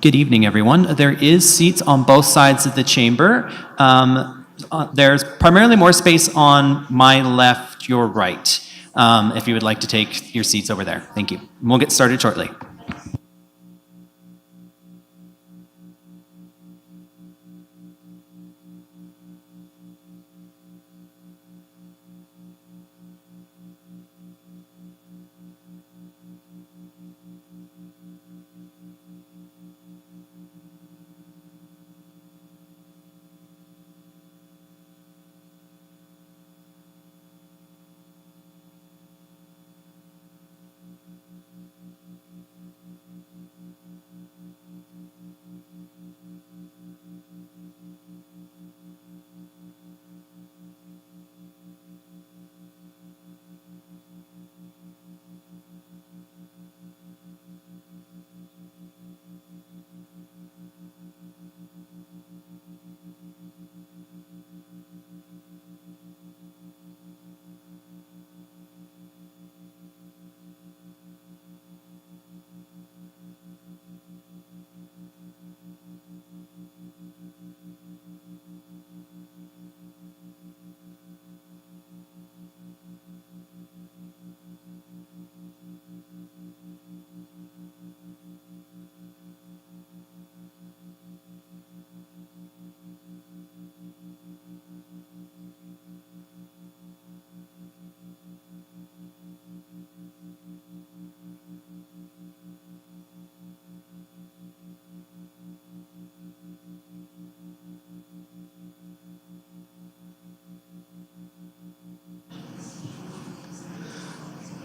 Good evening, everyone. There is seats on both sides of the chamber. There's primarily more space on my left, your right, if you would like to take your seats over there. Thank you. We'll get started shortly.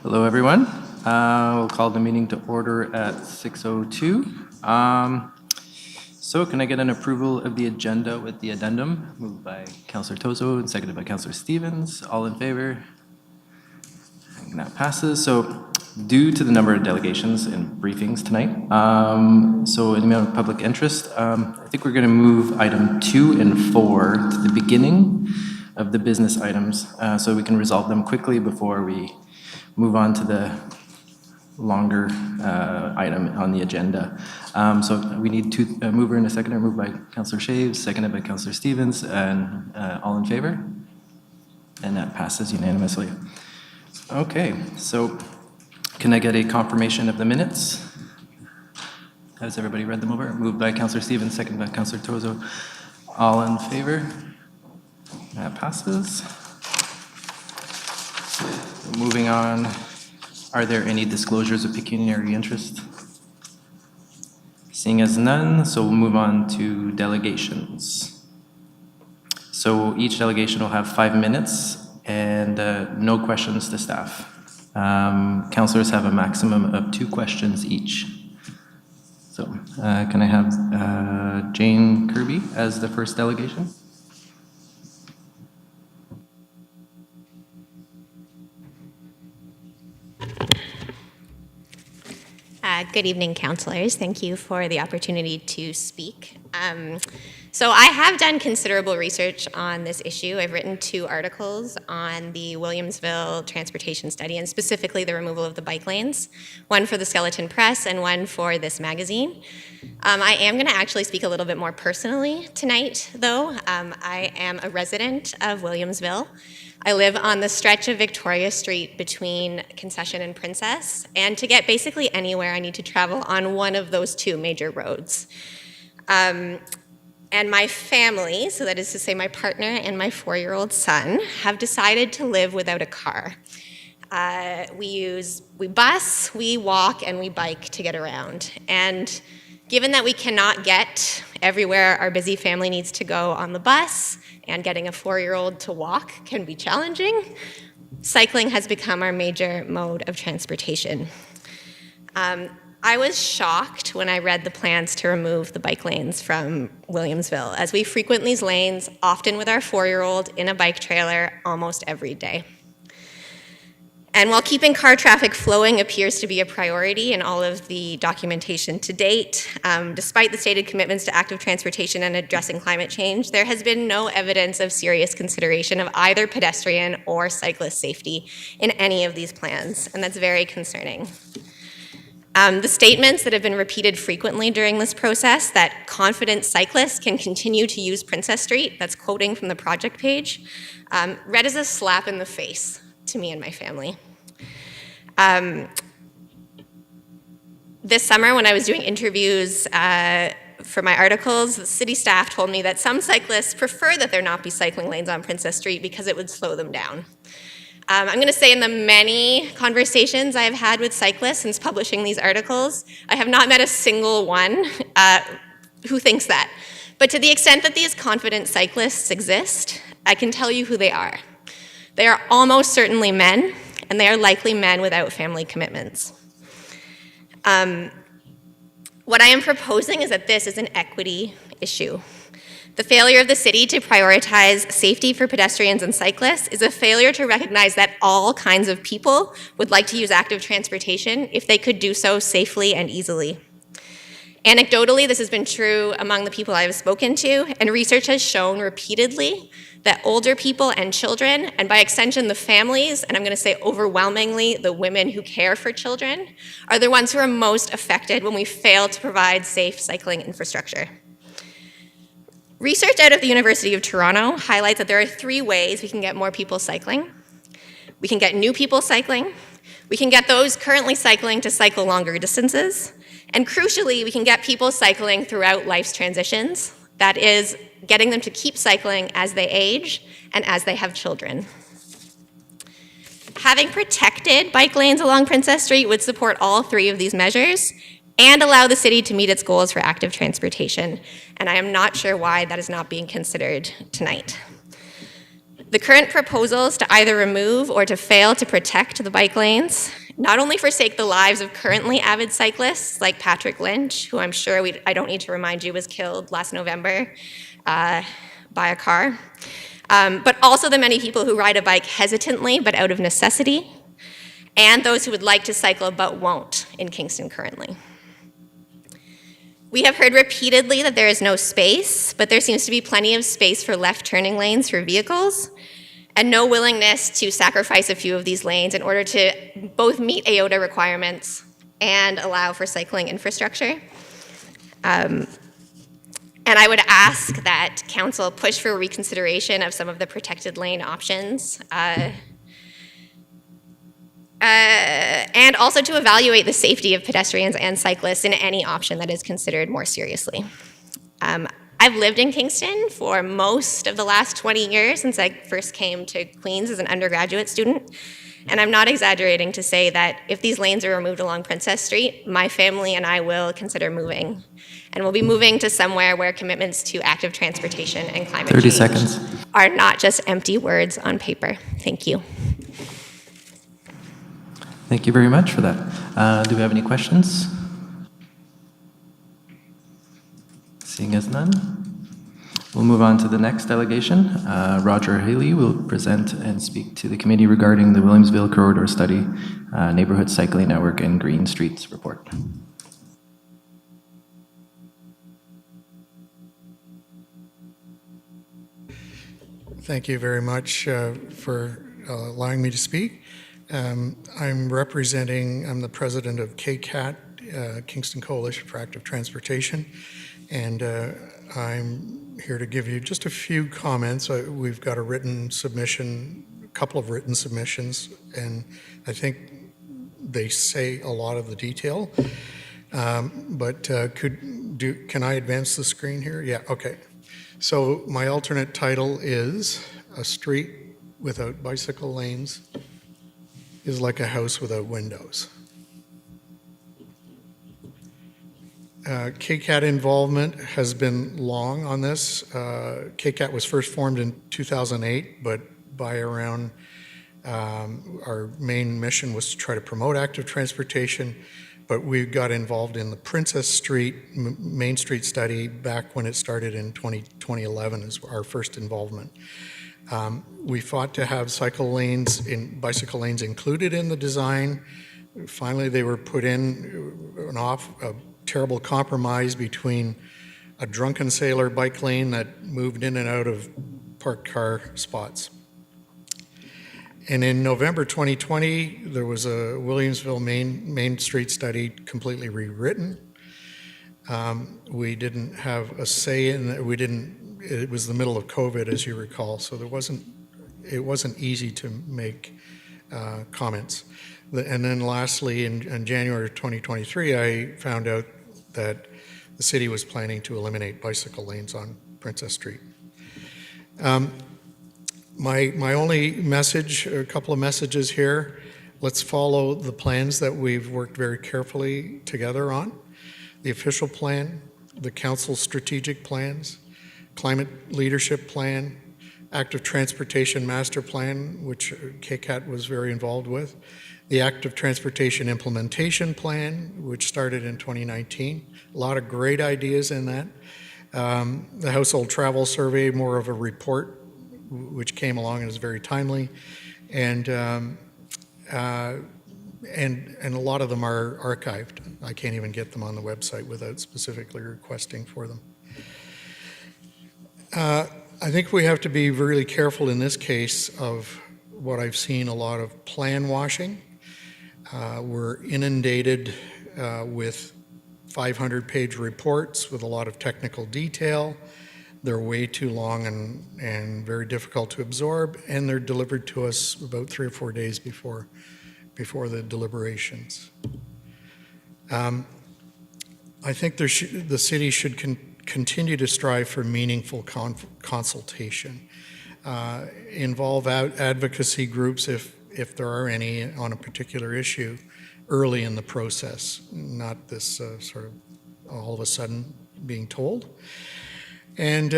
Hello, everyone. We'll call the meeting to order at 6:02. So can I get an approval of the agenda with the addendum? Moved by Councillor Tozo and seconded by Councillor Stevens. All in favor? And that passes. So due to the number of delegations and briefings tonight, so in the amount of public interest, I think we're going to move item 2 and 4 to the beginning of the business items so we can resolve them quickly before we move on to the longer item on the agenda. So we need a mover and a seconder, moved by Councillor Shaves, seconded by Councillor Stevens, and all in favor? And that passes unanimously. Okay, so can I get a confirmation of the minutes? Has everybody read them over? Moved by Councillor Stevens, seconded by Councillor Tozo. All in favor? That passes. Moving on, are there any disclosures of pecuniary interest? Seeing as none, so we'll move on to delegations. So each delegation will have 5 minutes and no questions to staff. Councillors have a maximum of 2 questions each. So can I have Jane Kirby as the first delegation? Good evening, councillors. Thank you for the opportunity to speak. So I have done considerable research on this issue. I've written 2 articles on the Williamsville transportation study, and specifically the removal of the bike lanes, one for the Skeleton Press and one for this magazine. I am going to actually speak a little bit more personally tonight, though. I am a resident of Williamsville. I live on the stretch of Victoria Street between Concession and Princess, and to get basically anywhere, I need to travel on one of those 2 major roads. And my family, so that is to say my partner and my 4-year-old son, have decided to live without a car. We bus, we walk, and we bike to get around. And given that we cannot get everywhere our busy family needs to go on the bus, and getting a 4-year-old to walk can be challenging, cycling has become our major mode of transportation. I was shocked when I read the plans to remove the bike lanes from Williamsville, as we frequent these lanes, often with our 4-year-old in a bike trailer almost every day. And while keeping car traffic flowing appears to be a priority in all of the documentation to date, despite the stated commitments to active transportation and addressing climate change, there has been no evidence of serious consideration of either pedestrian or cyclist safety in any of these plans, and that's very concerning. The statements that have been repeated frequently during this process that confident cyclists can continue to use Princess Street, that's quoting from the project page, read as a slap in the face to me and my family. This summer, when I was doing interviews for my articles, the city staff told me that some cyclists prefer that there not be cycling lanes on Princess Street because it would slow them down. I'm going to say in the many conversations I have had with cyclists since publishing these articles, I have not met a single one who thinks that. But to the extent that these confident cyclists exist, I can tell you who they are. They are almost certainly men, and they are likely men without family commitments. What I am proposing is that this is an equity issue. The failure of the city to prioritize safety for pedestrians and cyclists is a failure to recognize that all kinds of people would like to use active transportation if they could do so safely and easily. Anecdotally, this has been true among the people I have spoken to, and research has shown repeatedly that older people and children, and by extension the families, and I'm going to say overwhelmingly the women who care for children, are the ones who are most affected when we fail to provide safe cycling infrastructure. Research out of the University of Toronto highlights that there are 3 ways we can get more people cycling. We can get new people cycling, we can get those currently cycling to cycle longer distances, and crucially, we can get people cycling throughout life's transitions. That is, getting them to keep cycling as they age and as they have children. Having protected bike lanes along Princess Street would support all 3 of these measures and allow the city to meet its goals for active transportation. And I am not sure why that is not being considered tonight. The current proposals to either remove or to fail to protect the bike lanes not only forsake the lives of currently avid cyclists like Patrick Lynch, who I'm sure I don't need to remind you was killed last November by a car, but also the many people who ride a bike hesitantly but out of necessity, and those who would like to cycle but won't in Kingston currently. We have heard repeatedly that there is no space, but there seems to be plenty of space for left turning lanes for vehicles, and no willingness to sacrifice a few of these lanes in order to both meet AOTA requirements and allow for cycling infrastructure. And I would ask that council push for reconsideration of some of the protected lane options, and also to evaluate the safety of pedestrians and cyclists in any option that is considered more seriously. I've lived in Kingston for most of the last 20 years since I first came to Queen's as an undergraduate student, and I'm not exaggerating to say that if these lanes are removed along Princess Street, my family and I will consider moving. And we'll be moving to somewhere where commitments to active transportation and climate 30 change seconds. are not just empty words on paper. Thank you. Thank you very much for that. Do we have any questions? Seeing as none, we'll move on to the next delegation. Roger Haley will present and speak to the committee regarding the Williamsville Corridor Study, Neighborhood Cycling Network and Green Streets Report. Thank you very much for allowing me to speak. I'm the president of KCAT, Kingston Coalition for Active Transportation, and I'm here to give you just a few comments. We've got a written submission, a couple of written submissions, and I think they say a lot of the detail. Can I advance the screen here? Yeah, okay. So my alternate title is "A Street Without Bicycle Lanes is like a house without windows." KCAT involvement has been long on this. KCAT was first formed in 2008, but by around our main mission was to try to promote active transportation, but we got involved in the Princess Street Main Street study back when it started in 2011 is our first involvement. We fought to have bicycle lanes included in the design. Finally, they were put in a terrible compromise between a drunken sailor bike lane that moved in and out of parked car spots. And in November 2020, there was a Williamsville Main Street study completely rewritten. We didn't have a say in it. It was the middle of COVID, as you recall, so it wasn't easy to make comments. And then lastly, in January of 2023, I found out that the city was planning to eliminate bicycle lanes on Princess Street. My only message, a couple of messages here, let's follow the plans that we've worked very carefully together on. The official plan, the council strategic plans, climate leadership plan, active transportation master plan, which KCAT was very involved with, the active transportation implementation plan, which started in 2019. A lot of great ideas in that. The household travel survey, more of a report, which came along and is very timely. And a lot of them are archived. I can't even get them on the website without specifically requesting for them. I think we have to be really careful in this case of what I've seen a lot of plan washing. We're inundated with 500-page reports with a lot of technical detail. They're way too long and very difficult to absorb, and they're delivered to us about 3 or 4 days before the deliberations. I think the city should continue to strive for meaningful consultation. Involve advocacy groups if there are any on a particular issue early in the process, not this sort of all of a sudden being told. And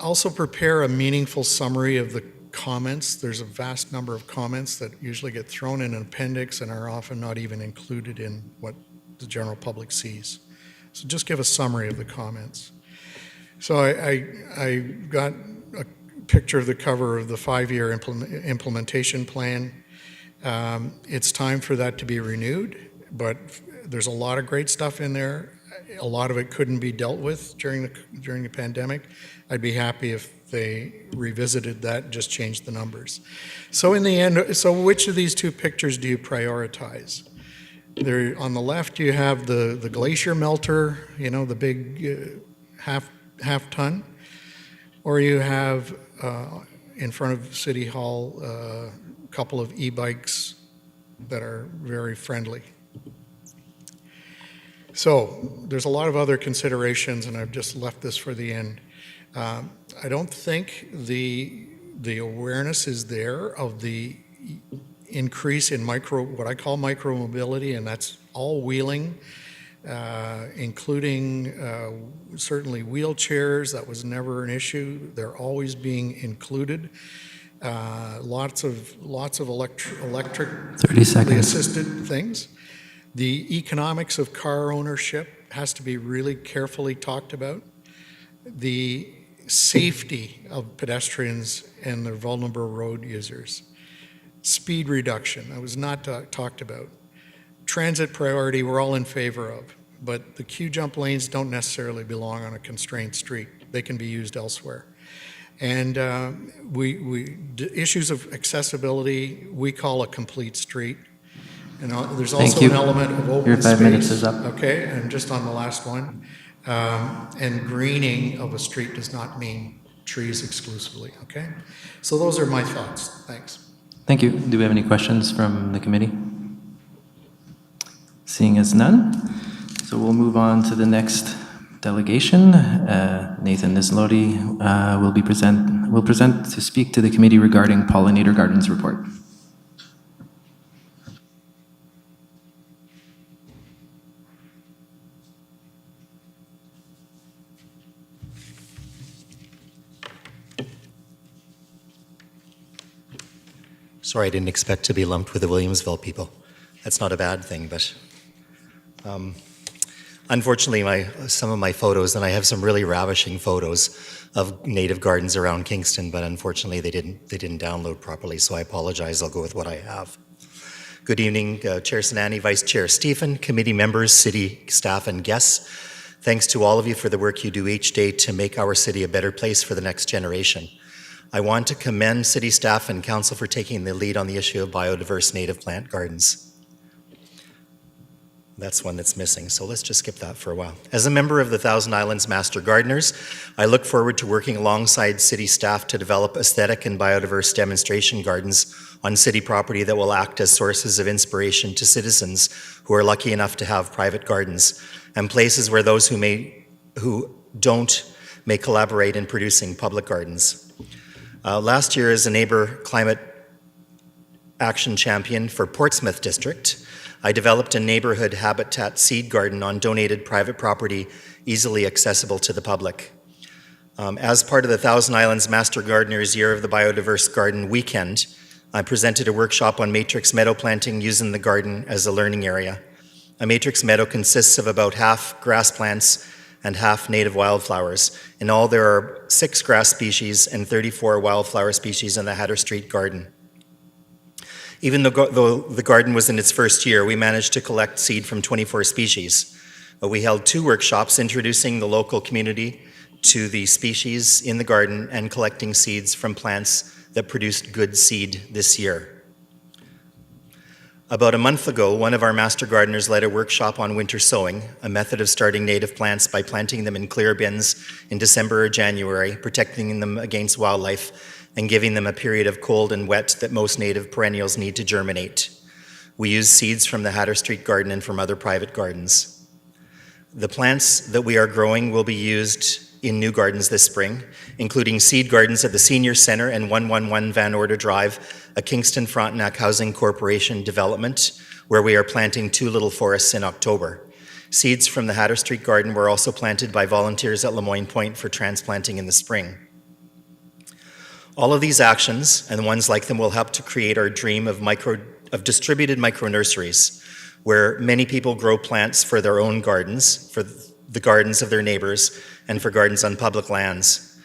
also prepare a meaningful summary of the comments. There's a vast number of comments that usually get thrown in an appendix and are often not even included in what the general public sees. So just give a summary of the comments. So I got a picture of the cover of the 5-year implementation plan. It's time for that to be renewed, but there's a lot of great stuff in there. A lot of it couldn't be dealt with during the pandemic. I'd be happy if they revisited that and just changed the numbers. So in the end, so which of these two pictures do you prioritize? There, on the left, you have the glacier melter, you know, the big half ton, or you have in front of City Hall a couple of e-bikes that are very friendly. So there's a lot of other considerations, and I've just left this for the end. I don't think the awareness is there of the increase in what I call micro mobility, and that's all wheeling, including certainly wheelchairs. That was never an issue. They're always being included. Lots of electrically 30 seconds. assisted things. The economics of car ownership has to be really carefully talked about. The safety of pedestrians and their vulnerable road users. Speed reduction, that was not talked about. Transit priority, we're all in favor of, but the queue jump lanes don't necessarily belong on a constrained street. They can be used elsewhere. And issues of accessibility, we call a complete street. And there's also an element of open Your 5 space. minutes is up. Okay, and just on the last one. And greening of a street does not mean trees exclusively, okay? So those are my thoughts. Thanks. Thank you. Do we have any questions from the committee? Seeing as none, so we'll move on to the next delegation. Nathan Nislodi will present to speak to the committee regarding Pollinator Gardens report. Sorry, I didn't expect to be lumped with the Williamsville people. That's not a bad thing, but unfortunately, some of my photos, and I have some really ravishing photos of native gardens around Kingston, but unfortunately, they didn't download properly. So I apologize. I'll go with what I have. Good evening, Chair Sinani, Vice Chair Stephen, committee members, city staff, and guests. Thanks to all of you for the work you do each day to make our city a better place for the next generation. I want to commend city staff and council for taking the lead on the issue of biodiverse native plant gardens. That's one that's missing, so let's just skip that for a while. As a member of the Thousand Islands Master Gardeners, I look forward to working alongside city staff to develop aesthetic and biodiverse demonstration gardens on city property that will act as sources of inspiration to citizens who are lucky enough to have private gardens, and places where those who don't may collaborate in producing public gardens. Last year, as a neighbor climate action champion for Portsmouth District, I developed a neighborhood habitat seed garden on donated private property, easily accessible to the public. As part of the Thousand Islands Master Gardeners Year of the Biodiverse Garden Weekend, I presented a workshop on matrix meadow planting using the garden as a learning area. A matrix meadow consists of about half grass plants and half native wildflowers. In all, there are 6 grass species and 34 wildflower species in the Hatter Street Garden. Even though the garden was in its first year, we managed to collect seed from 24 species. We held 2 workshops introducing the local community to the species in the garden and collecting seeds from plants that produced good seed this year. About a month ago, one of our master gardeners led a workshop on winter sowing, a method of starting native plants by planting them in clear bins in December or January, protecting them against wildlife, and giving them a period of cold and wet that most native perennials need to germinate. We use seeds from the Hatter Street Garden and from other private gardens. The plants that we are growing will be used in new gardens this spring, including seed gardens at the Senior Centre and 111 Van Orde Drive, a Kingston Frontenac Housing Corporation development, where we are planting 2 little forests in October. Seeds from the Hatter Street Garden were also planted by volunteers at Lemoyne Point for transplanting in the spring. All of these actions, and ones like them, will help to create our dream of distributed micro-nurseries, where many people grow plants for their own gardens, for the gardens of their neighbors, and for gardens on public lands.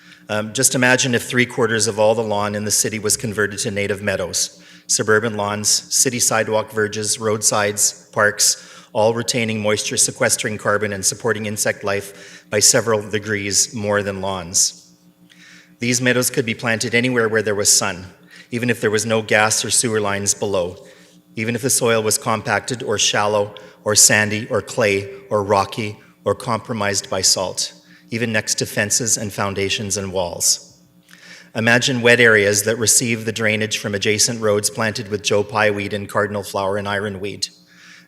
Just imagine if 3/4 of all the lawn in the city was converted to native meadows, suburban lawns, city sidewalk verges, roadsides, parks, all retaining moisture, sequestering carbon, and supporting insect life by several degrees more than lawns. These meadows could be planted anywhere where there was sun, even if there was no gas or sewer lines below, even if the soil was compacted or shallow or sandy or clay or rocky or compromised by salt, even next to fences and foundations and walls. Imagine wet areas that receive the drainage from adjacent roads planted with Joe Pye weed and cardinal flower and ironweed.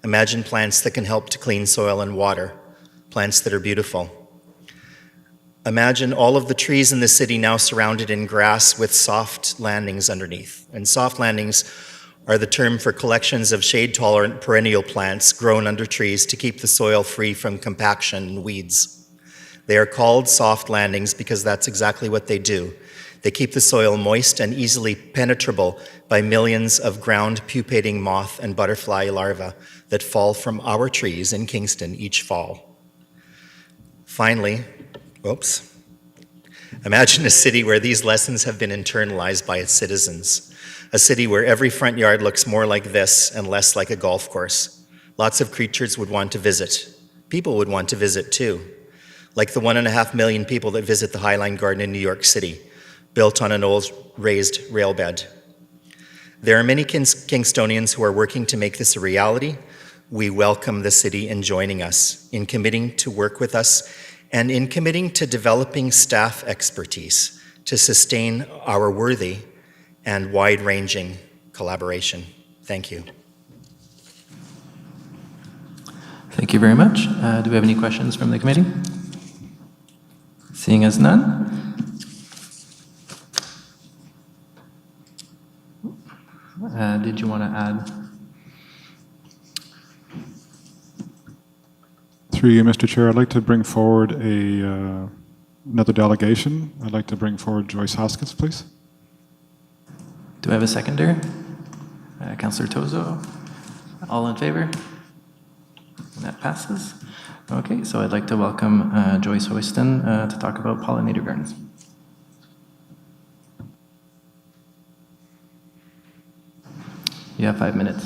Imagine plants that can help to clean soil and water, plants that are beautiful. Imagine all of the trees in the city now surrounded in grass with soft landings underneath. And soft landings are the term for collections of shade-tolerant perennial plants grown under trees to keep the soil free from compaction and weeds. They are called soft landings because that's exactly what they do. They keep the soil moist and easily penetrable by millions of ground pupating moth and butterfly larvae that fall from our trees in Kingston each fall. Finally, imagine a city where these lessons have been internalized by its citizens. A city where every front yard looks more like this and less like a golf course. Lots of creatures would want to visit. People would want to visit too. Like the 1.5 million people that visit the Highline Garden in New York City, built on an old raised rail bed. There are many Kingstonians who are working to make this a reality. We welcome the city in joining us, in committing to work with us, and in committing to developing staff expertise to sustain our worthy and wide-ranging collaboration. Thank you. Thank you very much. Do we have any questions from the committee? Seeing as none. Did you want to add? Through you, Mr. Chair, I'd like to bring forward another delegation. I'd like to bring forward Joyce Hoskins, please. Do I have a seconder? Councillor Tozo. All in favor? And that passes. Okay, so I'd like to welcome Joyce Hoyston to talk about pollinator gardens. You have 5 minutes.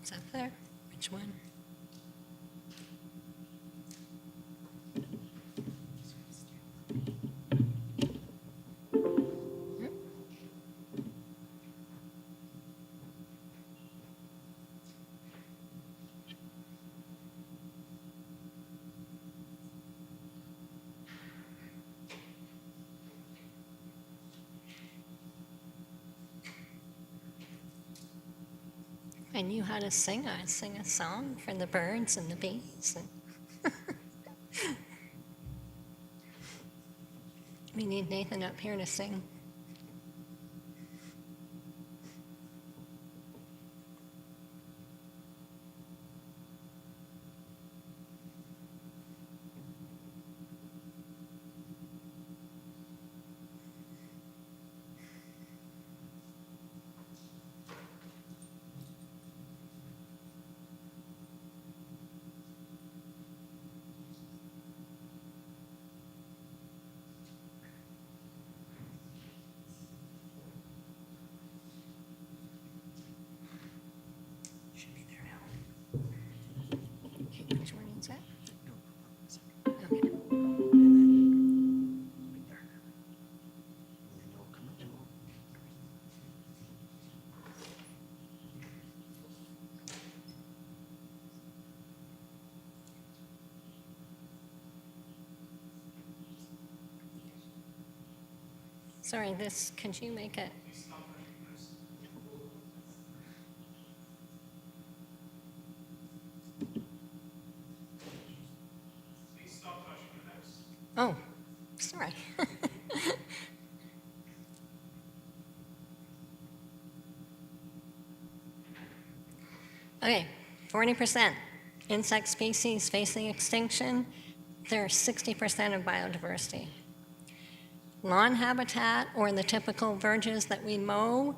It's up there. Which one? I knew how to sing. I'd sing a song for the birds and the bees. And we need Nathan up here to sing. Should be there now. Okay, which one is that? Okay. Sorry, could you make it? Oh, sorry. Okay, 40% insect species facing extinction. They're 60% of biodiversity. Lawn habitat, or the typical verges that we mow,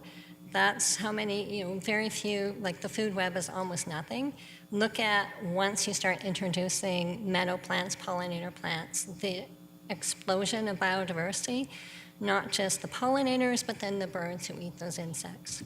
that's how many, very few, like the food web is almost nothing. Look at once you start introducing meadow plants, pollinator plants, the explosion of biodiversity, not just the pollinators, but then the birds who eat those insects.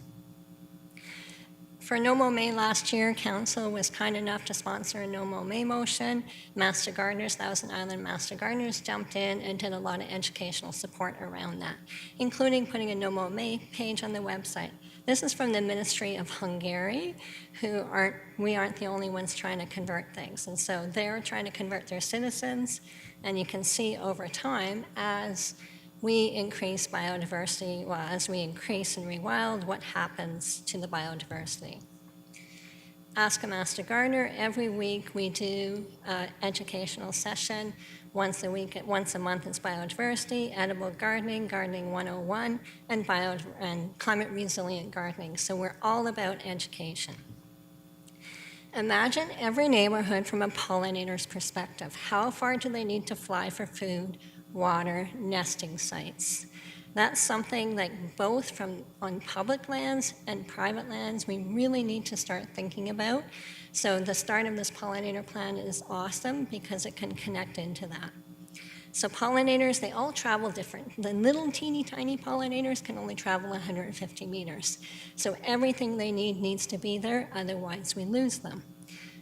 For No Mow May last year, Council was kind enough to sponsor a No Mow May motion. Master Gardeners, Thousand Island Master Gardeners jumped in and did a lot of educational support around that, including putting a No Mow May page on the website. This is from the Ministry of Hungary, we aren't the only ones trying to convert things. And so they're trying to convert their citizens, and you can see over time as we increase biodiversity, well, as we increase and rewild, what happens to the biodiversity. Ask a Master Gardener, every week we do an educational session. Once a month it's biodiversity, edible gardening, gardening 101, and climate resilient gardening. So we're all about education. Imagine every neighborhood from a pollinator's perspective. How far do they need to fly for food, water, nesting sites? That's something like both on public lands and private lands we really need to start thinking about. So the start of this pollinator plan is awesome because it can connect into that. So pollinators, they all travel different. The little teeny tiny pollinators can only travel 150 meters. So everything they need needs to be there, otherwise we lose them.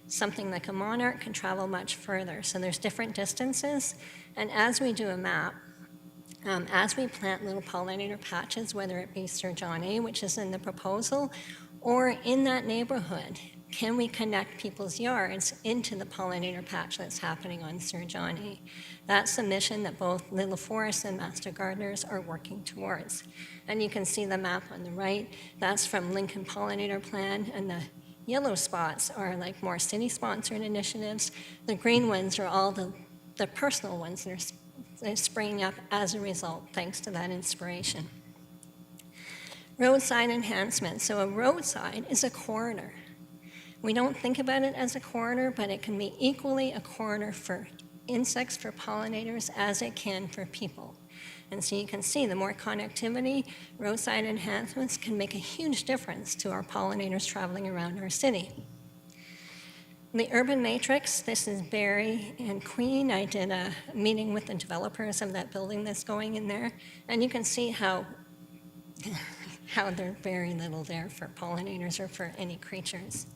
Something like a monarch can travel much further. So there's different distances. And as we do a map, as we plant little pollinator patches, whether it be Sir John A., which is in the proposal, or in that neighborhood, can we connect people's yards into the pollinator patch that's happening on Sir John A.? That's the mission that both Little Forest and Master Gardeners are working towards. And you can see the map on the right. That's from Lincoln Pollinator Plan, and the yellow spots are like more city-sponsored initiatives. The green ones are all the personal ones that are springing up as a result, thanks to that inspiration. Roadside enhancement. So a roadside is a corridor. We don't think about it as a corridor, but it can be equally a corridor for insects, for pollinators, as it can for people. And so you can see the more connectivity, roadside enhancements can make a huge difference to our pollinators traveling around our city. The urban matrix, this is Barry and Queen. I did a meeting with the developers of that building that's going in there, and you can see how there's very little there for pollinators or for any creatures.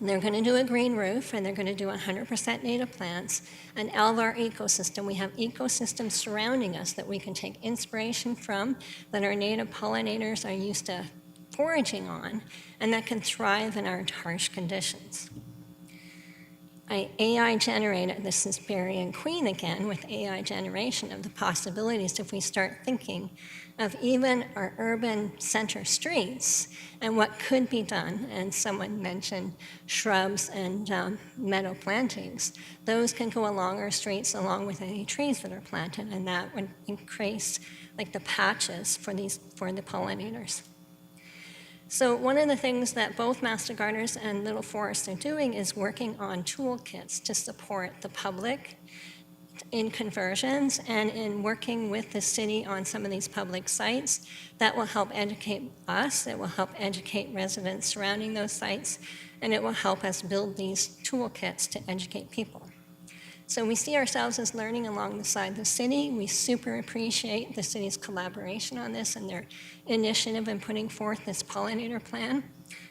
They're going to do a green roof, and they're going to do 100% native plants. And all of our ecosystem, we have ecosystems surrounding us that we can take inspiration from, that our native pollinators are used to foraging on, and that can thrive in our harsh conditions. AI generated, this is Barry and Queen again, with AI generation of the possibilities if we start thinking of even our urban center streets and what could be done. And someone mentioned shrubs and meadow plantings. Those can go along our streets along with any trees that are planted, and that would increase like the patches for the pollinators. So one of the things that both Master Gardeners and Little Forests are doing is working on toolkits to support the public in conversions and in working with the city on some of these public sites. That will help educate us, it will help educate residents surrounding those sites, and it will help us build these toolkits to educate people. So we see ourselves as learning alongside the city. We super appreciate the city's collaboration on this and their initiative in putting forth this pollinator plan.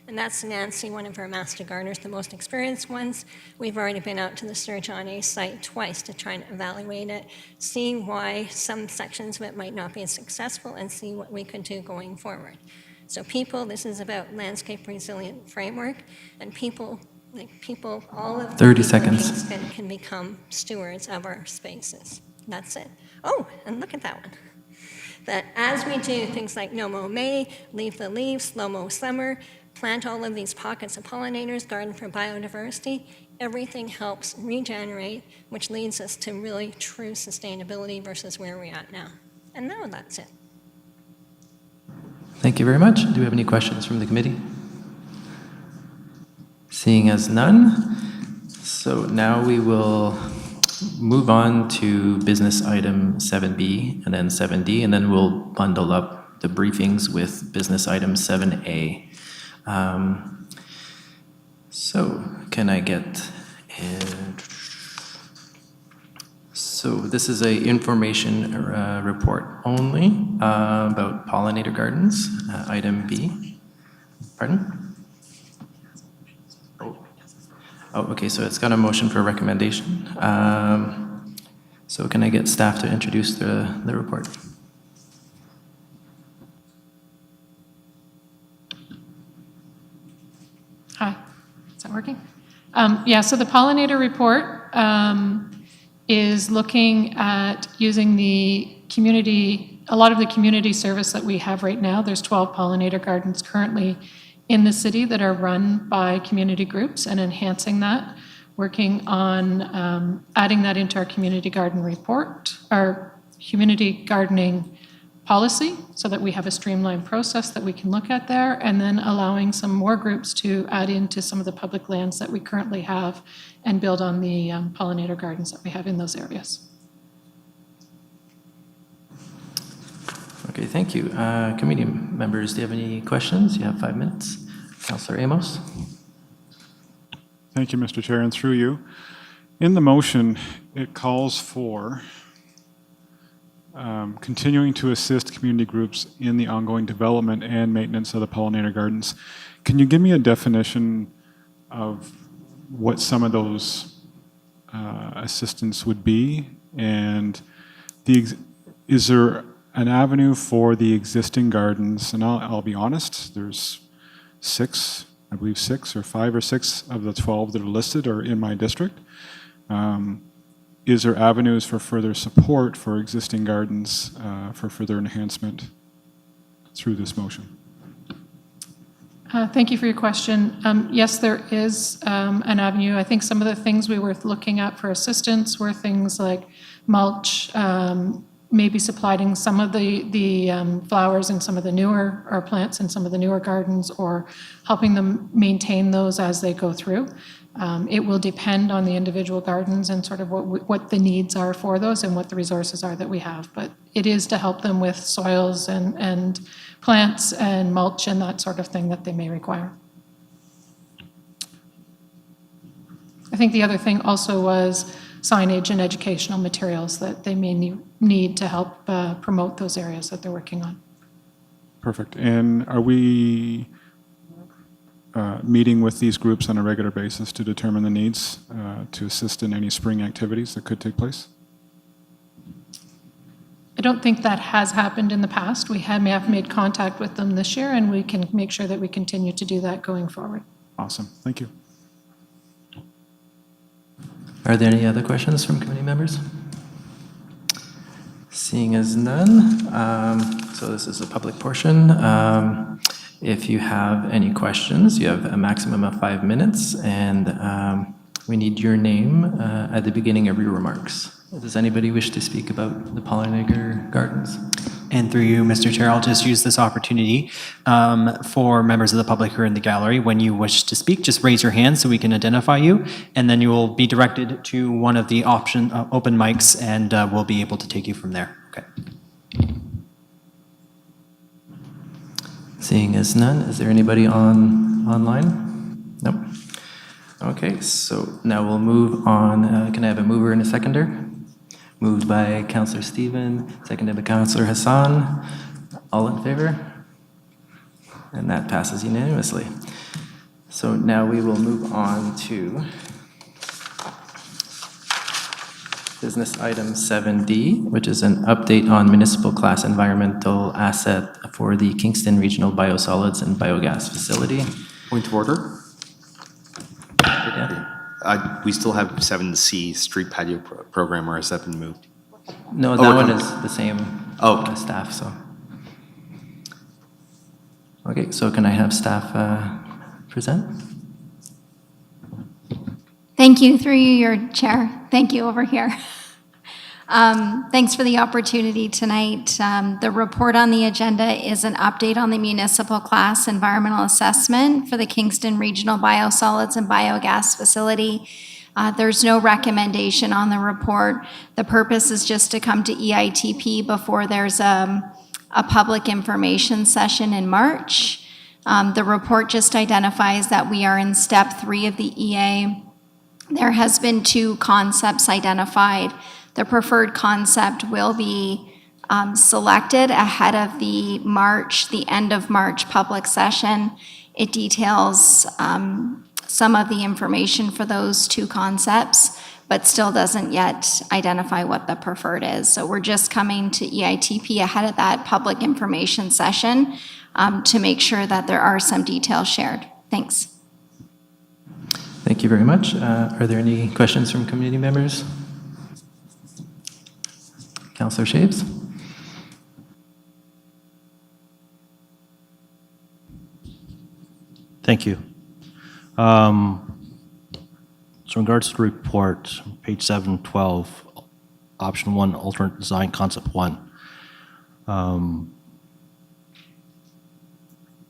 And that's Nancy, one of our master gardeners, the most experienced ones. We've already been out to the Sir John A site twice to try and evaluate it, see why some sections of it might not be as successful, and see what we could do going forward. So people, this is about landscape resilient framework, and people, all of 30 the people in seconds. Kingston can become stewards of our spaces. That's it. Oh, and look at that one. That as we do things like no mow May, leave the leaves, slow mow summer, plant all of these pockets of pollinators, garden for biodiversity, everything helps regenerate, which leads us to really true sustainability versus where we're at now. And now that's it. Thank you very much. Do we have any questions from the committee? Seeing as none, so now we will move on to business item 7B and then 7D, and then we'll bundle up the briefings with business item 7A. So can I get so this is a information report only about pollinator gardens, item B. Pardon? Oh, okay, so it's got a motion for recommendation. So can I get staff to introduce the report? Hi, is that working? Yeah, so the pollinator report is looking at using the community, a lot of the community service that we have right now. There's 12 pollinator gardens currently in the city that are run by community groups, and enhancing that, working on adding that into our community garden report, our community gardening policy, so that we have a streamlined process that we can look at there, and then allowing some more groups to add into some of the public lands that we currently have and build on the pollinator gardens that we have in those areas. Okay, thank you. Committee members, do you have any questions? You have 5 minutes. Councillor Amos. Thank you, Mr. Chair, and through you. In the motion, it calls for continuing to assist community groups in the ongoing development and maintenance of the pollinator gardens. Can you give me a definition of what some of those assistance would be? And is there an avenue for the existing gardens? And I'll be honest, there's 6, I believe 6 or 5 or 6 of the 12 that are listed are in my district. Is there avenues for further support for existing gardens for further enhancement through this motion? Thank you for your question. Yes, there is an avenue. I think some of the things we were looking at for assistance were things like mulch, maybe supplying some of the flowers in some of the newer, or plants in some of the newer gardens, or helping them maintain those as they go through. It will depend on the individual gardens and sort of what the needs are for those and what the resources are that we have. But it is to help them with soils and plants and mulch and that sort of thing that they may require. I think the other thing also was signage and educational materials that they may need to help promote those areas that they're working on. Perfect. And are we meeting with these groups on a regular basis to determine the needs to assist in any spring activities that could take place? I don't think that has happened in the past. We have made contact with them this year, and we can make sure that we continue to do that going forward. Awesome. Thank you. Are there any other questions from committee members? Seeing as none, so this is a public portion. If you have any questions, you have a maximum of 5 minutes, and we need your name at the beginning of your remarks. Does anybody wish to speak about the pollinator gardens? And through you, Mr. Chair, I'll just use this opportunity for members of the public who are in the gallery. When you wish to speak, just raise your hand so we can identify you, and then you will be directed to one of the open mics, and we'll be able to take you from there. Okay. Seeing as none, is there anybody online? Nope. Okay, so now we'll move on. Can I have a mover and a seconder? Moved by Councillor Stephen, seconded by Councillor Hassan. All in favor? And that passes unanimously. So now we will move on to business item 7D, which is an update on municipal class environmental asset for the Kingston Regional Biosolids and Biogas Facility. Point of order. Yeah. We still have 7C, street patio program, or has that been moved? No, Oh, that we're one coming- is the same Oh. staff, so. Okay, so can I have staff present? Thank you, through you, your chair. Thank you over here. Thanks for the opportunity tonight. The report on the agenda is an update on the municipal class environmental assessment for the Kingston Regional Biosolids and Biogas Facility. There's no recommendation on the report. The purpose is just to come to EITP before there's a public information session in March. The report just identifies that we are in step 3 of the EA. There has been 2 concepts identified. The preferred concept will be selected ahead of the end of March public session. It details some of the information for those 2 concepts, but still doesn't yet identify what the preferred is. So we're just coming to EITP ahead of that public information session to make sure that there are some details shared. Thanks. Thank you very much. Are there any questions from community members? Councillor Shaves? Thank you. So in regards to the report, page 712, option 1, alternate design concept 1.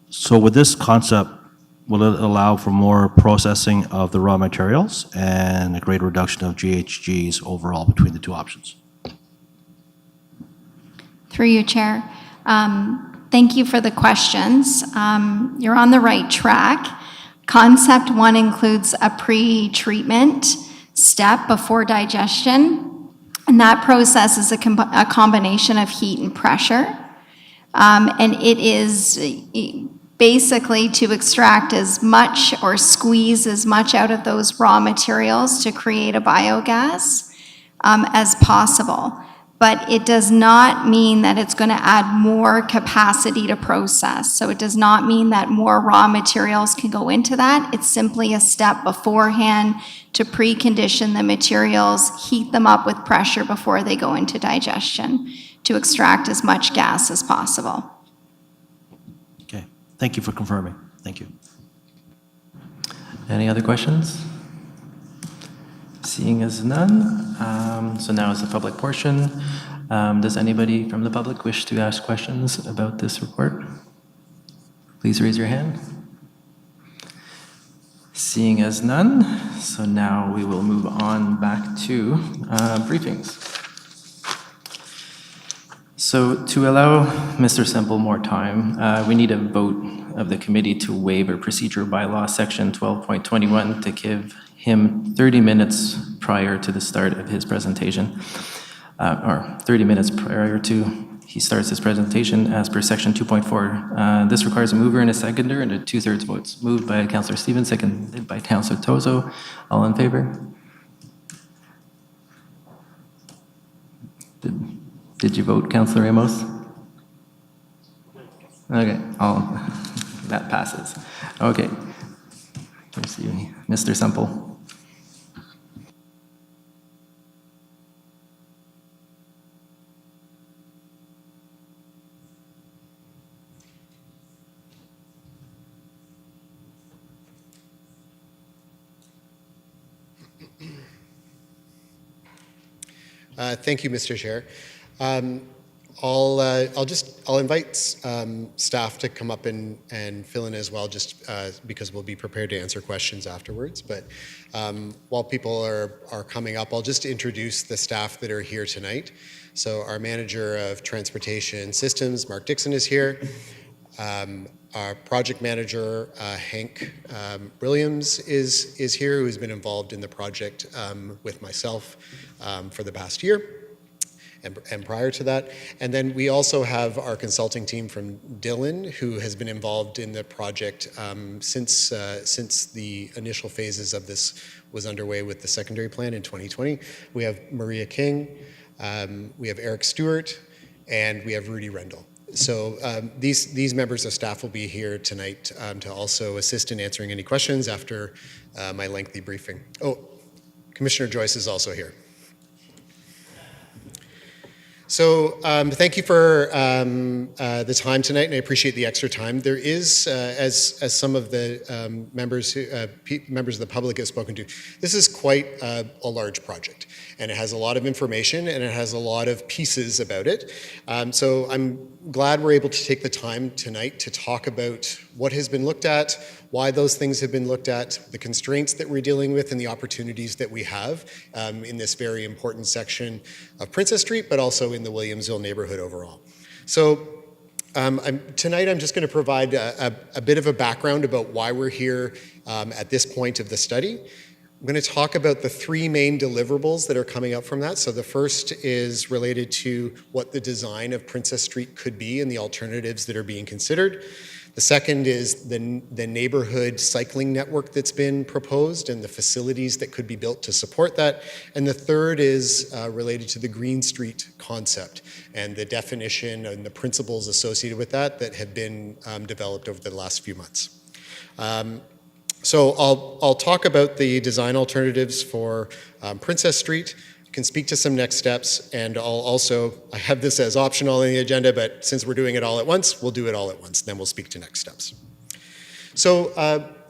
So with this concept, will it allow for more processing of the raw materials and a greater reduction of GHGs overall between the 2 options? Through you, Chair. Thank you for the questions. You're on the right track. Concept 1 includes a pre-treatment step before digestion, and that process is a combination of heat and pressure. And it is basically to extract as much or squeeze as much out of those raw materials to create a biogas as possible. But it does not mean that it's going to add more capacity to process. So it does not mean that more raw materials can go into that. It's simply a step beforehand to precondition the materials, heat them up with pressure before they go into digestion to extract as much gas as possible. Okay, thank you for confirming. Thank you. Any other questions? Seeing as none, so now is the public portion. Does anybody from the public wish to ask questions about this report? Please raise your hand. Seeing as none, so now we will move on back to briefings. So to allow Mr. Semple more time, we need a vote of the committee to waive a procedure bylaw section 12.21 to give him 30 minutes prior to the start of his presentation, or 30 minutes prior to he starts his presentation as per section 2.4. This requires a mover and a seconder and a 2/3 votes. Moved by Councillor Stevens, seconded by Councillor Tozo. All in favor? Did you vote, Councillor Ramos? Okay, that passes. Okay. Let's see, Mr. Semple. Thank you, Mr. Chair. I'll invite staff to come up and fill in as well, just because we'll be prepared to answer questions afterwards. But while people are coming up, I'll just introduce the staff that are here tonight. So our Manager of Transportation Systems, Mark Dixon, is here. Our project manager, Hank Williams, is here, who's been involved in the project with myself for the past year and prior to that. And then we also have our consulting team from Dillon, who has been involved in the project since the initial phases of this was underway with the secondary plan in 2020. We have Maria King, we have Eric Stewart, and we have Rudy Rendell. So these members of staff will be here tonight to also assist in answering any questions after my lengthy briefing. Oh, Commissioner Joyce is also here. So thank you for the time tonight, and I appreciate the extra time. There is, as some of the members of the public have spoken to, this is quite a large project, and it has a lot of information, and it has a lot of pieces about it. So I'm glad we're able to take the time tonight to talk about what has been looked at, why those things have been looked at, the constraints that we're dealing with, and the opportunities that we have in this very important section of Princess Street, but also in the Williamsville neighborhood overall. So tonight I'm just going to provide a bit of a background about why we're here at this point of the study. I'm going to talk about the three main deliverables that are coming up from that. So the first is related to what the design of Princess Street could be and the alternatives that are being considered. The second is the neighborhood cycling network that's been proposed and the facilities that could be built to support that. And the third is related to the Green Street concept and the definition and the principles associated with that that have been developed over the last few months. So I'll talk about the design alternatives for Princess Street, can speak to some next steps, and I have this as optional in the agenda, but since we're doing it all at once, we'll do it all at once, then we'll speak to next steps. So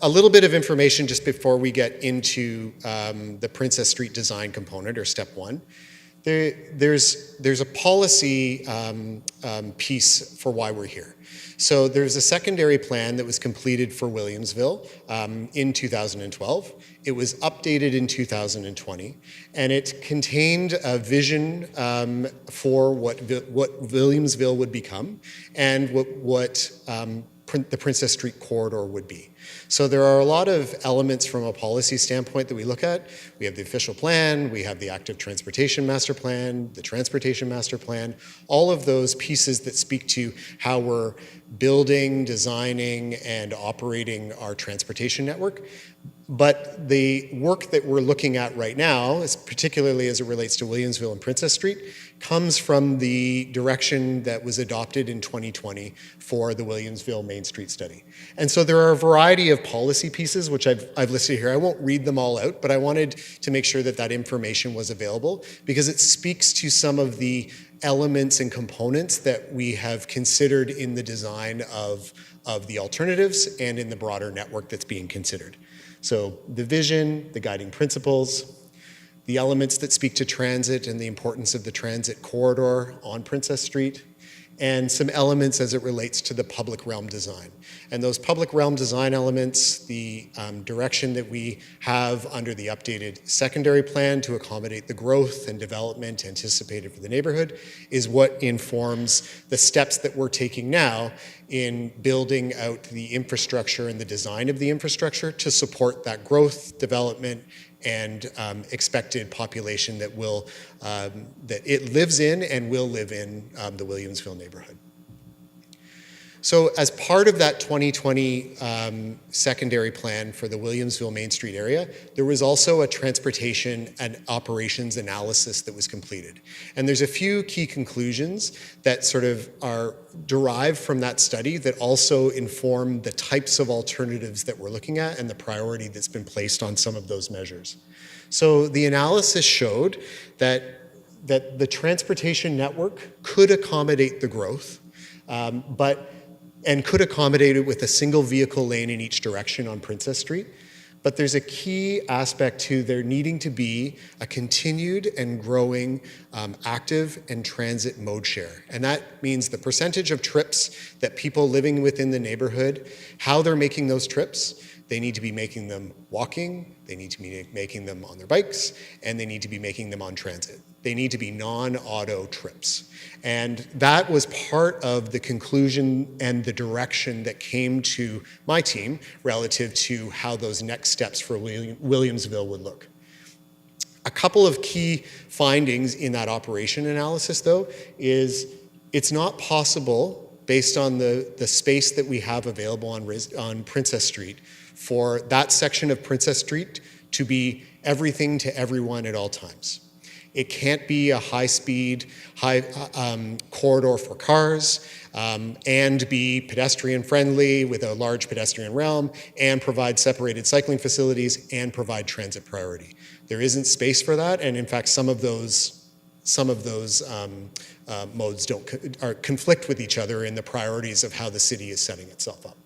a little bit of information just before we get into the Princess Street design component, or step one. There's a policy piece for why we're here. So there's a secondary plan that was completed for Williamsville in 2012. It was updated in 2020, and it contained a vision for what Williamsville would become and what the Princess Street corridor would be. So there are a lot of elements from a policy standpoint that we look at. We have the official plan, we have the active transportation master plan, the transportation master plan, all of those pieces that speak to how we're building, designing, and operating our transportation network. But the work that we're looking at right now, particularly as it relates to Williamsville and Princess Street, comes from the direction that was adopted in 2020 for the Williamsville Main Street study. And so there are a variety of policy pieces, which I've listed here. I won't read them all out, but I wanted to make sure that that information was available because it speaks to some of the elements and components that we have considered in the design of the alternatives and in the broader network that's being considered. So the vision, the guiding principles, the elements that speak to transit and the importance of the transit corridor on Princess Street, and some elements as it relates to the public realm design. And those public realm design elements, the direction that we have under the updated secondary plan to accommodate the growth and development anticipated for the neighborhood, is what informs the steps that we're taking now in building out the infrastructure and the design of the infrastructure to support that growth, development, and expected population that will that it lives in and will live in the Williamsville neighborhood. So as part of that 2020 secondary plan for the Williamsville Main Street area, there was also a transportation and operations analysis that was completed. And there's a few key conclusions that sort of are derived from that study that also inform the types of alternatives that we're looking at and the priority that's been placed on some of those measures. So the analysis showed that the transportation network could accommodate the growth, and could accommodate it with a single vehicle lane in each direction on Princess Street. But there's a key aspect to there needing to be a continued and growing active and transit mode share. And that means the percentage of trips that people living within the neighborhood, how they're making those trips. They need to be making them walking, they need to be making them on their bikes, and they need to be making them on transit. They need to be non-auto trips. And that was part of the conclusion and the direction that came to my team relative to how those next steps for Williamsville would look. A couple of key findings in that operation analysis, though, is it's not possible, based on the space that we have available on Princess Street, for that section of Princess Street to be everything to everyone at all times. It can't be a high-speed, corridor for cars, and be pedestrian-friendly with a large pedestrian realm, and provide separated cycling facilities, and provide transit priority. There isn't space for that, and in fact, some of those modes conflict with each other in the priorities of how the city is setting itself up.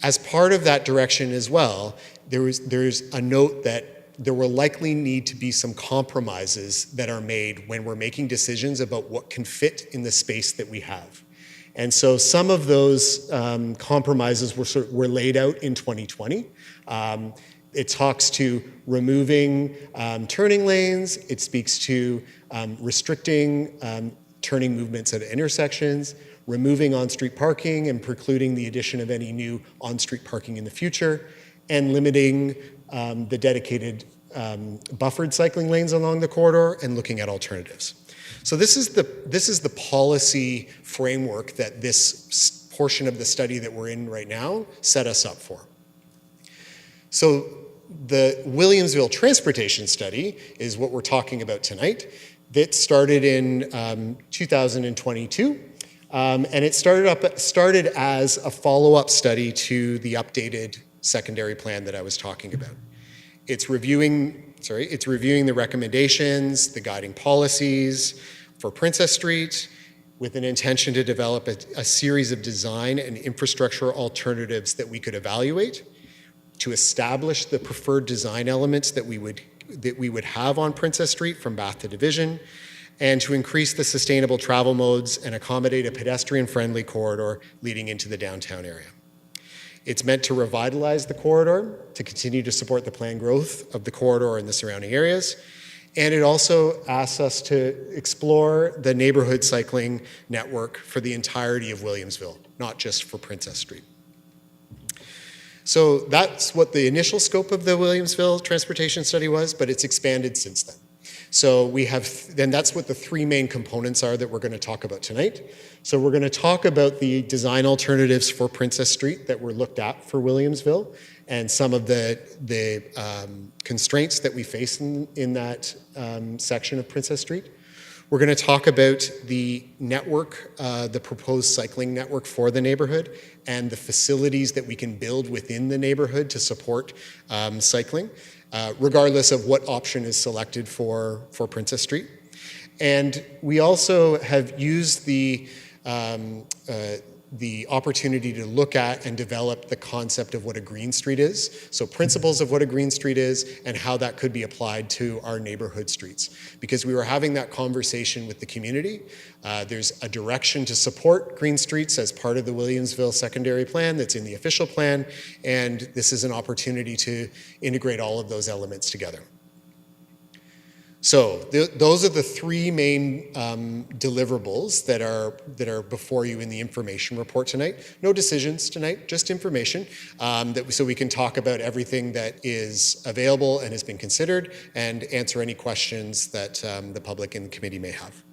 As part of that direction as well, there's a note that there will likely need to be some compromises that are made when we're making decisions about what can fit in the space that we have. And so some of those compromises were laid out in 2020. It talks to removing turning lanes. It speaks to restricting turning movements at intersections, removing on-street parking and precluding the addition of any new on-street parking in the future, and limiting the dedicated buffered cycling lanes along the corridor and looking at alternatives. So this is the policy framework that this portion of the study that we're in right now set us up for. So the Williamsville Transportation Study is what we're talking about tonight. That started in 2022. And it started as a follow-up study to the updated secondary plan that I was talking about. It's reviewing the recommendations, the guiding policies for Princess Street, with an intention to develop a series of design and infrastructure alternatives that we could evaluate, to establish the preferred design elements that we would have on Princess Street from Bath to Division, and to increase the sustainable travel modes and accommodate a pedestrian-friendly corridor leading into the downtown area. It's meant to revitalize the corridor, to continue to support the planned growth of the corridor and the surrounding areas, and it also asks us to explore the neighborhood cycling network for the entirety of Williamsville, not just for Princess Street. So that's what the initial scope of the Williamsville Transportation Study was, but it's expanded since then. So then that's what the three main components are that we're going to talk about tonight. So we're going to talk about the design alternatives for Princess Street that were looked at for Williamsville and some of the constraints that we face in that section of Princess Street. We're going to talk about the network, the proposed cycling network for the neighborhood, and the facilities that we can build within the neighborhood to support cycling, regardless of what option is selected for Princess Street. And we also have used the opportunity to look at and develop the concept of what a green street is. So principles of what a green street is and how that could be applied to our neighborhood streets. Because we were having that conversation with the community. There's a direction to support green streets as part of the Williamsville secondary plan that's in the official plan. And this is an opportunity to integrate all of those elements together. So those are the three main deliverables that are before you in the information report tonight. No decisions tonight, just information, so we can talk about everything that is available and has been considered and answer any questions that the public and the committee may have.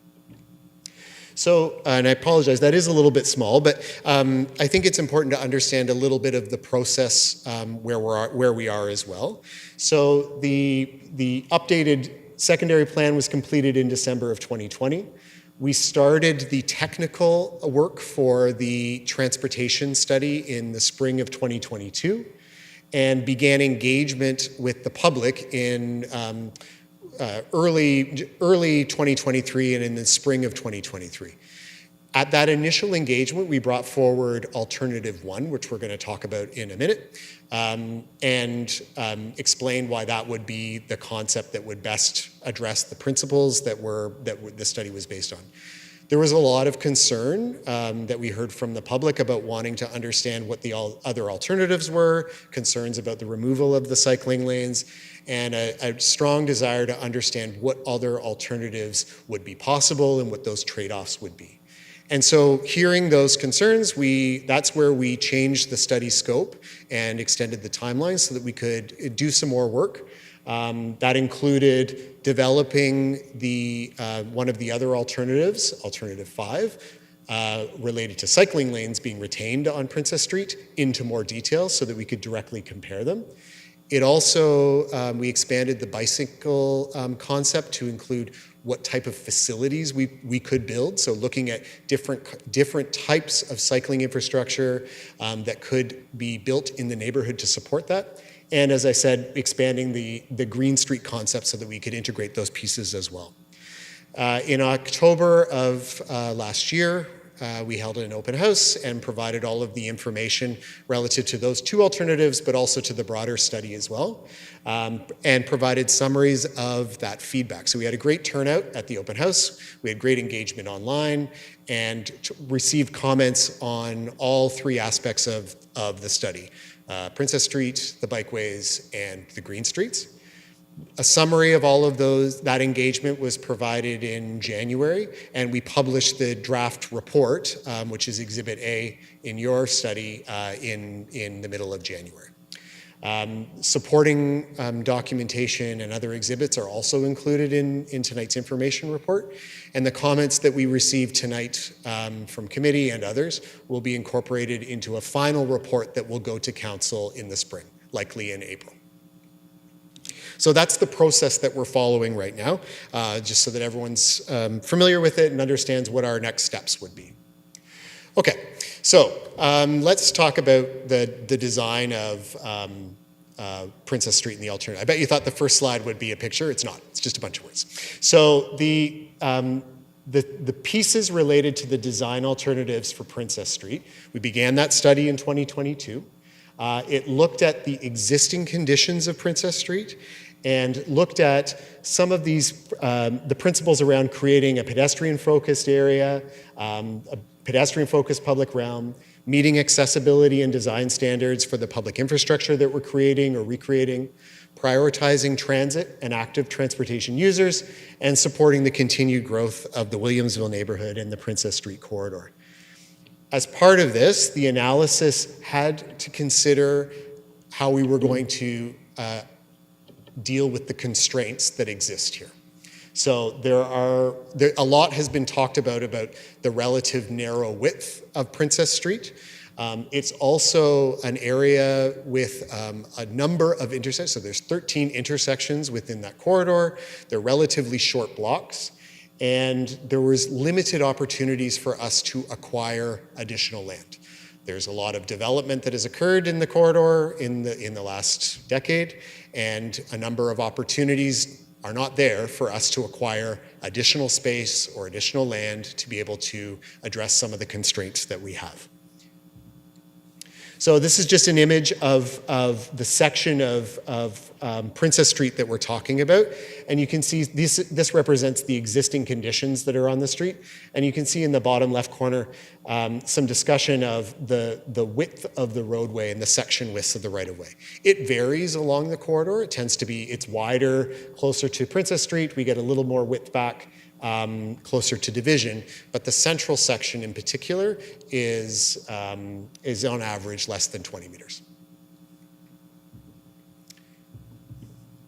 So, and I apologize, that is a little bit small, but I think it's important to understand a little bit of the process where we are as well. So the updated secondary plan was completed in December of 2020. We started the technical work for the transportation study in the spring of 2022 and began engagement with the public in early 2023 and in the spring of 2023. At that initial engagement, we brought forward Alternative 1, which we're going to talk about in a minute, and explain why that would be the concept that would best address the principles that the study was based on. There was a lot of concern that we heard from the public about wanting to understand what the other alternatives were, concerns about the removal of the cycling lanes, and a strong desire to understand what other alternatives would be possible and what those trade-offs would be. And so hearing those concerns, that's where we changed the study scope and extended the timeline so that we could do some more work. That included developing one of the other alternatives, Alternative 5, related to cycling lanes being retained on Princess Street into more detail so that we could directly compare them. It also, we expanded the bicycle concept to include what type of facilities we could build. So looking at different types of cycling infrastructure that could be built in the neighborhood to support that. And as I said, expanding the Green Street concept so that we could integrate those pieces as well. In October of last year, we held an open house and provided all of the information relative to those two alternatives, but also to the broader study as well, and provided summaries of that feedback. So we had a great turnout at the open house. We had great engagement online and received comments on all three aspects of the study, Princess Street, the bikeways, and the green streets. A summary of all of that engagement was provided in January, and we published the draft report, which is Exhibit A in your study, in the middle of January. Supporting documentation and other exhibits are also included in tonight's information report, and the comments that we received tonight from committee and others will be incorporated into a final report that will go to council in the spring, likely in April. So that's the process that we're following right now, just so that everyone's familiar with it and understands what our next steps would be. Okay, so let's talk about the design of Princess Street and the alternative. I bet you thought the first slide would be a picture. It's not. It's just a bunch of words. So the pieces related to the design alternatives for Princess Street, we began that study in 2022. It looked at the existing conditions of Princess Street and looked at some of these, the principles around creating a pedestrian-focused area, a pedestrian-focused public realm, meeting accessibility and design standards for the public infrastructure that we're creating or recreating, prioritizing transit and active transportation users, and supporting the continued growth of the Williamsville neighborhood and the Princess Street corridor. As part of this, the analysis had to consider how we were going to deal with the constraints that exist here. So a lot has been talked about the relative narrow width of Princess Street. It's also an area with a number of intersections. So there's 13 intersections within that corridor. They're relatively short blocks. And there was limited opportunities for us to acquire additional land. There's a lot of development that has occurred in the corridor in the last decade, and a number of opportunities are not there for us to acquire additional space or additional land to be able to address some of the constraints that we have. So this is just an image of the section of Princess Street that we're talking about. And you can see this represents the existing conditions that are on the street. And you can see in the bottom left corner some discussion of the width of the roadway and the section widths of the right-of-way. It varies along the corridor. It tends to be, it's wider closer to Princess Street. We get a little more width back closer to Division, but the central section in particular is on average less than 20 meters.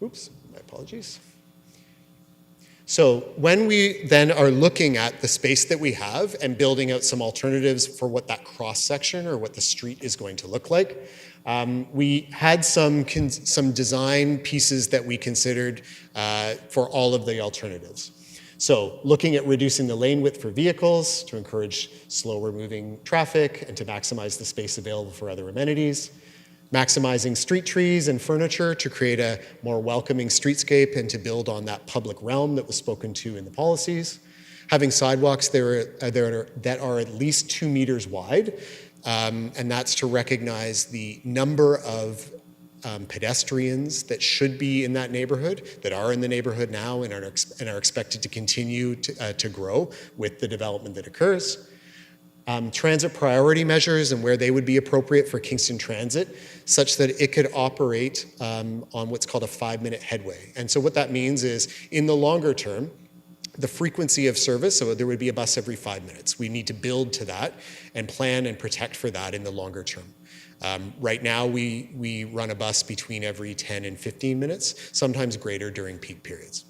Oops, my apologies. So when we then are looking at the space that we have and building out some alternatives for what that cross section or what the street is going to look like, we had some design pieces that we considered for all of the alternatives. So looking at reducing the lane width for vehicles to encourage slower moving traffic and to maximize the space available for other amenities. Maximizing street trees and furniture to create a more welcoming streetscape and to build on that public realm that was spoken to in the policies. Having sidewalks that are at least 2 meters wide, and that's to recognize the number of pedestrians that should be in that neighborhood, that are in the neighborhood now and are expected to continue to grow with the development that occurs. Transit priority measures and where they would be appropriate for Kingston Transit, such that it could operate on what's called a 5-minute headway. And so what that means is, in the longer term, the frequency of service, so there would be a bus every 5 minutes. We need to build to that and plan and protect for that in the longer term. Right now, we run a bus between every 10 and 15 minutes, sometimes greater during peak periods.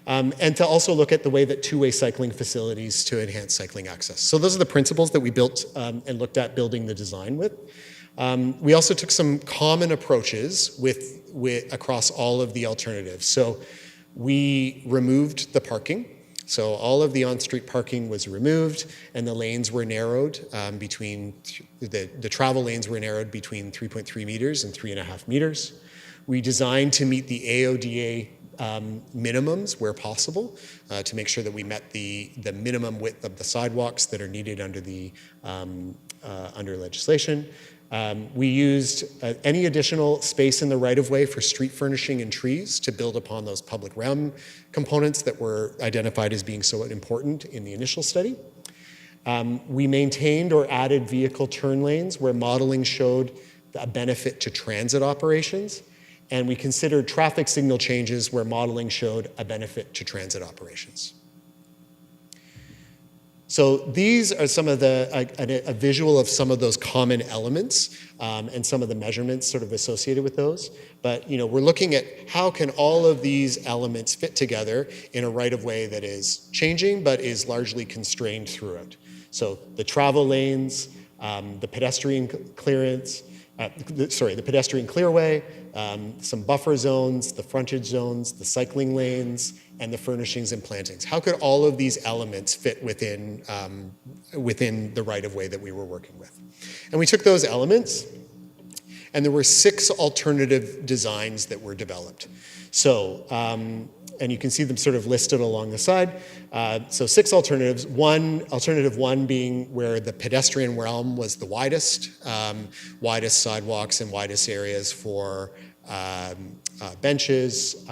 And to also look at the way that two-way cycling facilities to enhance cycling access. So those are the principles that we built and looked at building the design with. We also took some common approaches across all of the alternatives. So we removed the parking. So all of the on-street parking was removed, and the lanes were narrowed the travel lanes were narrowed between 3.3 meters and 3.5 meters. We designed to meet the AODA minimums where possible to make sure that we met the minimum width of the sidewalks that are needed under legislation. We used any additional space in the right-of-way for street furnishing and trees to build upon those public realm components that were identified as being so important in the initial study. We maintained or added vehicle turn lanes where modeling showed a benefit to transit operations. And we considered traffic signal changes where modeling showed a benefit to transit operations. So these are some of a visual of some of those common elements and some of the measurements sort of associated with those. But we're looking at how can all of these elements fit together in a right-of-way that is changing but is largely constrained throughout. So the travel lanes, the pedestrian clearance, the pedestrian clearway, some buffer zones, the frontage zones, the cycling lanes, and the furnishings and plantings. How could all of these elements fit within the right-of-way that we were working with? And we took those elements, and there were 6 alternative designs that were developed. So, and you can see them sort of listed along the side. So 6 alternatives. Alternative 1 being where the pedestrian realm was the widest sidewalks and widest areas for benches,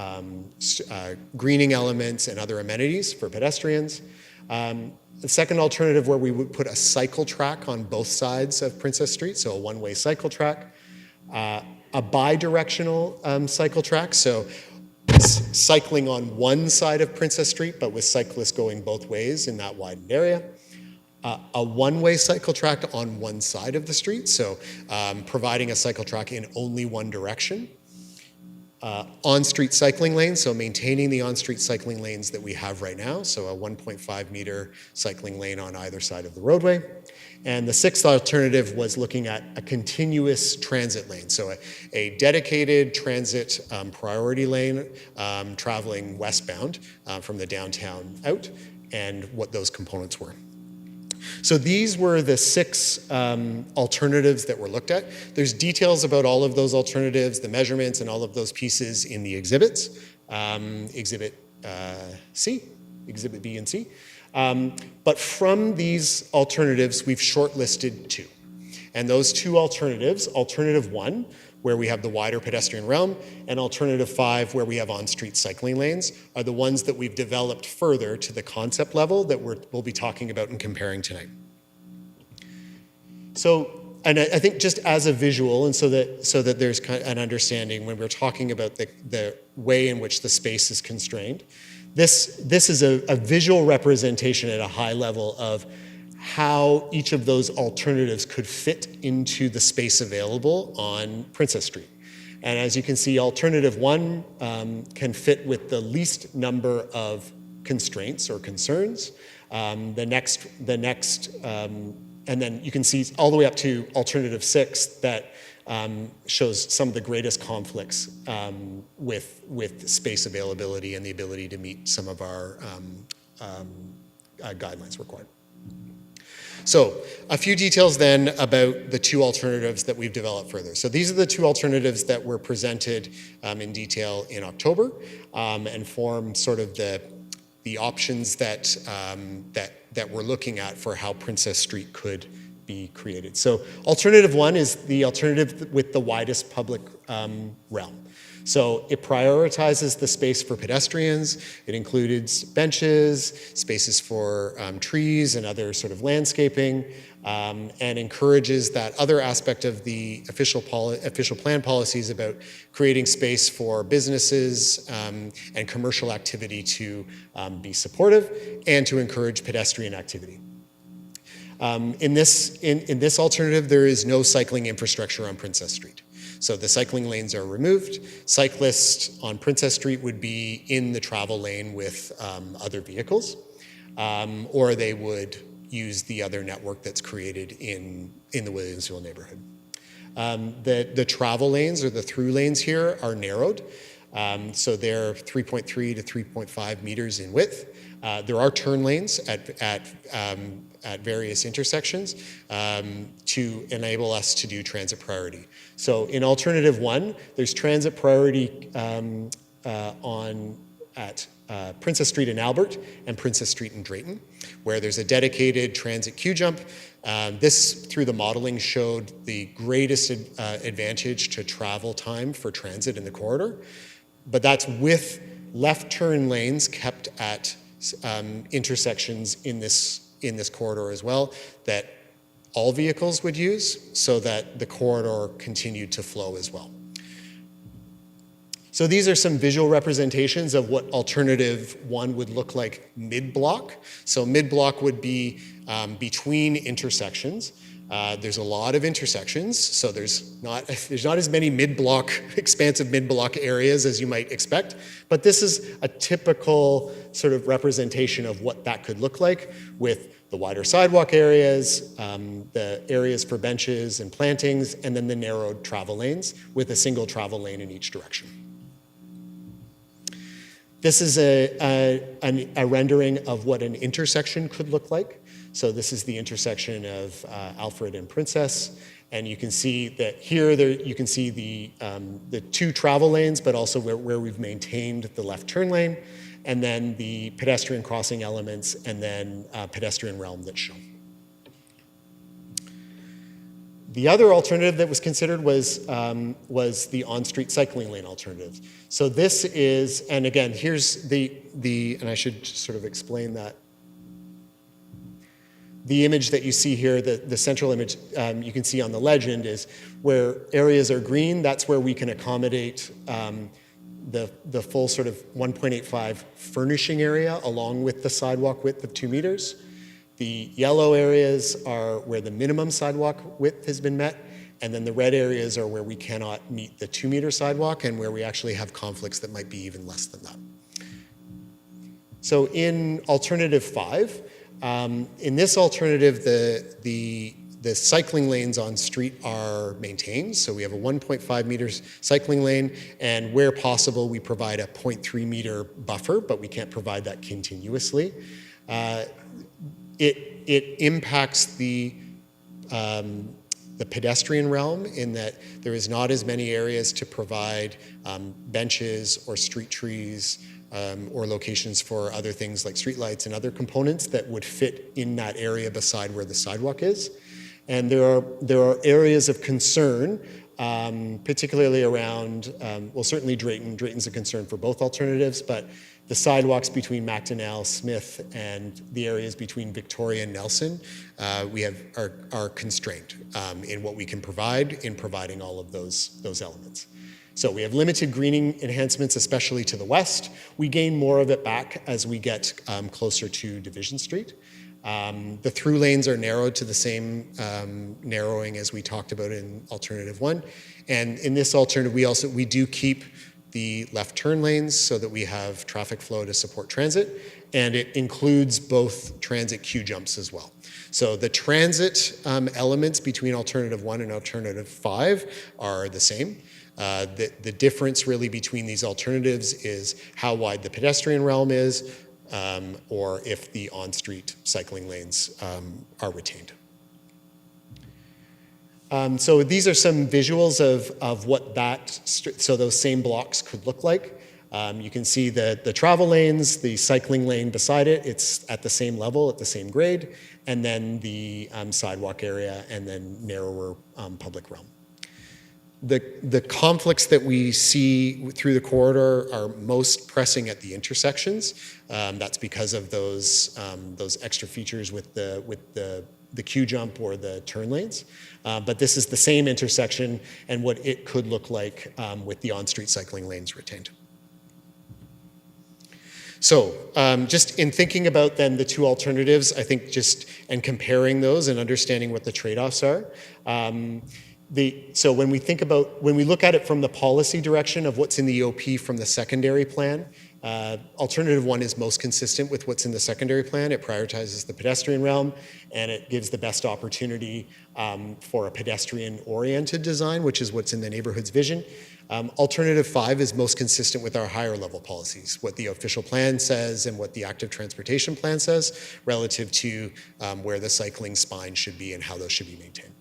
greening elements, and other amenities for pedestrians. The second alternative where we would put a cycle track on both sides of Princess Street, so a one-way cycle track. A bi-directional cycle track, so cycling on one side of Princess Street, but with cyclists going both ways in that widened area. A one-way cycle track on one side of the street, so providing a cycle track in only one direction. On-street cycling lanes, so maintaining the on-street cycling lanes that we have right now, so a 1.5 meter cycling lane on either side of the roadway. And the 6th alternative was looking at a continuous transit lane, so a dedicated transit priority lane traveling westbound from the downtown out, and what those components were. So these were the 6 alternatives that were looked at. There's details about all of those alternatives, the measurements, and all of those pieces in the exhibits, Exhibit C, Exhibit B and C. But from these alternatives, we've shortlisted 2. And those two alternatives, alternative 1, where we have the wider pedestrian realm, and alternative 5, where we have on-street cycling lanes, are the ones that we've developed further to the concept level that we'll be talking about and comparing tonight. So, and I think just as a visual, and so that there's kind of an understanding when we're talking about the way in which the space is constrained, this is a visual representation at a high level of how each of those alternatives could fit into the space available on Princess Street. And as you can see, alternative 1 can fit with the least number of constraints or concerns. And then you can see all the way up to alternative 6 that shows some of the greatest conflicts with space availability and the ability to meet some of our guidelines required. So a few details then about the two alternatives that we've developed further. So these are the two alternatives that were presented in detail in October and form sort of the options that we're looking at for how Princess Street could be created. So alternative 1 is the alternative with the widest public realm. So it prioritizes the space for pedestrians. It includes benches, spaces for trees and other sort of landscaping, and encourages that other aspect of the official plan policies about creating space for businesses and commercial activity to be supportive and to encourage pedestrian activity. In this alternative, there is no cycling infrastructure on Princess Street. So the cycling lanes are removed. Cyclists on Princess Street would be in the travel lane with other vehicles, or they would use the other network that's created in the Williamsville neighborhood. The travel lanes or the through lanes here are narrowed. So they're 3.3 to 3.5 meters in width. There are turn lanes at various intersections to enable us to do transit priority. So in alternative 1, there's transit priority at Princess Street in Albert and Princess Street in Drayton, where there's a dedicated transit queue jump. This, through the modeling, showed the greatest advantage to travel time for transit in the corridor, but that's with left turn lanes kept at intersections in this corridor as well that all vehicles would use so that the corridor continued to flow as well. So these are some visual representations of what alternative 1 would look like mid-block. So mid-block would be between intersections. There's a lot of intersections, so there's not as many mid-block, expansive mid-block areas as you might expect, but this is a typical sort of representation of what that could look like with the wider sidewalk areas, the areas for benches and plantings, and then the narrowed travel lanes with a single travel lane in each direction. This is a rendering of what an intersection could look like. So this is the intersection of Alfred and Princess, and you can see that here you can see the two travel lanes, but also where we've maintained the left turn lane, and then the pedestrian crossing elements, and then pedestrian realm that's shown. The other alternative that was considered was the on-street cycling lane alternative. So this is, and again, here's and I should sort of explain that. The image that you see here, the central image you can see on the legend is where areas are green, that's where we can accommodate the full sort of 1.85 furnishing area along with the sidewalk width of 2 meters. The yellow areas are where the minimum sidewalk width has been met, and then the red areas are where we cannot meet the 2 meter sidewalk and where we actually have conflicts that might be even less than that. So in alternative 5, in this alternative, the cycling lanes on street are maintained. So we have a 1.5 meters cycling lane, and where possible, we provide a 0.3 meter buffer, but we can't provide that continuously. It impacts the pedestrian realm in that there is not as many areas to provide benches or street trees or locations for other things like streetlights and other components that would fit in that area beside where the sidewalk is. And there are areas of concern, particularly around, well, certainly Drayton. Drayton's a concern for both alternatives, but the sidewalks between Macdonell, Smith, and the areas between Victoria and Nelson, are constrained in what we can provide in providing all of those elements. So we have limited greening enhancements, especially to the west. We gain more of it back as we get closer to Division Street. The through lanes are narrowed to the same narrowing as we talked about in alternative 1. And in this alternative, we do keep the left turn lanes so that we have traffic flow to support transit, and it includes both transit queue jumps as well. So the transit elements between alternative 1 and alternative 5 are the same. The difference really between these alternatives is how wide the pedestrian realm is, or if the on-street cycling lanes are retained. So these are some visuals of what so those same blocks could look like. You can see the travel lanes, the cycling lane beside it, it's at the same level, at the same grade, and then the sidewalk area, and then narrower public realm. The conflicts that we see through the corridor are most pressing at the intersections. That's because of those extra features with the queue jump or the turn lanes. But this is the same intersection and what it could look like with the on-street cycling lanes retained. So just in thinking about then the two alternatives, I think and comparing those and understanding what the trade-offs are, so when we look at it from the policy direction of what's in the OP from the secondary plan, alternative 1 is most consistent with what's in the secondary plan. It prioritizes the pedestrian realm, and it gives the best opportunity for a pedestrian-oriented design, which is what's in the neighborhood's vision. Alternative 5 is most consistent with our higher level policies, what the official plan says and what the active transportation plan says relative to where the cycling spine should be and how those should be maintained.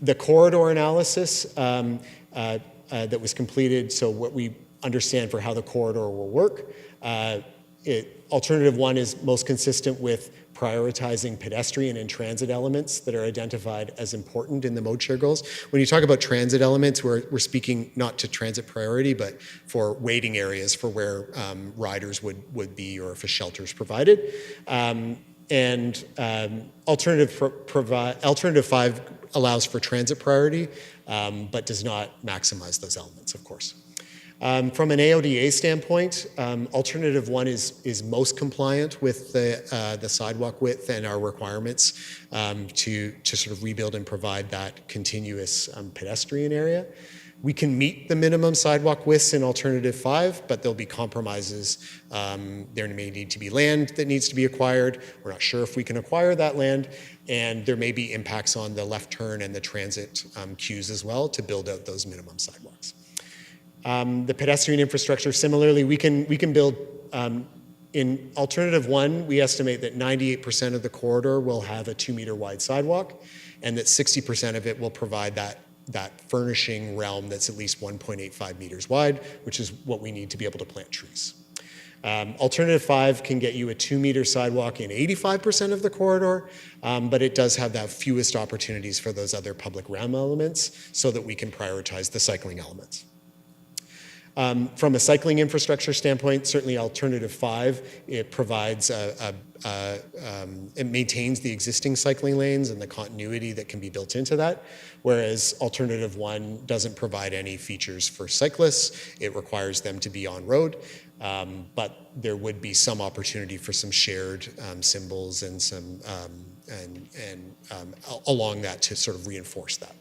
The corridor analysis that was completed, so what we understand for how the corridor will work, alternative 1 is most consistent with prioritizing pedestrian and transit elements that are identified as important in the mode share goals. When you talk about transit elements, we're speaking not to transit priority, but for waiting areas for where riders would be, or if a shelter is provided. Alternative 5 allows for transit priority, but does not maximize those elements, of course. From an AODA standpoint, alternative 1 is most compliant with the sidewalk width and our requirements to sort of rebuild and provide that continuous pedestrian area. We can meet the minimum sidewalk widths in alternative 5, but there'll be compromises. There may need to be land that needs to be acquired. We're not sure if we can acquire that land, and there may be impacts on the left turn and the transit queues as well to build out those minimum sidewalks. The pedestrian infrastructure, similarly, we can build, in alternative 1, we estimate that 98% of the corridor will have a 2-meter wide sidewalk, and that 60% of it will provide that furnishing realm that's at least 1.85 meters wide, which is what we need to be able to plant trees. Alternative 5 can get you a 2-meter sidewalk in 85% of the corridor, but it does have that fewest opportunities for those other public realm elements so that we can prioritize the cycling elements. From a cycling infrastructure standpoint, certainly alternative 5, it provides it maintains the existing cycling lanes and the continuity that can be built into that, whereas alternative 1 doesn't provide any features for cyclists. It requires them to be on road, but there would be some opportunity for some shared symbols and some along that to sort of reinforce that.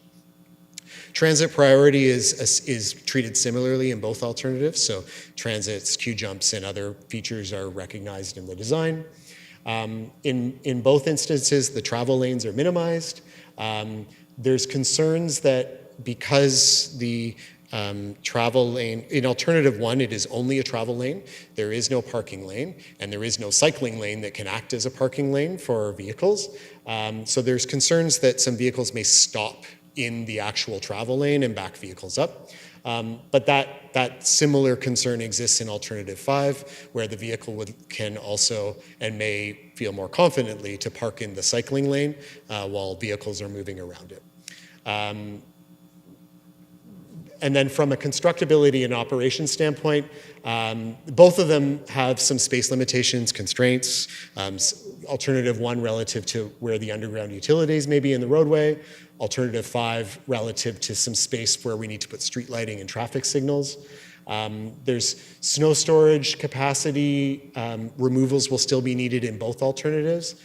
Transit priority is treated similarly in both alternatives, so transits, queue jumps, and other features are recognized in the design. In both instances, the travel lanes are minimized. There's concerns that because the travel lane, in alternative 1, it is only a travel lane. There is no parking lane, and there is no cycling lane that can act as a parking lane for vehicles. So there's concerns that some vehicles may stop in the actual travel lane and back vehicles up. But that similar concern exists in alternative 5, where the vehicle can also and may feel more confidently to park in the cycling lane while vehicles are moving around it. And then from a constructability and operation standpoint, both of them have some space limitations, constraints. Alternative 1 relative to where the underground utilities may be in the roadway. Alternative 5 relative to some space where we need to put street lighting and traffic signals. There's snow storage capacity. Removals will still be needed in both alternatives.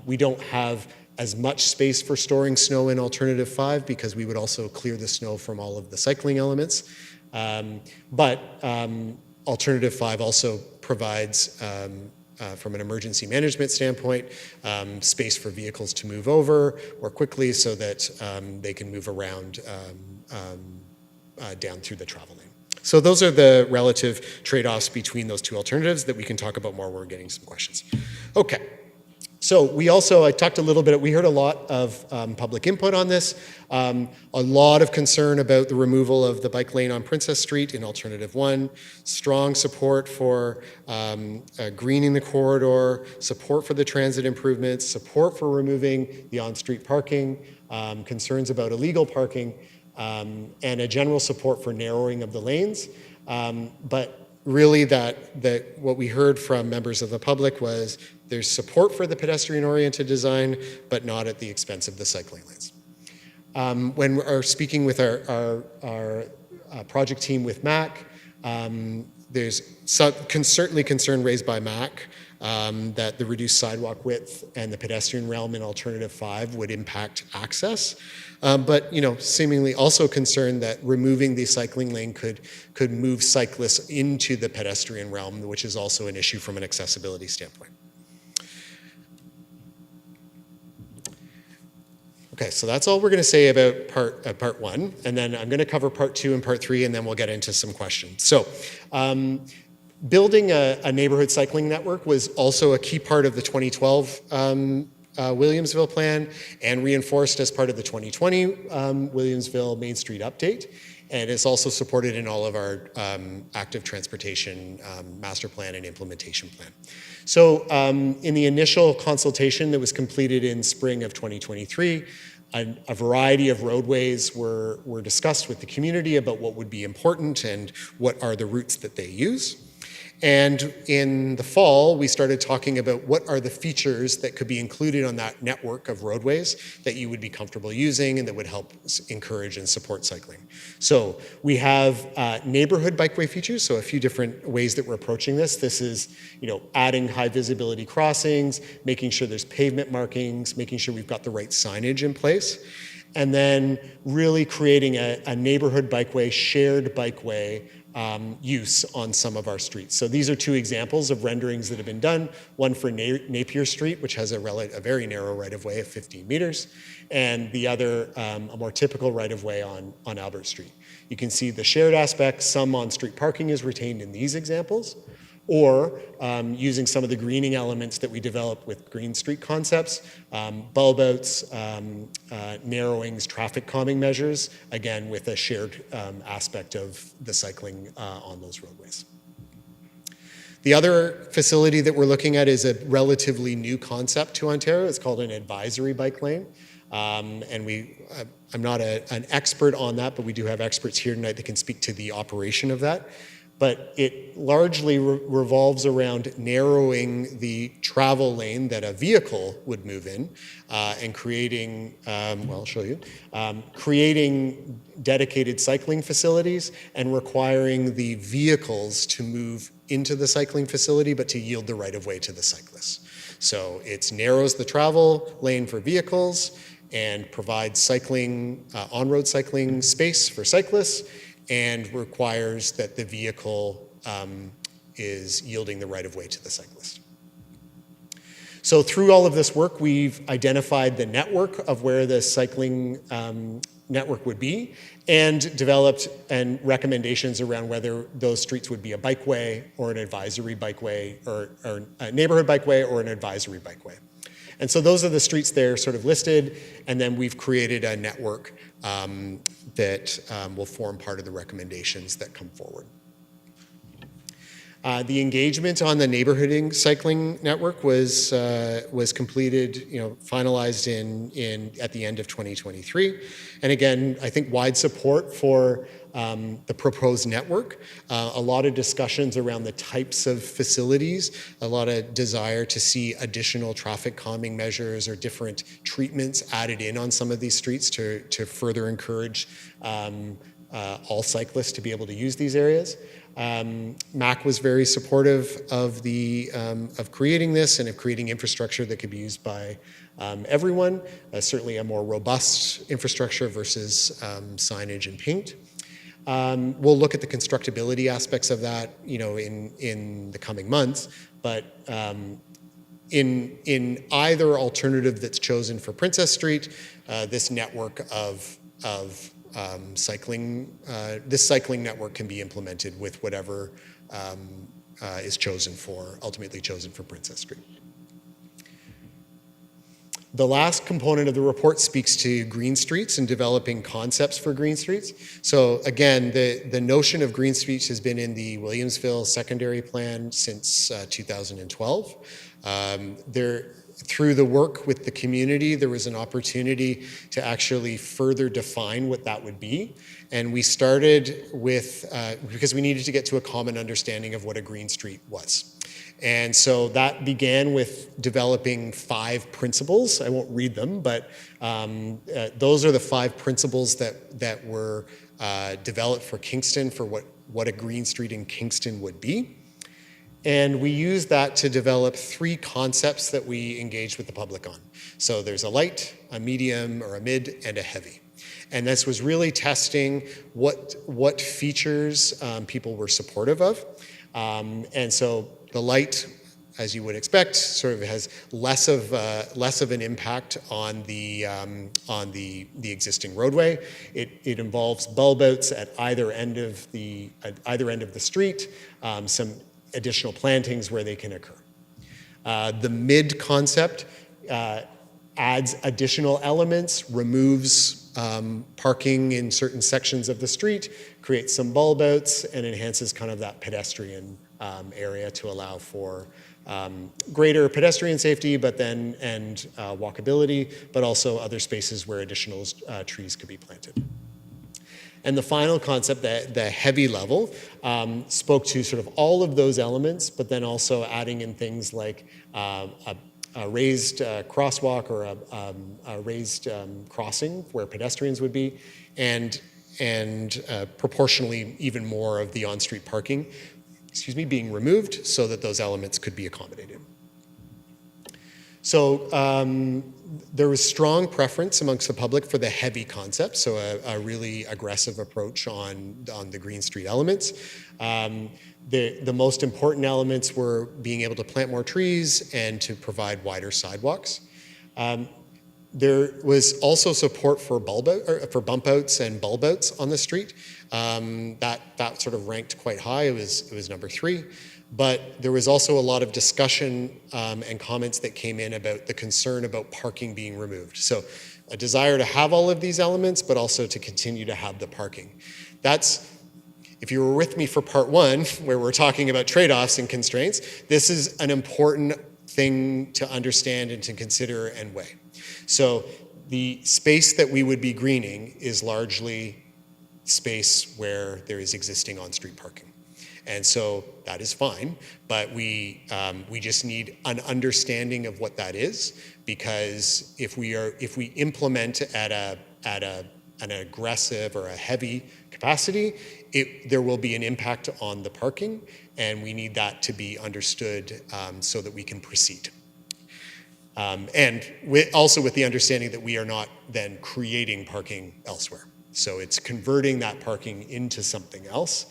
We don't have as much space for storing snow in alternative 5 because we would also clear the snow from all of the cycling elements. But alternative 5 also provides, from an emergency management standpoint, space for vehicles to move over more quickly so that they can move around down through the travel lane. So those are the relative trade-offs between those two alternatives that we can talk about more when we're getting some questions. Okay. So I talked a little bit, we heard a lot of public input on this, a lot of concern about the removal of the bike lane on Princess Street in alternative 1, strong support for greening the corridor, support for the transit improvements, support for removing the on-street parking, concerns about illegal parking, and a general support for narrowing of the lanes. But really what we heard from members of the public was there's support for the pedestrian-oriented design, but not at the expense of the cycling lanes. When we're speaking with our project team with MAC, there's certainly concern raised by MAC that the reduced sidewalk width and the pedestrian realm in alternative 5 would impact access. But seemingly also concerned that removing the cycling lane could move cyclists into the pedestrian realm, which is also an issue from an accessibility standpoint. Okay, so that's all we're going to say about part 1, and then I'm going to cover part 2 and part 3, and then we'll get into some questions. So, building a neighborhood cycling network was also a key part of the 2012 Williamsville plan and reinforced as part of the 2020 Williamsville Main Street update. And it's also supported in all of our active transportation master plan and implementation plan. So in the initial consultation that was completed in spring of 2023, a variety of roadways were discussed with the community about what would be important and what are the routes that they use. And in the fall, we started talking about what are the features that could be included on that network of roadways that you would be comfortable using and that would help encourage and support cycling. So we have neighborhood bikeway features, so a few different ways that we're approaching this. This is, adding high visibility crossings, making sure there's pavement markings, making sure we've got the right signage in place, and then really creating a neighborhood bikeway, shared bikeway use on some of our streets. So these are two examples of renderings that have been done, one for Napier Street, which has a very narrow right-of-way of 15 meters, and the other, a more typical right-of-way on Albert Street. You can see the shared aspects, some on-street parking is retained in these examples, or using some of the greening elements that we developed with Green Street concepts, bulb outs, narrowings, traffic calming measures, again with a shared aspect of the cycling on those roadways. The other facility that we're looking at is a relatively new concept to Ontario. It's called an advisory bike lane. And I'm not an expert on that, but we do have experts here tonight that can speak to the operation of that. But it largely revolves around narrowing the travel lane that a vehicle would move in and creating, I'll show you, creating dedicated cycling facilities and requiring the vehicles to move into the cycling facility, but to yield the right-of-way to the cyclists. So it narrows the travel lane for vehicles and provides cycling, on-road cycling space for cyclists, and requires that the vehicle is yielding the right-of-way to the cyclist. So through all of this work, we've identified the network of where the cycling network would be and developed recommendations around whether those streets would be a bikeway or an advisory bikeway or a neighborhood bikeway or an advisory bikeway. And so those are the streets there sort of listed, and then we've created a network will form part of the recommendations that come forward. The engagement on the neighborhood cycling network was completed, finalized at the end of 2023. And again, I think wide support for the proposed network. A lot of discussions around the types of facilities, a lot of desire to see additional traffic calming measures or different treatments added in on some of these streets to further encourage all cyclists to be able to use these areas. MAC was very supportive of creating this and of creating infrastructure that could be used by everyone, certainly a more robust infrastructure versus signage and paint. We'll look at the constructability aspects of that, in the coming months, but in either alternative that's chosen for Princess Street, this network of cycling network can be implemented with whatever is ultimately chosen for Princess Street. The last component of the report speaks to green streets and developing concepts for green streets. So again, the notion of green streets has been in the Williamsville secondary plan since 2012. Through the work with the community, there was an opportunity to actually further define what that would be. And we started with, because we needed to get to a common understanding of what a green street was. And so that began with developing 5 principles. I won't read them, but those are the 5 principles that were developed for Kingston for what a green street in Kingston would be. And we used that to develop 3 concepts that we engaged with the public on. So there's a light, a medium or a mid, and a heavy. And this was really testing what features people were supportive of. And so the light, as you would expect, sort of has less of an impact on the existing roadway. It involves bulb outs at either end of the street, some additional plantings where they can occur. The mid concept adds additional elements, removes parking in certain sections of the street, creates some bulb outs, and enhances kind of that pedestrian area to allow for greater pedestrian safety, and walkability, but also other spaces where additional trees could be planted. And the final concept, the heavy level, spoke to sort of all of those elements, but then also adding in things like a raised crosswalk or a raised crossing where pedestrians would be, and proportionally even more of the on-street parking, being removed so that those elements could be accommodated. So there was strong preference amongst the public for the heavy concept, so a really aggressive approach on the green street elements. The most important elements were being able to plant more trees and to provide wider sidewalks. There was also support for bump outs and bulb outs on the street. That sort of ranked quite high. It was number 3. But there was also a lot of discussion and comments that came in about the concern about parking being removed. So a desire to have all of these elements, but also to continue to have the parking. If you were with me for part 1, where we're talking about trade-offs and constraints, this is an important thing to understand and to consider and weigh. So the space that we would be greening is largely space where there is existing on-street parking. And so that is fine, but we just need an understanding of what that is, because if we implement at an aggressive or a heavy capacity, there will be an impact on the parking, and we need that to be understood so that we can proceed. And also with the understanding that we are not then creating parking elsewhere. So it's converting that parking into something else.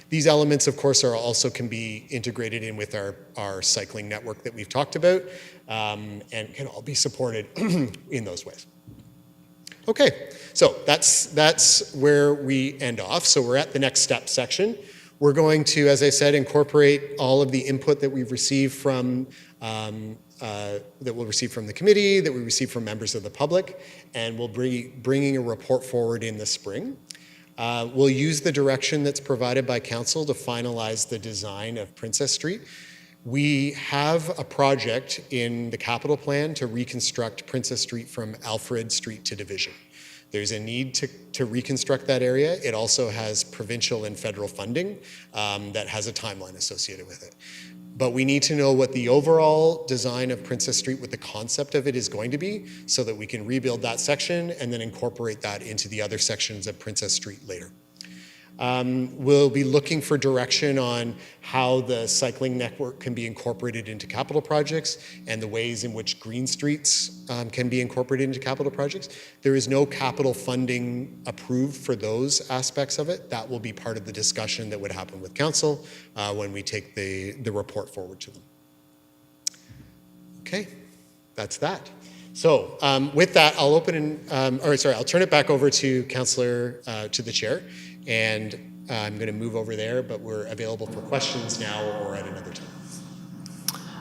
These elements, of course, can be integrated in with our cycling network that we've talked about, and can all be supported in those ways. Okay, so that's where we end off. So we're at the next step section. We're going to, as I said, incorporate all of the input that we've received from that we'll receive from the committee, that we receive from members of the public, and we'll be bringing a report forward in the spring. We'll use the direction that's provided by council to finalize the design of Princess Street. We have a project in the capital plan to reconstruct Princess Street from Alfred Street to Division. There's a need to reconstruct that area. It also has provincial and federal funding that has a timeline associated with it. But we need to know what the overall design of Princess Street, what the concept of it is going to be, so that we can rebuild that section and then incorporate that into the other sections of Princess Street later. We'll be looking for direction on how the cycling network can be incorporated into capital projects and the ways in which green streets can be incorporated into capital projects. There is no capital funding approved for those aspects of it. That will be part of the discussion that would happen with council when we take the report forward to them. Okay, that's that. So with that, I'll I'll turn it back over to to the chair. And I'm going to move over there, but we're available for questions now or at another time.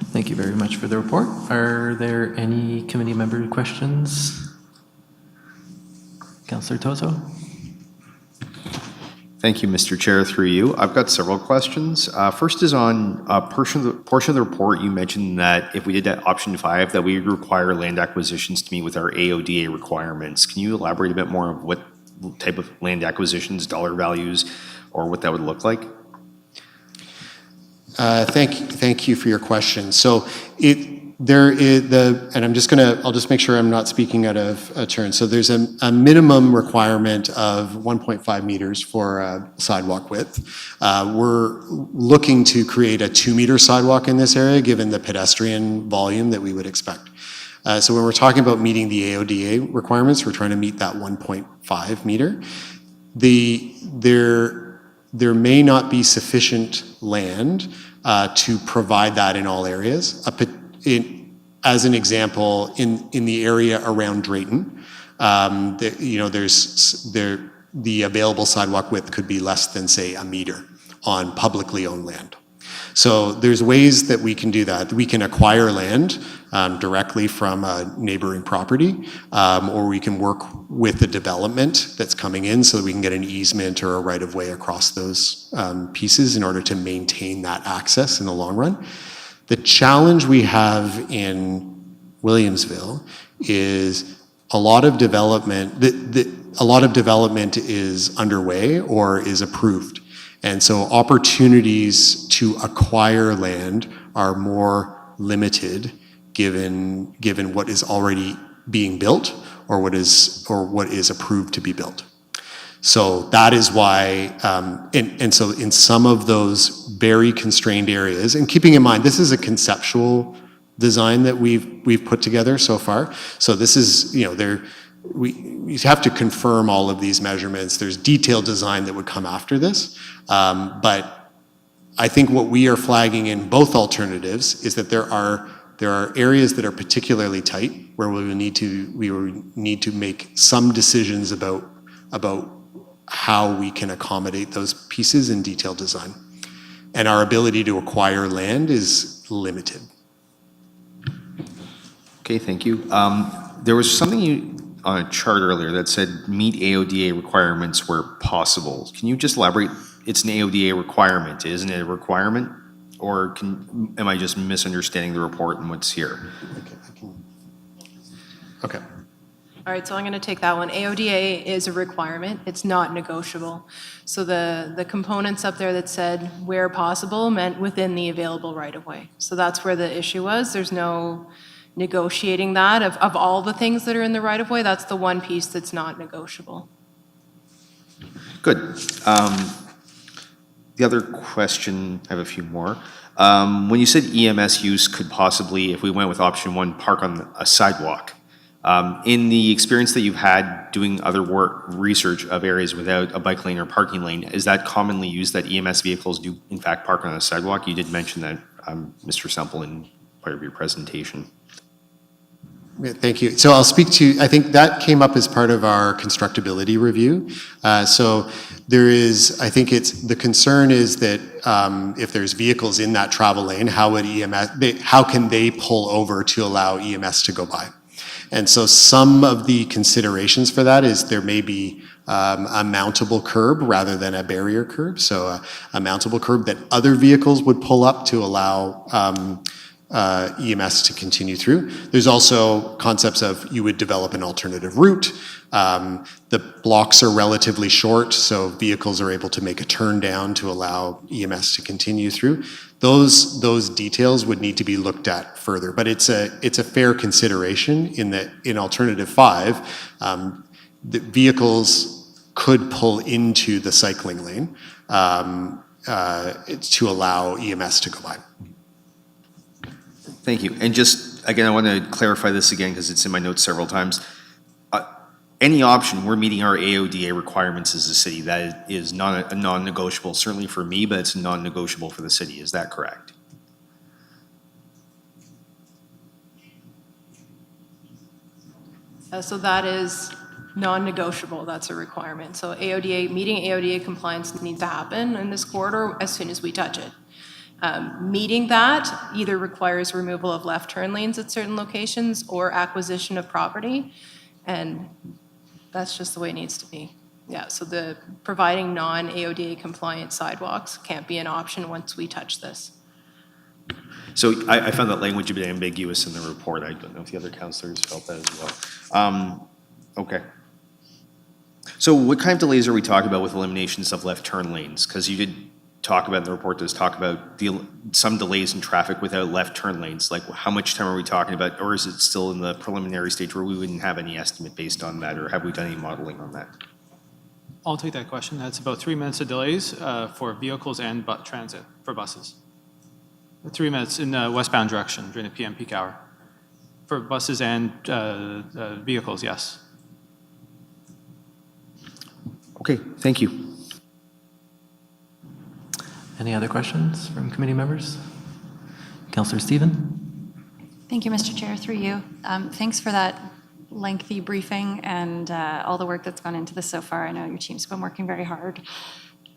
Thank you very much for the report. Are there any committee member questions? Councillor Tozo? Thank you, Mr. Chair, through you. I've got several questions. First is on a portion of the report. You mentioned that if we did that option 5, that we would require land acquisitions to meet with our AODA requirements. Can you elaborate a bit more on what type of land acquisitions, dollar values, or what that would look like? Thank you for your question. So and I'll just make sure I'm not speaking out of turn. So there's a minimum requirement of 1.5 meters for sidewalk width. We're looking to create a 2-meter sidewalk in this area, given the pedestrian volume that we would expect. So when we're talking about meeting the AODA requirements, we're trying to meet that 1.5 meter. There may not be sufficient land to provide that in all areas. As an example, in the area around Drayton, the available sidewalk width could be less than, say, a meter on publicly owned land. So there's ways that we can do that. We can acquire land directly from a neighboring property, or we can work with the development that's coming in so that we can get an easement or a right-of-way across those pieces in order to maintain that access in the long run. The challenge we have in Williamsville is a lot of development is underway or is approved. And so opportunities to acquire land are more limited given what is already being built or what is approved to be built. So that is why, and so in some of those very constrained areas, and keeping in mind, this is a conceptual design that we've put together so far. So this is, we have to confirm all of these measurements. There's detailed design that would come after this. But I think what we are flagging in both alternatives is that there are areas that are particularly tight where we will need to make some decisions about how we can accommodate those pieces in detailed design. And our ability to acquire land is limited. Okay, thank you. There was something on a chart earlier that said meet AODA requirements where possible. Can you just elaborate? It's an AODA requirement, isn't it a requirement? Or am I just misunderstanding the report and what's here? Okay. All right, so I'm going to take that one. AODA is a requirement. It's not negotiable. So the components up there that said where possible meant within the available right-of-way. So that's where the issue was. There's no negotiating that. Of all the things that are in the right-of-way, that's the one piece that's not negotiable. Good. The other question, I have a few more. When you said EMS use could possibly, if we went with option 1, park on a sidewalk, in the experience that you've had doing other research of areas without a bike lane or parking lane, is that commonly used that EMS vehicles do in fact park on a sidewalk? You did mention that, Mr. Semple, in part of your presentation. Thank you. So I'll speak to, I think that came up as part of our constructability review. So there is, I think the concern is that if there's vehicles in that travel lane, how can they pull over to allow EMS to go by? And so some of the considerations for that is there may be a mountable curb rather than a barrier curb. So a mountable curb that other vehicles would pull up to allow EMS to continue through. There's also concepts of you would develop an alternative route. The blocks are relatively short, so vehicles are able to make a turn down to allow EMS to continue through. Those details would need to be looked at further, but it's a fair consideration in that in alternative 5, the vehicles could pull into the cycling lane to allow EMS to go by. Thank you. And just, again, I want to clarify this again because it's in my notes several times. Any option, we're meeting our AODA requirements as a city. That is not a non-negotiable, certainly for me, but it's non-negotiable for the city. Is that correct? So that is non-negotiable. That's a requirement. So meeting AODA compliance needs to happen in this corridor as soon as we touch it. Meeting that either requires removal of left turn lanes at certain locations or acquisition of property, and that's just the way it needs to be. Yeah, so the providing non-AODA compliant sidewalks can't be an option once we touch this. So I found that language a bit ambiguous in the report. I don't know if the other councillors felt that as well. Okay. So what kind of delays are we talking about with eliminations of left turn lanes? Because you did talk about, the report does talk about some delays in traffic without left turn lanes. Like how much time are we talking about? Or is it still in the preliminary stage where we wouldn't have any estimate based on that? Or have we done any modeling on that? I'll take that question. That's about 3 minutes of delays for vehicles and transit for buses. 3 minutes in the westbound direction during the PM peak hour. For buses and vehicles, yes. Okay, thank you. Any other questions from committee members? Councillor Stephen? Thank you, Mr. Chair, through you. Thanks for that lengthy briefing and all the work that's gone into this so far. I know your team's been working very hard.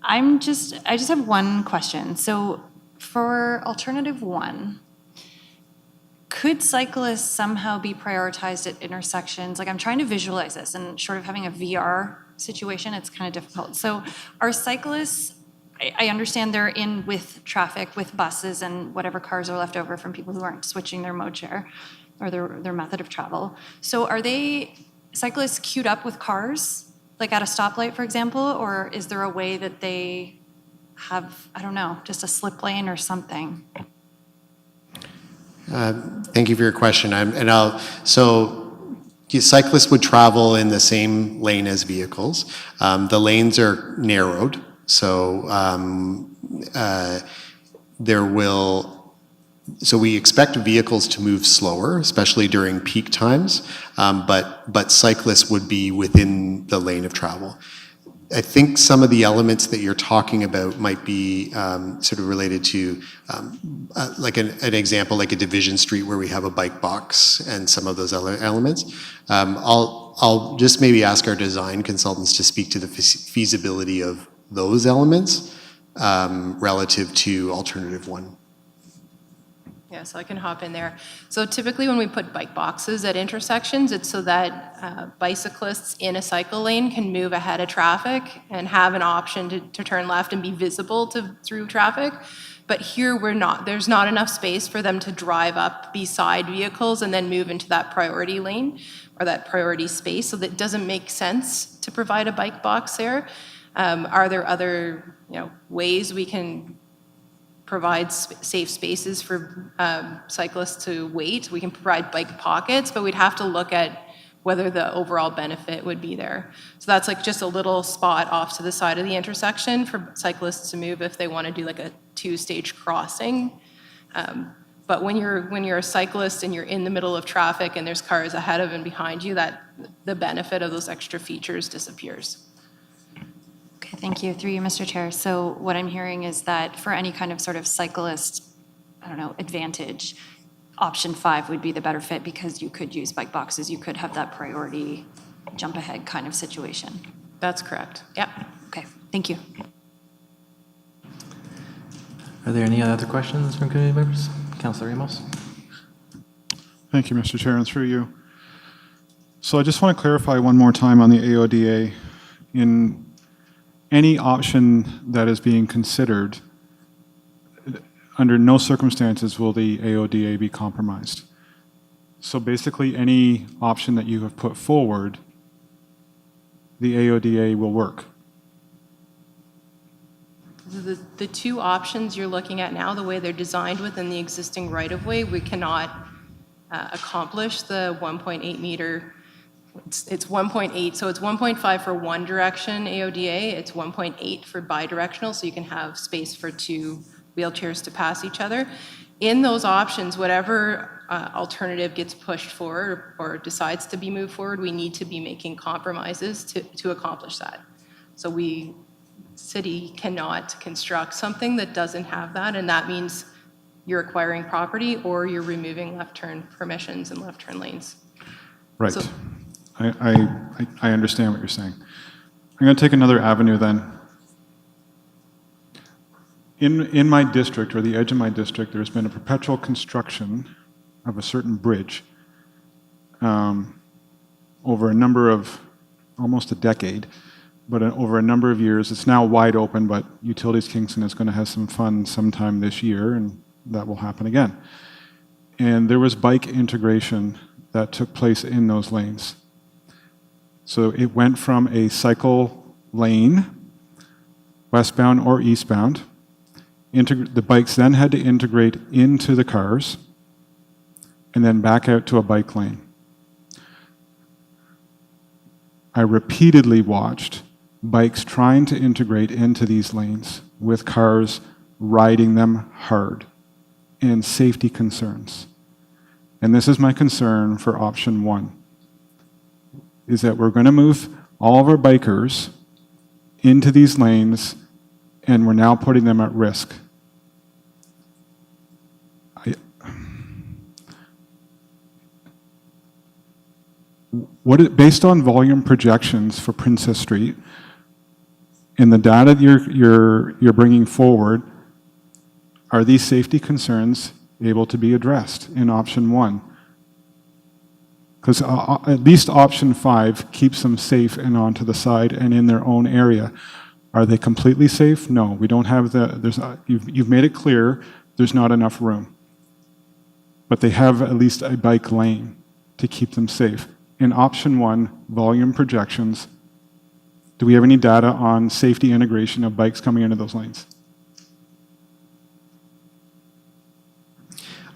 I just have one question. So for alternative 1, could cyclists somehow be prioritized at intersections? Like I'm trying to visualize this and short of having a VR situation, it's kind of difficult. So are cyclists, I understand they're in with traffic, with buses and whatever cars are left over from people who aren't switching their mode share or their method of travel. So are they cyclists queued up with cars, like at a stoplight, for example, or is there a way that they have, I don't know, just a slip lane or something? Thank you for your question. Cyclists would travel in the same lane as vehicles. The lanes are narrowed, so we expect vehicles to move slower, especially during peak times, but cyclists would be within the lane of travel. I think some of the elements that you're talking about might be sort of related to like an example, like a division street where we have a bike box and some of those other elements. I'll just maybe ask our design consultants to speak to the feasibility of those elements relative to alternative 1. Yeah, so I can hop in there. So typically when we put bike boxes at intersections, it's so that bicyclists in a cycle lane can move ahead of traffic and have an option to turn left and be visible through traffic. But here there's not enough space for them to drive up beside vehicles and then move into that priority lane or that priority space. So that doesn't make sense to provide a bike box there. Are there other ways we can provide safe spaces for cyclists to wait? We can provide bike pockets, but we'd have to look at whether the overall benefit would be there. So that's like just a little spot off to the side of the intersection for cyclists to move if they want to do like a 2-stage crossing. But when you're a cyclist and you're in the middle of traffic and there's cars ahead of and behind you, that the benefit of those extra features disappears. Okay, thank you. Through you, Mr. Chair. So what I'm hearing is that for any kind of sort of cyclist, advantage, option 5 would be the better fit because you could use bike boxes. You could have that priority jump ahead kind of situation. That's correct. Yep. Okay, thank you. Are there any other questions from committee members? Councilor Ramos? Thank you, Mr. Chair, and through you. So I just want to clarify one more time on the AODA. In any option that is being considered, under no circumstances will the AODA be compromised. So basically, any option that you have put forward, the AODA will work. The two options you're looking at now, the way they're designed within the existing right-of-way, we cannot accomplish the 1.8 meter. It's 1.8, so it's 1.5 for one direction AODA, it's 1.8 for bidirectional, so you can have space for two wheelchairs to pass each other. In those options, whatever alternative gets pushed forward or decides to be moved forward, we need to be making compromises to accomplish that. So city cannot construct something that doesn't have that, and that means you're acquiring property or you're removing left turn permissions and left turn lanes. Right. So, I understand what you're saying. I'm going to take another avenue then. In my district, or the edge of my district, there's been a perpetual construction of a certain bridge over a number of, almost a decade, but over a number of years. It's now wide open, but Utilities Kingston is going to have some fun sometime this year, and that will happen again. And there was bike integration that took place in those lanes. So it went from a cycle lane, westbound or eastbound. The bikes then had to integrate into the cars and then back out to a bike lane. I repeatedly watched bikes trying to integrate into these lanes with cars riding them hard, and safety concerns. And this is my concern for option one, is that we're going to move all of our bikers into these lanes, and we're now putting them at risk. Based on volume projections for Princess Street and the data you're bringing forward, are these safety concerns able to be addressed in option one? Because at least option 5 keeps them safe and onto the side and in their own area. Are they completely safe? No, we don't have you've made it clear there's not enough room. But they have at least a bike lane to keep them safe. In option 1, volume projections, do we have any data on safety integration of bikes coming into those lanes?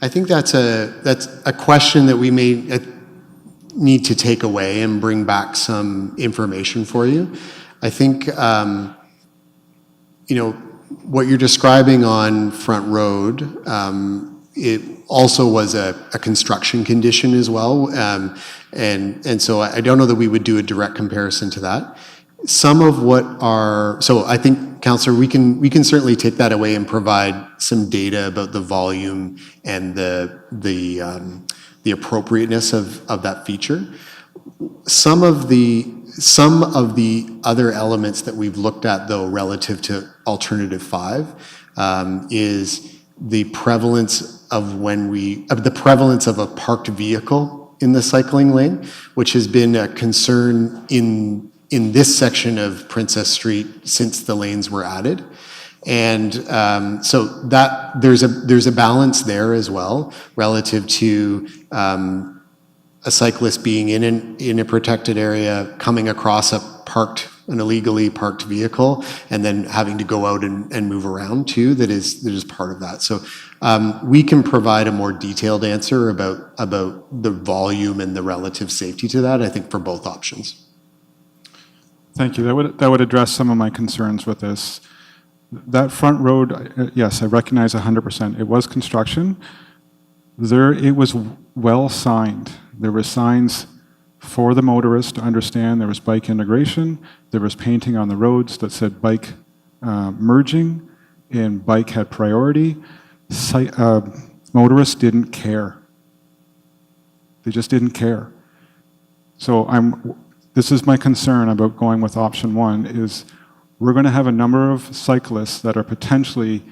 I think that's a question that we may need to take away and bring back some information for you. I think, what you're describing on Front Road, it also was a construction condition as well. And so I don't know that we would do a direct comparison to that. Some of so I think, Councillor, we can certainly take that away and provide some data about the volume and the appropriateness of that feature. Some of the other elements that we've looked at, though, relative to alternative 5, is the prevalence of a parked vehicle in the cycling lane, which has been a concern in this section of Princess Street since the lanes were added. And so that there's a balance there as well relative to a cyclist being in a protected area, coming across an illegally parked vehicle, and then having to go out and move around too. That is part of that. So we can provide a more detailed answer about the volume and the relative safety to that, I think, for both options. Thank you. That would address some of my concerns with this. That Front Road, yes, I recognize 100%. It was construction. It was well signed. There were signs for the motorist to understand there was bike integration. There was painting on the roads that said bike merging, and bike had priority. Motorists didn't care. They just didn't care. So this is my concern about going with option 1, is we're going to have a number of cyclists that are potentially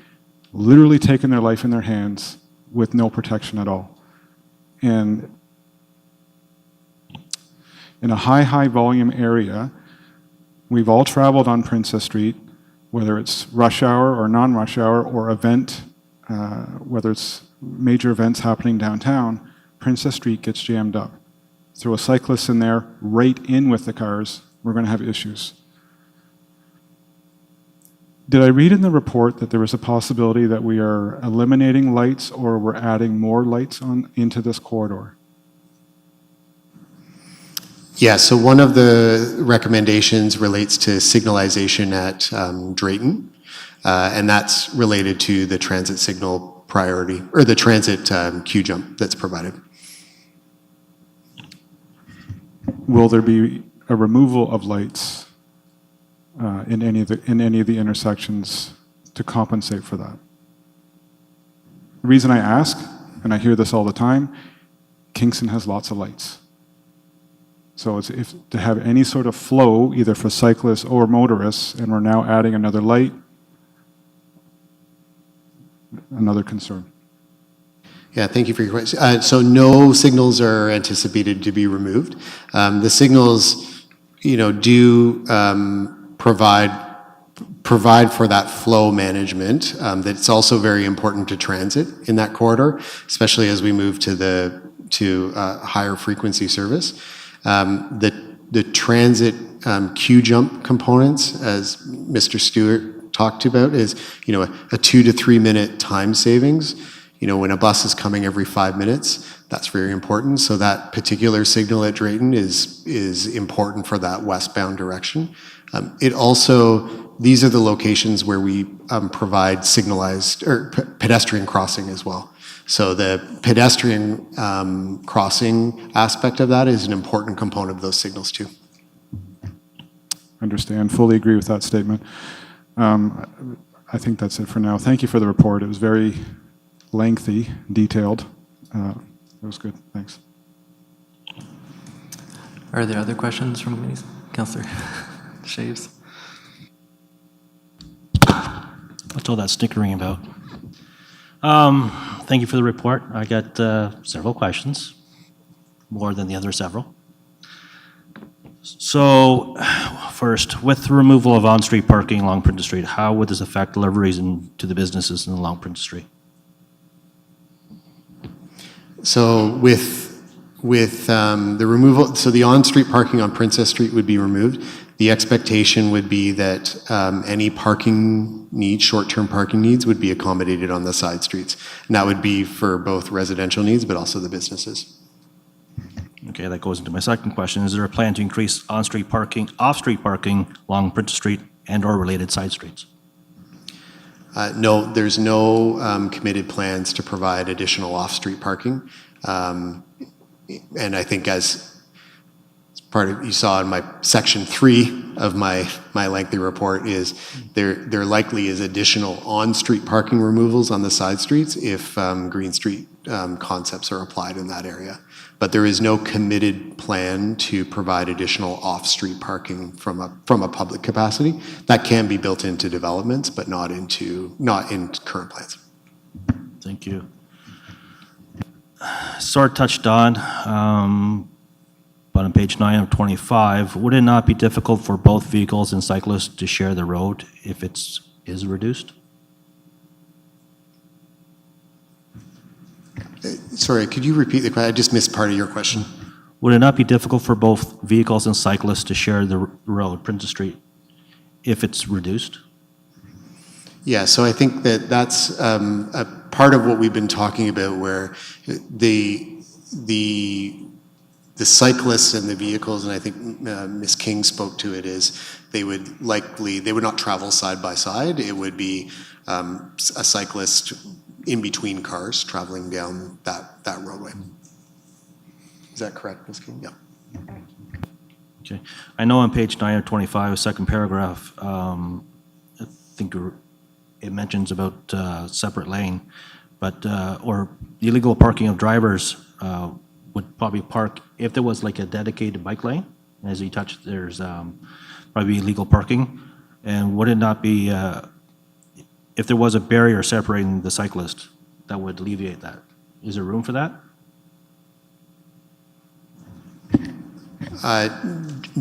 literally taken their life in their hands with no protection at all. And in a high volume area, we've all traveled on Princess Street, whether it's rush hour or non-rush hour or event, whether it's major events happening downtown, Princess Street gets jammed up. Throw a cyclist in there, right in with the cars, we're going to have issues. Did I read in the report that there was a possibility that we are eliminating lights or we're adding more lights into this corridor? Yeah, so one of the recommendations relates to signalization at Drayton, and that's related to the transit signal priority, or the transit queue jump that's provided. Will there be a removal of lights in any of the intersections to compensate for that? The reason I ask, and I hear this all the time, Kingston has lots of lights. So to have any sort of flow, either for cyclists or motorists, and we're now adding another light, another concern. Yeah, thank you for your question. So no signals are anticipated to be removed. The signals, do provide for that flow management. That's also very important to transit in that corridor, especially as we move to higher frequency service. The transit queue jump components, as Mr. Stewart talked about, is a 2 to 3 minute time savings. When a bus is coming every 5 minutes, that's very important. So that particular signal at Drayton is important for that westbound direction. These are the locations where we provide signalized or pedestrian crossing as well. So the pedestrian crossing aspect of that is an important component of those signals too. Understand, fully agree with that statement. I think that's it for now. Thank you for the report. It was very lengthy, detailed. It was good, thanks. Are there other questions from committees? Councillor Shaves? What's all that snickering about? Thank you for the report. I got several questions, more than the other several. So, first, with the removal of on-street parking along Princess Street, how would this affect deliveries to the businesses along Princess Street? So with the removal, so the on-street parking on Princess Street would be removed. The expectation would be that any parking needs, short-term parking needs, would be accommodated on the side streets. And that would be for both residential needs, but also the businesses. Okay, that goes into my second question. Is there a plan to increase on-street parking, off-street parking along Princess Street and/or related side streets? No, there's no committed plans to provide additional off-street parking. And I think as part of, you saw in my section 3 of my lengthy report, is there likely is additional on-street parking removals on the side streets if Green Street concepts are applied in that area. But there is no committed plan to provide additional off-street parking from a public capacity. That can be built into developments, but not in current plans. Thank you. Sort of touched on, but on page 9 of 25, would it not be difficult for both vehicles and cyclists to share the road if it is reduced? Sorry, could you repeat the question? I just missed part of your question. Would it not be difficult for both vehicles and cyclists to share the road, Princess Street, if it's reduced? Yeah, so I think that's a part of what we've been talking about, where the cyclists and the vehicles, and I think Ms. King spoke to it, is they would not travel side by side. It would be a cyclist in between cars traveling down that roadway. Is that correct, Ms. King? Yeah. Okay. I know on page 9 of 25, second paragraph, I think it mentions about separate lane, but or illegal parking of drivers would probably park, if there was like a dedicated bike lane, as you touched, there's probably illegal parking. And would it not be if there was a barrier separating the cyclist, that would alleviate that. Is there room for that?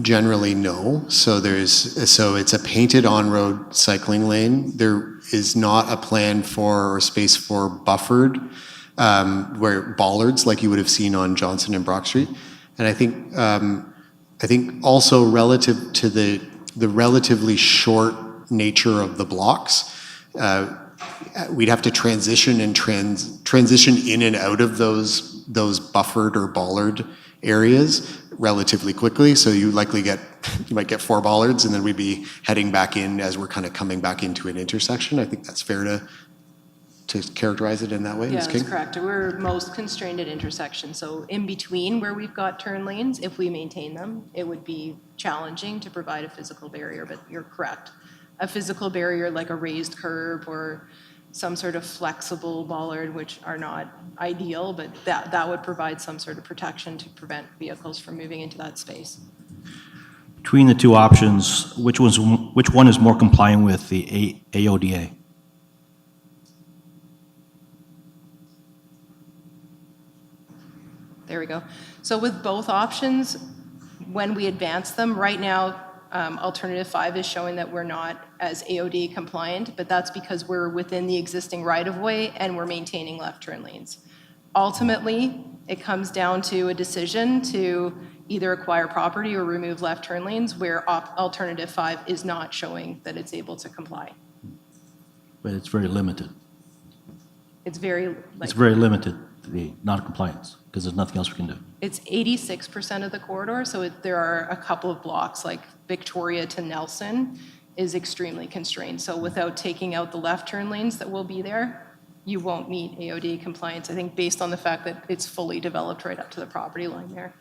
Generally, no. So it's a painted on-road cycling lane. There is not a plan for or space for buffered where bollards like you would have seen on Johnson and Brock Street. And I think also relative to the relatively short nature of the blocks, we'd have to transition in and out of those buffered or bollard areas relatively quickly. So you might get 4 bollards, and then we'd be heading back in as we're kind of coming back into an intersection. I think that's fair to characterize it in that way, Yeah, Ms. that's King? correct. We're most constrained at intersections. So in between where we've got turn lanes, if we maintain them, it would be challenging to provide a physical barrier, but you're correct. A physical barrier like a raised curb or some sort of flexible bollard, which are not ideal, but that would provide some sort of protection to prevent vehicles from moving into that space. Between the two options, which one is more compliant with the AODA? There we go. So with both options, when we advance them, right now, alternative 5 is showing that we're not as AOD compliant, but that's because we're within the existing right-of-way and we're maintaining left turn lanes. Ultimately, it comes down to a decision to either acquire property or remove left turn lanes where alternative 5 is not showing that it's able to comply. But it's very limited. It's very, It's very limited, the non-compliance, because there's nothing else we can do. it's 86% of the corridor, so there are a couple of blocks, like Victoria to Nelson is extremely constrained. So without taking out the left turn lanes that will be there, you won't meet AOD compliance, I think, based on the fact that it's fully developed right up to the property line there.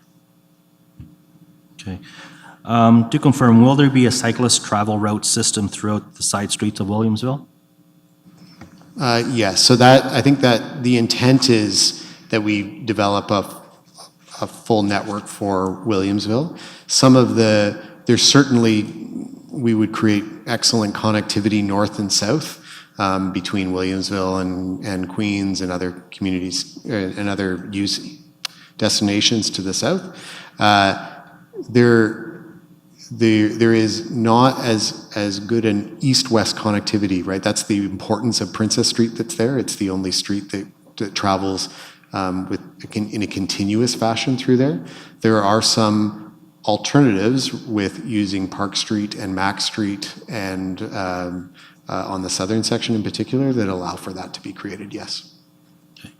Okay. To confirm, will there be a cyclist travel route system throughout the side streets of Williamsville? Yes, so I think that the intent is that we develop a full network for Williamsville. There's certainly, we would create excellent connectivity north and south between Williamsville and Queens and other communities and other use destinations to the south. There is not as good an east-west connectivity, right? That's the importance of Princess Street that's there. It's the only street that travels in a continuous fashion through there. There are some alternatives with using Park Street and Mack Street and on the southern section in particular that allow for that to be created, yes. Okay.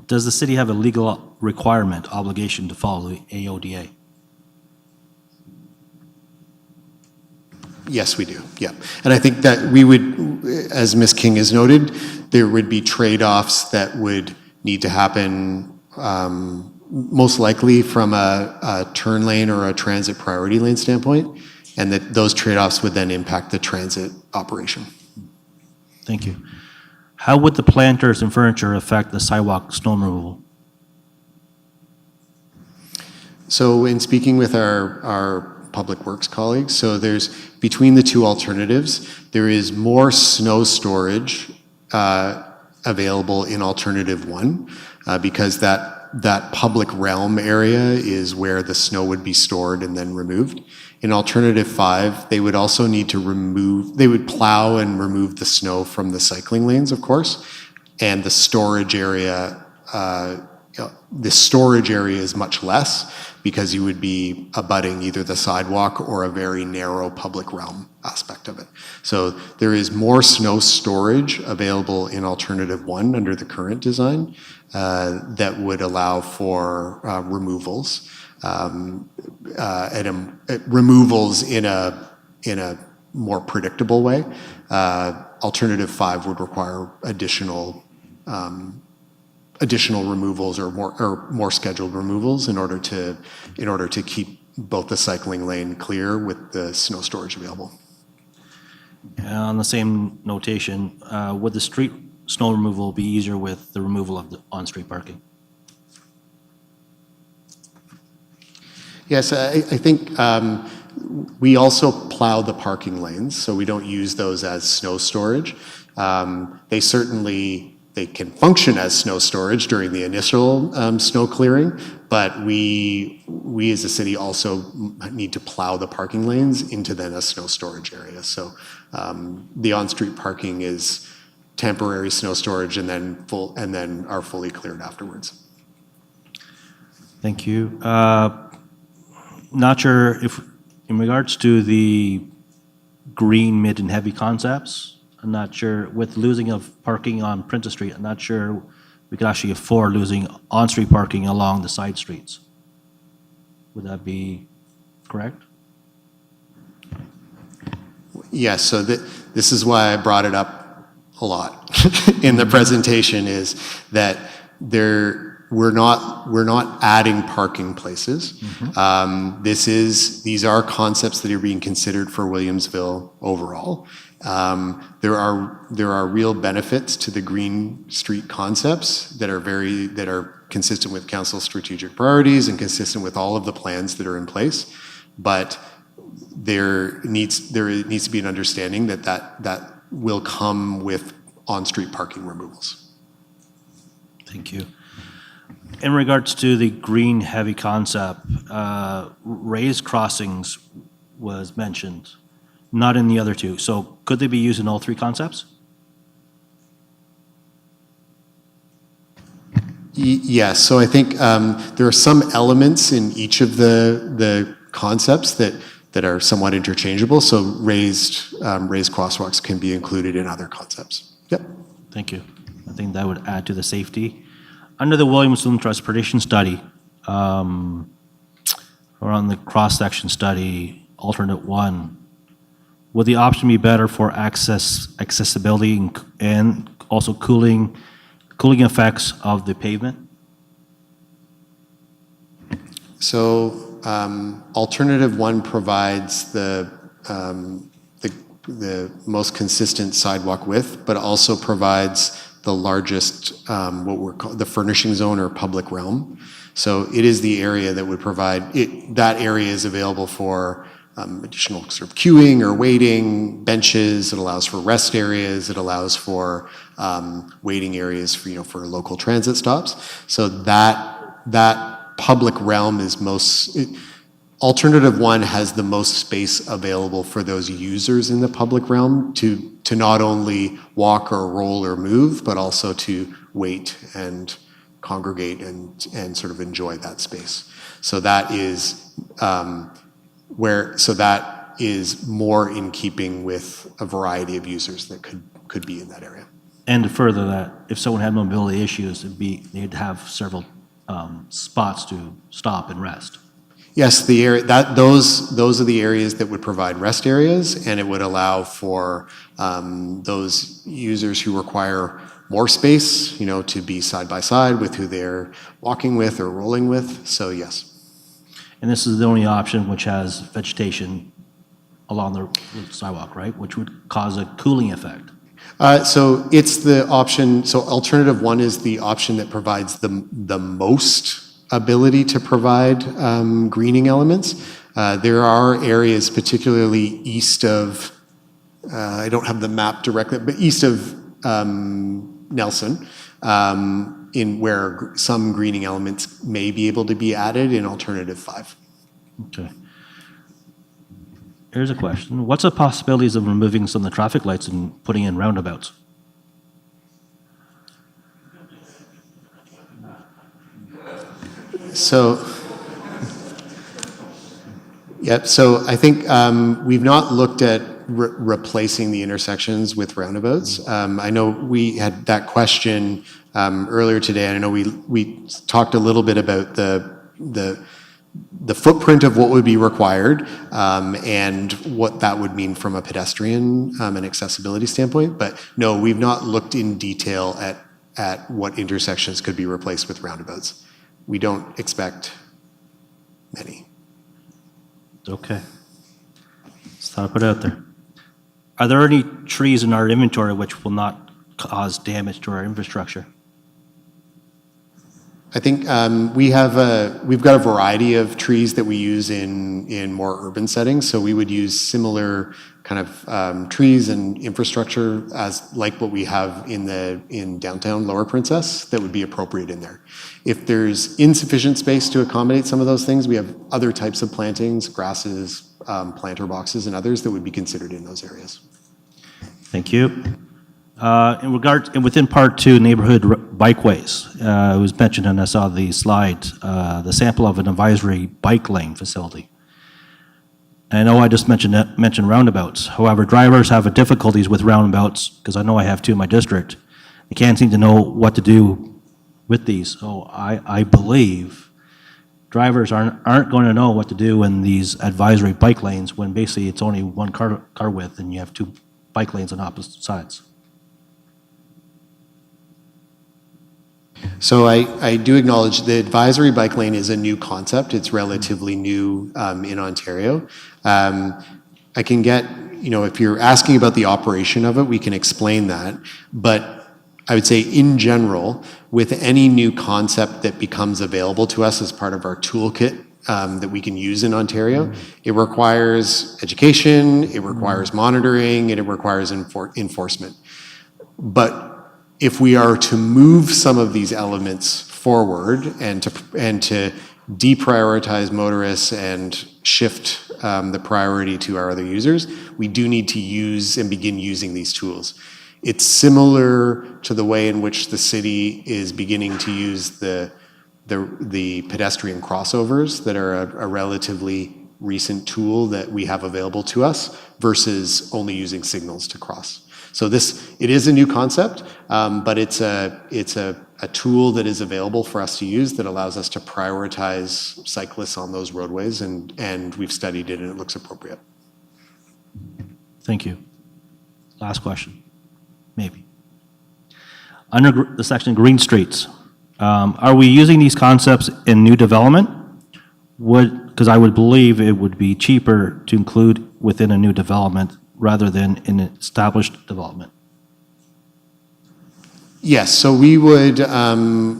Does the city have a legal requirement, obligation to follow the AODA? Yes, we do, yeah. And I think that we would, as Ms. King has noted, there would be trade-offs that would need to happen most likely from a turn lane or a transit priority lane standpoint, and that those trade-offs would then impact the transit operation. Thank you. How would the planters and furniture affect the sidewalk snow removal? So in speaking with our Public Works colleagues, so there's, between the two alternatives, there is more snow storage available in alternative 1 because that public realm area is where the snow would be stored and then removed. In alternative 5, they would also need to they would plow and remove the snow from the cycling lanes, of course, and the storage area, is much less because you would be abutting either the sidewalk or a very narrow public realm aspect of it. So there is more snow storage available in alternative 1 under the current design that would allow for removals. Removals in a more predictable way. Alternative 5 would require additional removals or more scheduled removals in order to keep both the cycling lane clear with the snow storage available. On the same notation, would the street snow removal be easier with the removal of the on-street parking? Yes, I think we also plow the parking lanes, so we don't use those as snow storage. They can function as snow storage during the initial snow clearing, but we as a city also need to plow the parking lanes into then a snow storage area. So the on-street parking is temporary snow storage and then are fully cleared afterwards. Thank you. Not sure if, in regards to the green, mid, and heavy concepts, I'm not sure, with losing of parking on Princess Street, I'm not sure we could actually afford losing on-street parking along the side streets. Would that be correct? Yes, so this is why I brought it up a lot in the presentation, is that we're not adding parking places. These are concepts that are being considered for Williamsville overall. There are real benefits to the Green Street concepts that are consistent with council's strategic priorities and consistent with all of the plans that are in place. But there needs to be an understanding that will come with on-street parking removals. Thank you. In regards to the green heavy concept, raised crossings was mentioned, not in the other two. So could they be used in all three concepts? Yes, so I think there are some elements in each of the concepts that are somewhat interchangeable. So raised crosswalks can be included in other concepts. Yep. Thank you. I think that would add to the safety. Under the Williamsville Transportation Study, or on the cross-section study, alternate 1, would the option be better for accessibility and also cooling effects of the pavement? So alternative 1 provides the most consistent sidewalk width, but also provides the largest, what we're calling the furnishing zone or public realm. So it is the area that would provide, that area is available for additional sort of queuing or waiting, benches. It allows for rest areas. It allows for waiting areas for local transit stops. So that public realm is alternative 1 has the most space available for those users in the public realm to not only walk or roll or move, but also to wait and congregate and sort of enjoy that space. So that is that is more in keeping with a variety of users that could be in that area. And to further that, if someone had mobility issues, they'd have several spots to stop and rest. Yes, those are the areas that would provide rest areas, and it would allow for those users who require more space, to be side by side with who they're walking with or rolling with. So yes. And this is the only option which has vegetation along the sidewalk, right? Which would cause a cooling effect. So it's the option. So alternative 1 is the option that provides the most ability to provide greening elements. There are areas, particularly east of, I don't have the map directly, but east of Nelson, in where some greening elements may be able to be added in alternative 5. Okay. Here's a question. What's the possibilities of removing some of the traffic lights and putting in roundabouts? So I think we've not looked at replacing the intersections with roundabouts. I know we had that question earlier today, and I know we talked a little bit about the footprint of what would be required and what that would mean from a pedestrian and accessibility standpoint. But no, we've not looked in detail at what intersections could be replaced with roundabouts. We don't expect many. Okay. Just thought I'd put it out there. Are there any trees in our inventory which will not cause damage to our infrastructure? I think we've got a variety of trees that we use in more urban settings. So we would use similar kind of trees and infrastructure as like what we have in downtown Lower Princess that would be appropriate in there. If there's insufficient space to accommodate some of those things, we have other types of plantings, grasses, planter boxes, and others that would be considered in those areas. Thank you. And within part 2, neighborhood bikeways, it was mentioned, and I saw the slide, the sample of an advisory bike lane facility. I know I just mentioned roundabouts. However, drivers have difficulties with roundabouts, because I know I have 2 in my district. They can't seem to know what to do with these. So I believe drivers aren't going to know what to do in these advisory bike lanes when basically it's only one car width and you have 2 bike lanes on opposite sides. So I do acknowledge the advisory bike lane is a new concept. It's relatively new in Ontario. I can get, if you're asking about the operation of it, we can explain that. But I would say in general, with any new concept that becomes available to us as part of our toolkit that we can use in Ontario, it requires education, it requires monitoring, and it requires enforcement. But if we are to move some of these elements forward and to deprioritize motorists and shift the priority to our other users, we do need to use and begin using these tools. It's similar to the way in which the city is beginning to use the pedestrian crossovers that are a relatively recent tool that we have available to us versus only using signals to cross. So it is a new concept, but it's a tool that is available for us to use that allows us to prioritize cyclists on those roadways, and we've studied it and it looks appropriate. Thank you. Last question, maybe. Under the section green streets, are we using these concepts in new development? Because I would believe it would be cheaper to include within a new development rather than in an established development. Yes, so we would,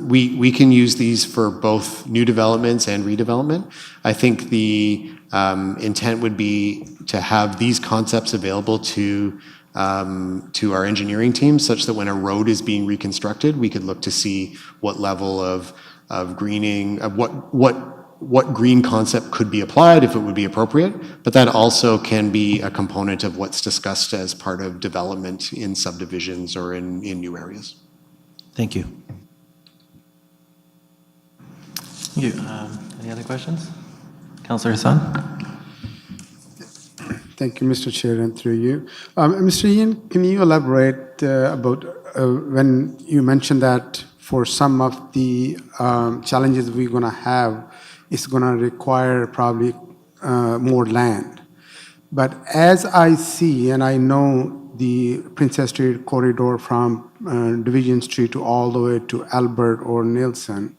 we can use these for both new developments and redevelopment. I think the intent would be to have these concepts available to our engineering team such that when a road is being reconstructed, we could look to see what level of greening, what green concept could be applied if it would be appropriate, but that also can be a component of what's discussed as part of development in subdivisions or in new areas. Thank you. Thank you. Any other questions? Councillor Hassan? Thank you, Mr. Chair, and through you. Mr. Ian, can you elaborate about when you mentioned that for some of the challenges we're going to have, it's going to require probably more land. But as I see, and I know the Princess Street corridor from Division Street to all the way to Albert or Nelson,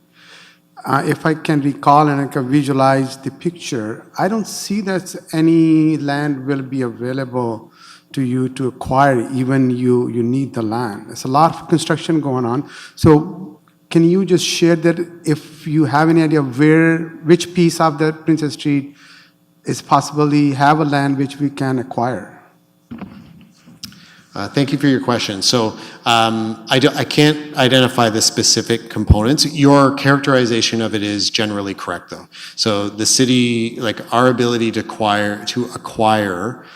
if I can recall and I can visualize the picture, I don't see that any land will be available to you to acquire, even you need the land. There's a lot of construction going on. So can you just share that if you have any idea of which piece of the Princess Street is possibly have a land which we can acquire? Thank you for your question. So I can't identify the specific components. Your characterization of it is generally correct, though. So the city, like our ability to acquire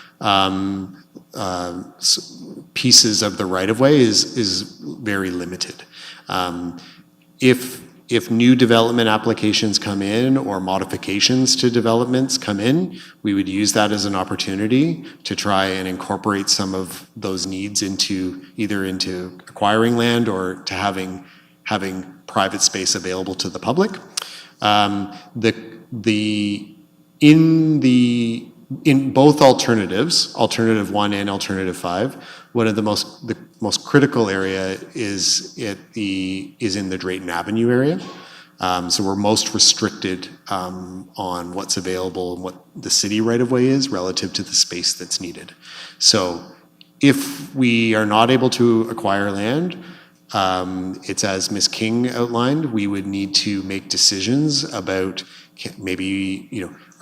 pieces of the right-of-way is very limited. If new development applications come in or modifications to developments come in, we would use that as an opportunity to try and incorporate some of those needs either into acquiring land or to having private space available to the public. In both alternatives, Alternative 1 and Alternative 5, one of the most critical area is in the Drayton Avenue area. So we're most restricted on what's available and what the city right-of-way is relative to the space that's needed. So if we are not able to acquire land, it's as Ms. King outlined, we would need to make decisions about maybe,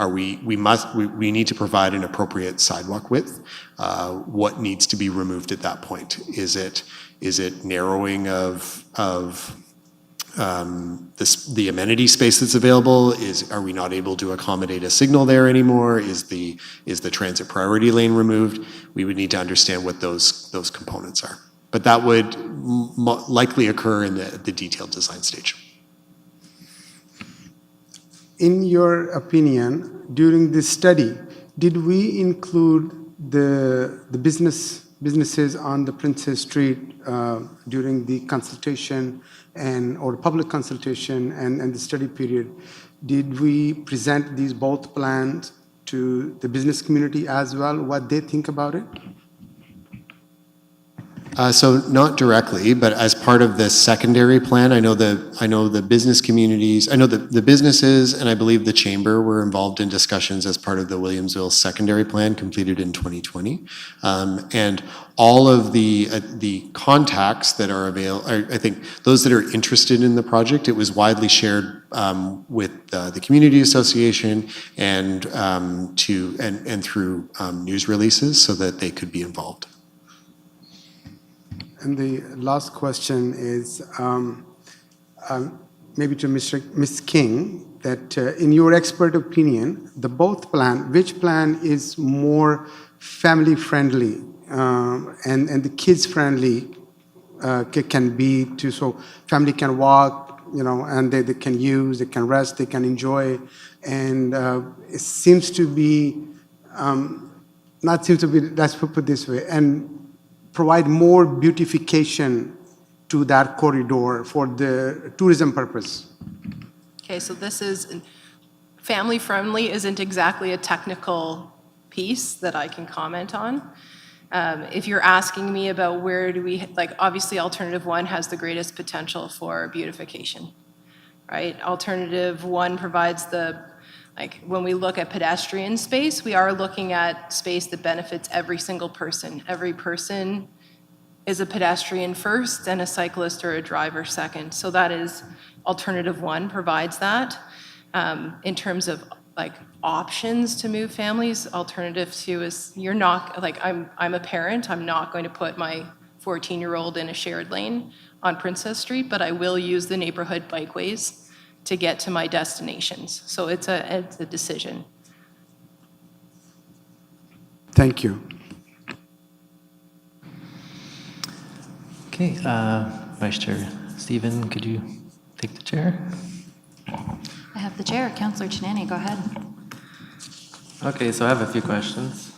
we need to provide an appropriate sidewalk width. What needs to be removed at that point? Is it narrowing of the amenity space that's available? Are we not able to accommodate a signal there anymore? Is the transit priority lane removed? We would need to understand what those components are. But that would likely occur in the detailed design stage. In your opinion, during this study, did we include the businesses on the Princess Street during the consultation or public consultation and the study period? Did we present these both plans to the business community as well, what they think about it? So not directly, but as part of the secondary plan, I know the business communities, I know the businesses, and I believe the chamber were involved in discussions as part of the Williamsville secondary plan completed in 2020. And all of the contacts that are available, I think those that are interested in the project, it was widely shared with the community association and through news releases so that they could be involved. And the last question is maybe to Ms. King, that in your expert opinion, which plan is more family friendly and the kids friendly can be to, so family can walk, and they can use, they can rest, they can enjoy, and it seems to be, let's put it this way, and provide more beautification to that corridor for the tourism purpose. Okay, so this is, family-friendly isn't exactly a technical piece that I can comment on. If you're asking me about where do we, obviously Alternative 1 has the greatest potential for beautification, right? Alternative 1 provides when we look at pedestrian space, we are looking at space that benefits every single person. Every person is a pedestrian first and a cyclist or a driver second. So that is, Alternative 1 provides that. In terms of options to move families, Alternative 2 is, you're not, I'm a parent, I'm not going to put my 14-year-old in a shared lane on Princess Street, but I will use the neighborhood bikeways to get to my destinations. So it's a decision. Thank you. Okay, Vice Chair Stephen, could you take the chair? I have the chair. Councillor Chinani, go ahead. Okay, so I have a few questions.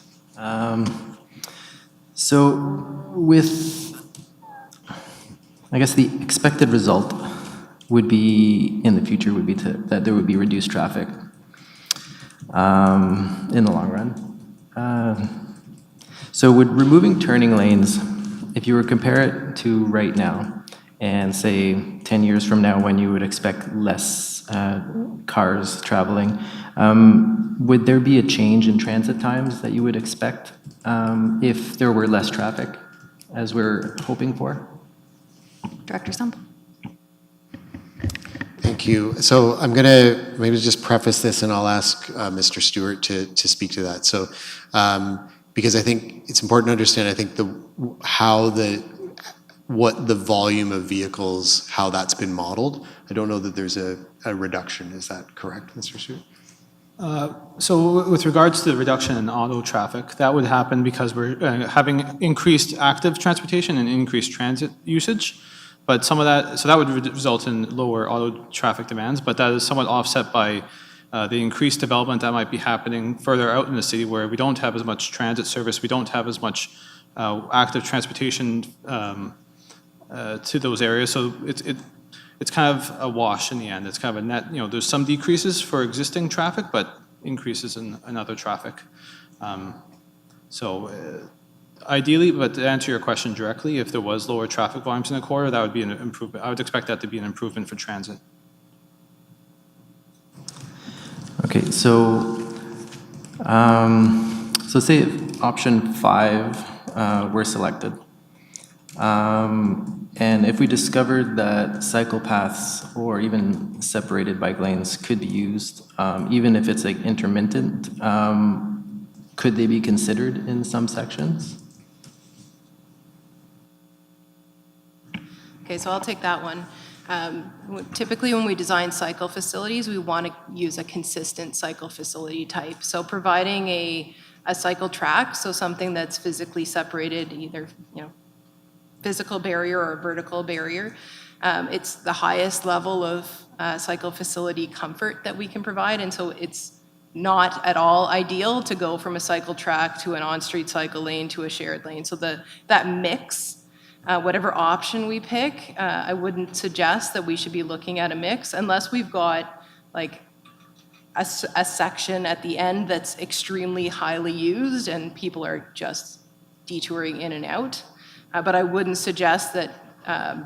So with, I guess the expected result would be, in the future, would be that there would be reduced traffic in the long run. So would removing turning lanes, if you were to compare it to right now, and say 10 years from now when you would expect less cars traveling, would there be a change in transit times that you would expect if there were less traffic, as we're hoping for? Director Stump. Thank you. So I'm going to maybe just preface this, and I'll ask Mr. Stewart to speak to that. So, because I think it's important to understand, I think what the volume of vehicles, how that's been modeled. I don't know that there's a reduction. Is that correct, Mr. Stewart? So with regards to the reduction in auto traffic, that would happen because we're having increased active transportation and increased transit usage. But some of that, so that would result in lower auto traffic demands, but that is somewhat offset by the increased development that might be happening further out in the city where we don't have as much transit service, we don't have as much active transportation to those areas. So it's kind of a wash in the end. It's kind of a net, there's some decreases for existing traffic, but increases in other traffic. Ideally, but to answer your question directly, if there was lower traffic volumes in the corridor, that would be an improvement. I would expect that to be an improvement for transit. Okay, so say if option 5 were selected, And if we discovered that cycle paths or even separated bike lanes could be used, even if it's like intermittent, could they be considered in some sections? Okay, so I'll take that one. Typically, when we design cycle facilities, we want to use a consistent cycle facility type. So providing a cycle track, so something that's physically separated, either, physical barrier or vertical barrier. It's the highest level of cycle facility comfort that we can provide, and so it's not at all ideal to go from a cycle track to an on-street cycle lane to a shared lane. So that mix, whatever option we pick, I wouldn't suggest that we should be looking at a mix unless we've got like a section at the end that's extremely highly used and people are just detouring in and out. But I wouldn't suggest that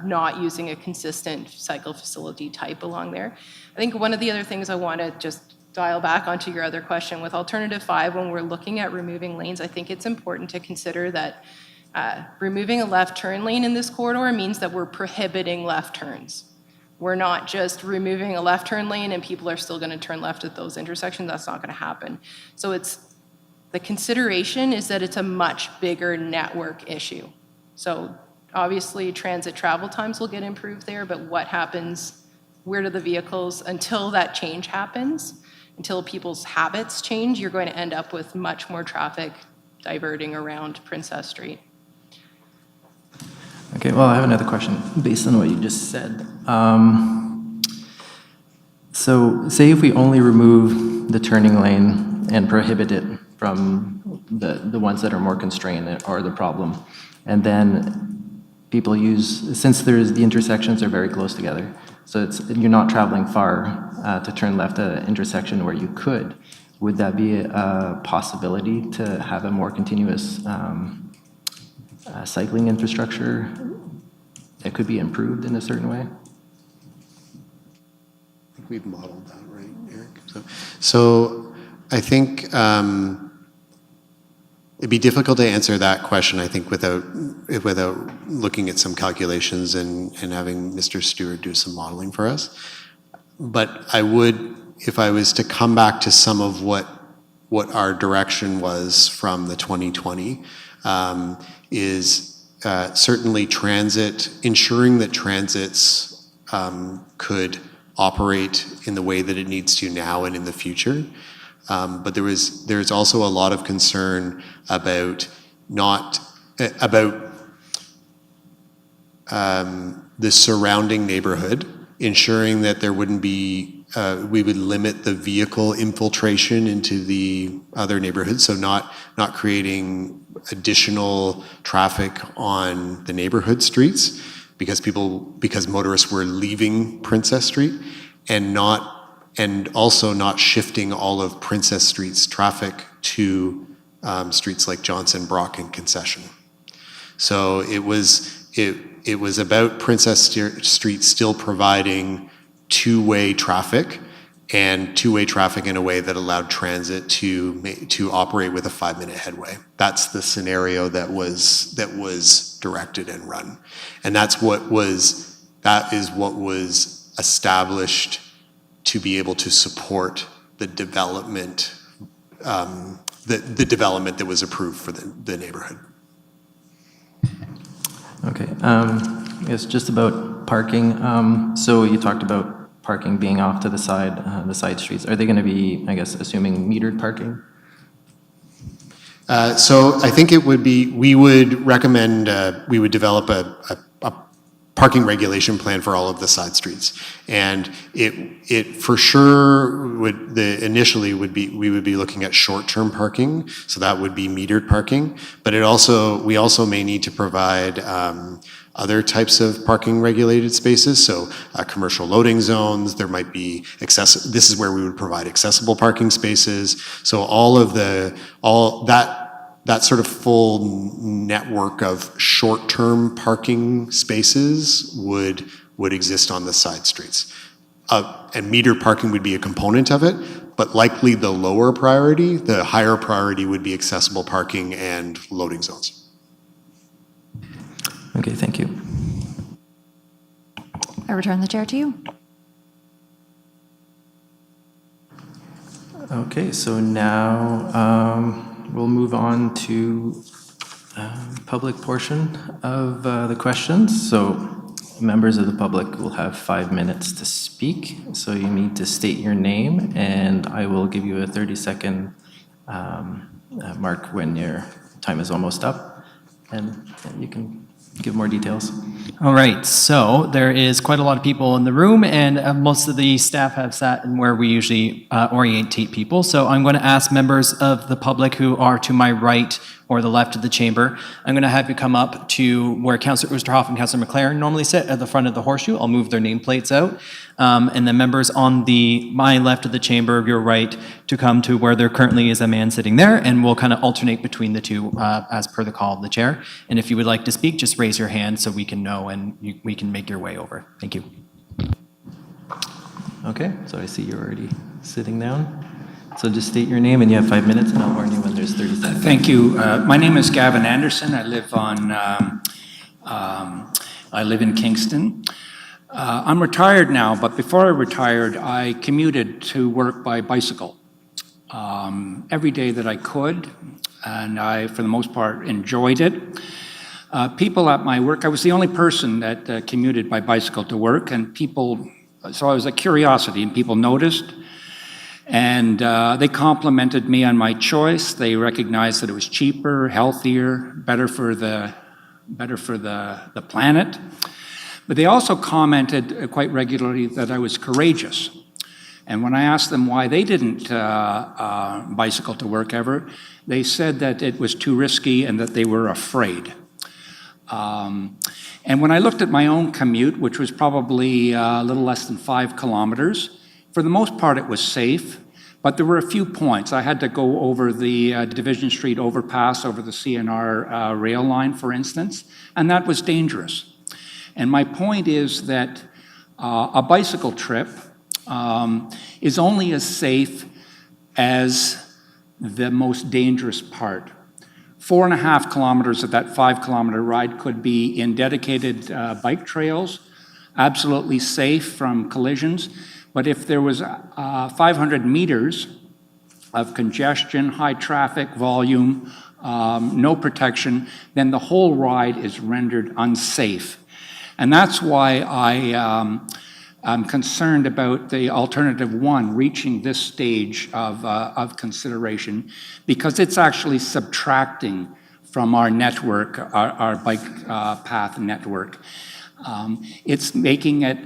not using a consistent cycle facility type along there. I think one of the other things I want to just dial back onto your other question with Alternative 5, when we're looking at removing lanes, I think it's important to consider that removing a left turn lane in this corridor means that we're prohibiting left turns. We're not just removing a left turn lane and people are still going to turn left at those intersections. That's not going to happen. So the consideration is that it's a much bigger network issue. So obviously transit travel times will get improved there, but what happens, where do the vehicles, until that change happens, until people's habits change, you're going to end up with much more traffic diverting around Princess Street. Okay, well, I have another question based on what you just said. So say if we only remove the turning lane and prohibit it from the ones that are more constrained or the problem, and then people use, since the intersections are very close together, so you're not traveling far to turn left at an intersection where you could, would that be a possibility to have a more continuous cycling infrastructure that could be improved in a certain way? I think we've modeled that, right, Eric? So I think it'd be difficult to answer that question, I think, without looking at some calculations and having Mr. Stewart do some modeling for us. But I would, if I was to come back to some of what our direction was from the 2020, is certainly transit, ensuring that transits could operate in the way that it needs to now and in the future. But there's also a lot of concern about the surrounding neighborhood, ensuring that there wouldn't be, we would limit the vehicle infiltration into the other neighborhoods, so not creating additional traffic on the neighborhood streets because motorists were leaving Princess Street, and also not shifting all of Princess Street's traffic to streets like Johnson, Brock, and Concession. So it was about Princess Street still providing two-way traffic, and two-way traffic in a way that allowed transit to operate with a 5-minute headway. That's the scenario that was directed and run, and that is what was established to be able to support the development, the development that was approved for the neighborhood. Okay, I guess just about parking. So you talked about parking being off to the side streets. Are they going to be, I guess, assuming metered parking? So I think it would be, we would recommend, we would develop a parking regulation plan for all of the side streets. And it for sure would, initially would be, we would be looking at short-term parking, so that would be metered parking. But we also may need to provide other types of parking regulated spaces, so commercial loading zones, there might be this is where we would provide accessible parking spaces. So all that sort of full network of short-term parking spaces would exist on the side streets. And metered parking would be a component of it, but likely the lower priority, the higher priority would be accessible parking and loading zones. Okay, thank return the chair to you. Okay, so now we'll move on to public portion of the questions. So members of the public will have 5 minutes to speak. So you need to state your name, and I will give you a 30-second mark when your time is almost up, and you can give more details. All right, so there is quite a lot of people in the room, and most of the staff have sat in where we usually orientate people. So I'm going to ask members of the public who are to my right or the left of the chamber, I'm going to have you come up to where Councillor Oosterhoff and Councillor McLaren normally sit at the front of the horseshoe. I'll move their nameplates out. And then members on my left of the chamber, your right, to come to where there currently is a man sitting there, and we'll kind of alternate between the two as per the call of the chair. And if you would like to speak, just raise your hand so we can know and we can make your way over. Thank you. Okay, so I see you're already sitting down. So just state your name, and you have 5 minutes, and I'll warn you when there's 30 seconds. Thank you. My name is Gavin Anderson. I live in Kingston. I'm retired now, but before I retired, I commuted to work by bicycle every day that I could, and I, for the most part, enjoyed it. People at my work, I was the only person that commuted by bicycle to work, and so I was a curiosity, and people noticed. And they complimented me on my choice. They recognized that it was cheaper, healthier, better for the planet. But they also commented quite regularly that I was courageous. And when I asked them why they didn't bicycle to work ever, they said that it was too risky and that they were afraid. And when I looked at my own commute, which was probably a little less than 5 kilometers, for the most part, it was safe, but there were a few points. I had to go over the Division Street overpass over the CNR rail line, for instance, and that was dangerous. And my point is that a bicycle trip is only as safe as the most dangerous part. 4.5 kilometers of that 5-kilometer ride could be in dedicated bike trails, absolutely safe from collisions. But if there was 500 meters of congestion, high traffic volume, no protection, then the whole ride is rendered unsafe. And that's why I'm concerned about the alternative one reaching this stage of consideration, because it's actually subtracting from our network, our bike path network. It's making it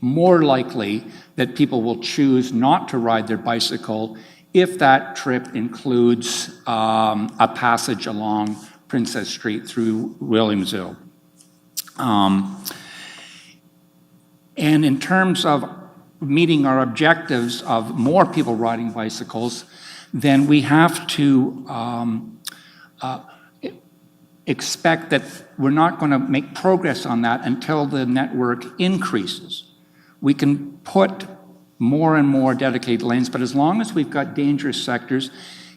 more likely that people will choose not to ride their bicycle if that trip includes a passage along Princess Street through Williamsville. And in terms of meeting our objectives of more people riding bicycles, then we have to expect that we're not going to make progress on that until the network increases. We can put more and more dedicated lanes, but as long as we've got dangerous sectors,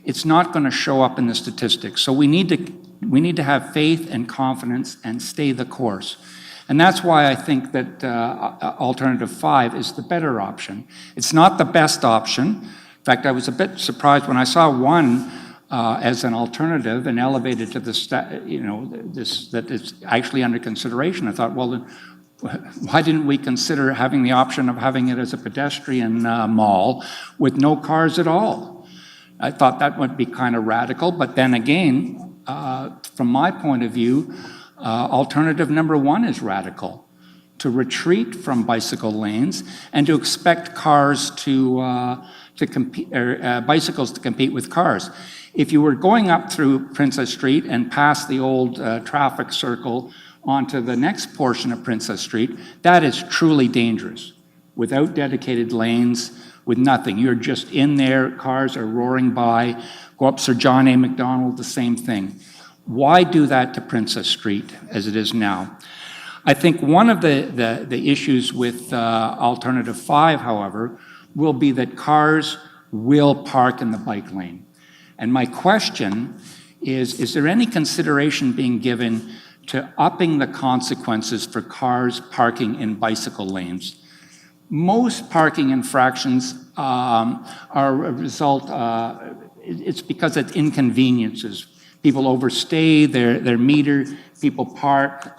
it's not going to show up in the statistics. So we need to have faith and confidence and stay the course. And that's why I think that alternative 5 is the better option. It's not the best option. In fact, I was a bit surprised when I saw one as an alternative and elevated to the that it's actually under consideration. I thought, well, then, why didn't we consider having the option of having it as a pedestrian mall with no cars at all? I thought that would be kind of radical, but then again, from my point of view, alternative number 1 is radical: to retreat from bicycle lanes and to expect cars to compete, or bicycles to compete with cars. If you were going up through Princess Street and past the old traffic circle onto the next portion of Princess Street, that is truly dangerous. Without dedicated lanes, with nothing. You're just in there, cars are roaring by. Go up Sir John A. Macdonald, the same thing. Why do that to Princess Street as it is now? I think one of the issues with alternative 5, however, will be that cars will park in the bike lane. And my question is there any consideration being given to upping the consequences for cars parking in bicycle lanes. Most parking infractions are a result, it's because it inconveniences. People overstay their meter, people park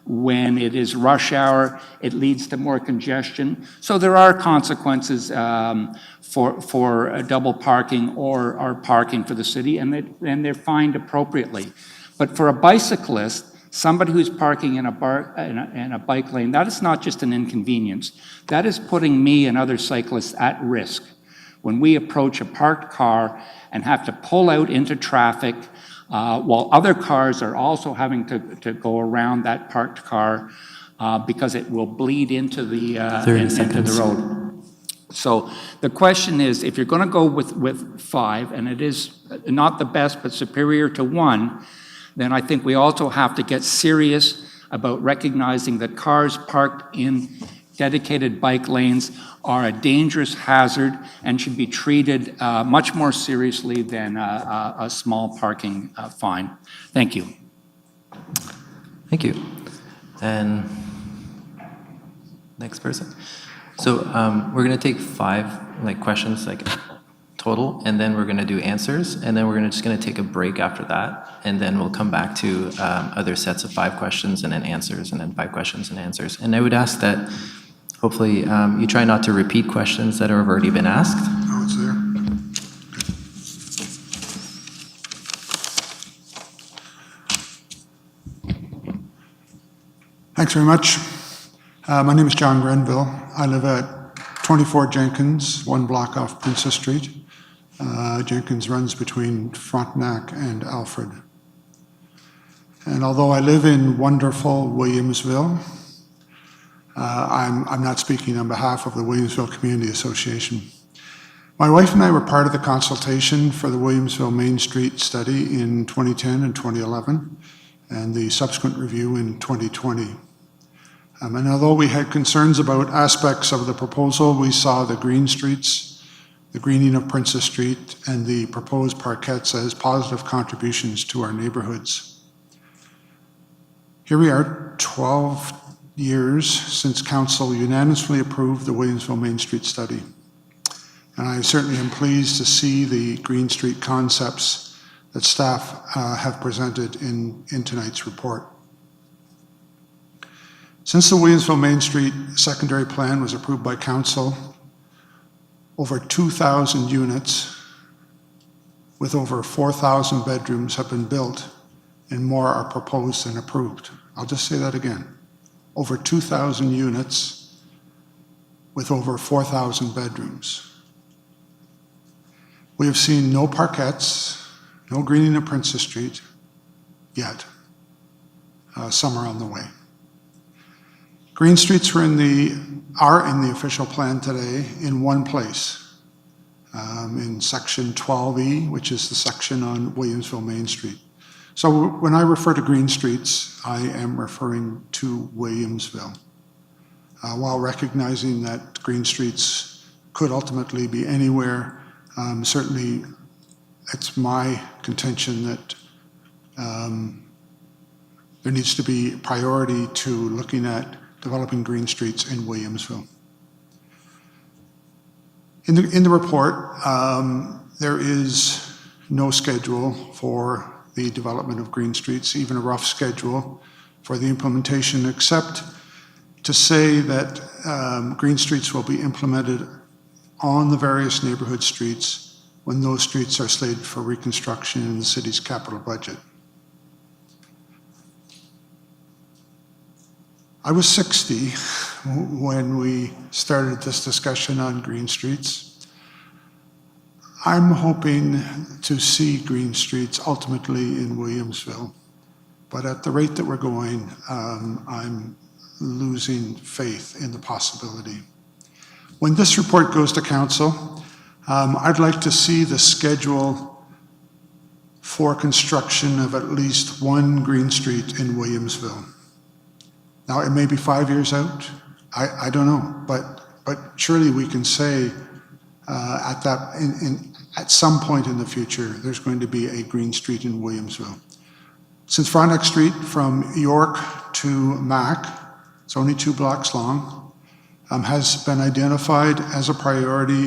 when it is rush hour, it leads to more congestion. So there are consequences for double parking or parking for the city, and they're fined appropriately. But for a bicyclist, somebody who's parking in a bike lane, that is not just an inconvenience. That is putting me and other cyclists at risk. When we approach a parked car and have to pull out into traffic while other cars are also having to go around that parked car because it will bleed into the, into the road. So the question is, if you're going to go with 5, and it is not the best but superior to 1, then I think we also have to get serious about recognizing that cars parked in dedicated bike lanes are a dangerous hazard and should be treated much more seriously than a small parking fine. Thank you. Thank you. And next person. So we're going to take 5 questions total, and then we're going to do answers, and then we're just going to take a break after that, and then we'll come back to other sets of 5 questions and then answers, and then 5 questions and answers. And I would ask that hopefully you try not to repeat questions that have already been asked. Oh, it's there. Thanks very much. My name is John Grenville. I live at 24 Jenkins, 1 block off Princess Street. Jenkins runs between Frontenac and Alfred. And although I live in wonderful Williamsville, I'm not speaking on behalf of the Williamsville Community Association. My wife and I were part of the consultation for the Williamsville Main Street study in 2010 and 2011, and the subsequent review in 2020. And although we had concerns about aspects of the proposal, we saw the green streets, the greening of Princess Street, and the proposed parkettes as positive contributions to our neighborhoods. Here we are, 12 years since Council unanimously approved the Williamsville Main Street study. And I certainly am pleased to see the Green Street concepts that staff have presented in tonight's report. Since the Williamsville Main Street secondary plan was approved by Council, over 2,000 units with over 4,000 bedrooms have been built, and more are proposed and approved. I'll just say that again. Over 2,000 units with over 4,000 bedrooms. We have seen no parkettes, no greening of Princess Street yet. Some are on the way. Green streets are in the official plan today in 1 place, in section 12E, which is the section on Williamsville Main Street. So when I refer to green streets, I am referring to Williamsville, while recognizing that green streets could ultimately be anywhere. Certainly, it's my contention that there needs to be priority to looking at developing green streets in Williamsville. In the report, there is no schedule for the development of green streets, even a rough schedule for the implementation, except to say that green streets will be implemented on the various neighborhood streets when those streets are slated for reconstruction in the city's capital budget. I was 60 when we started this discussion on green streets. I'm hoping to see green streets ultimately in Williamsville, but at the rate that we're going, I'm losing faith in the possibility. When this report goes to council, I'd like to see the schedule for construction of at least 1 green street in Williamsville. Now, it may be 5 years out, I don't know, but surely we can say at some point in the future, there's going to be a green street in Williamsville. Since Frontenac Street from York to Mac, it's only 2 blocks long, has been identified as a priority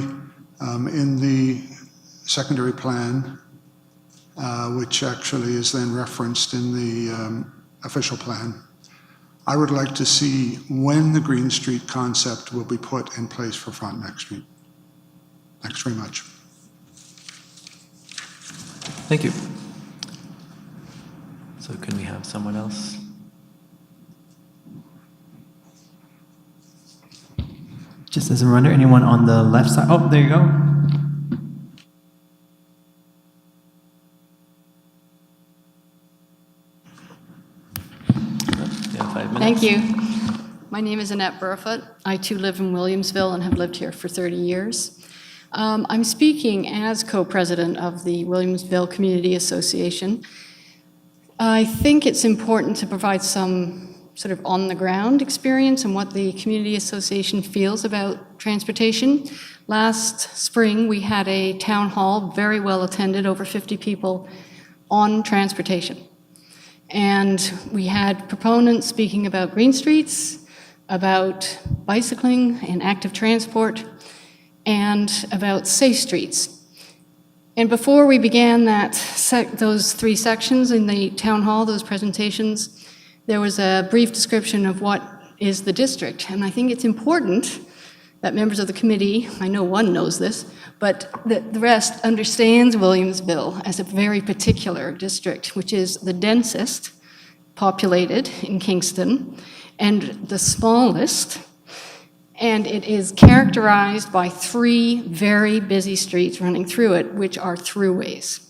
in the secondary plan, which actually is then referenced in the official plan. I would like to see when the Green Street concept will be put in place for Frontenac Street. Thanks very much. Thank you. So can we have someone else? Just as a reminder, anyone on the left side? Oh, there you go. Thank you. My name is Annette Burfoot. I too live in Williamsville and have lived here for 30 years. I'm speaking as co-president of the Williamsville Community Association. I think it's important to provide some sort of on-the-ground experience and what the Community Association feels about transportation. Last spring, we had a town hall, very well attended, over 50 people, on transportation. And we had proponents speaking about green streets, about bicycling and active transport, and about safe streets. And before we began those 3 sections in the town hall, those presentations, there was a brief description of what is the district. And I think it's important that members of the committee, I know one knows this, but that the rest understands Williamsville as a very particular district, which is the densest populated in Kingston and the smallest. And it is characterized by 3 very busy streets running through it, which are throughways.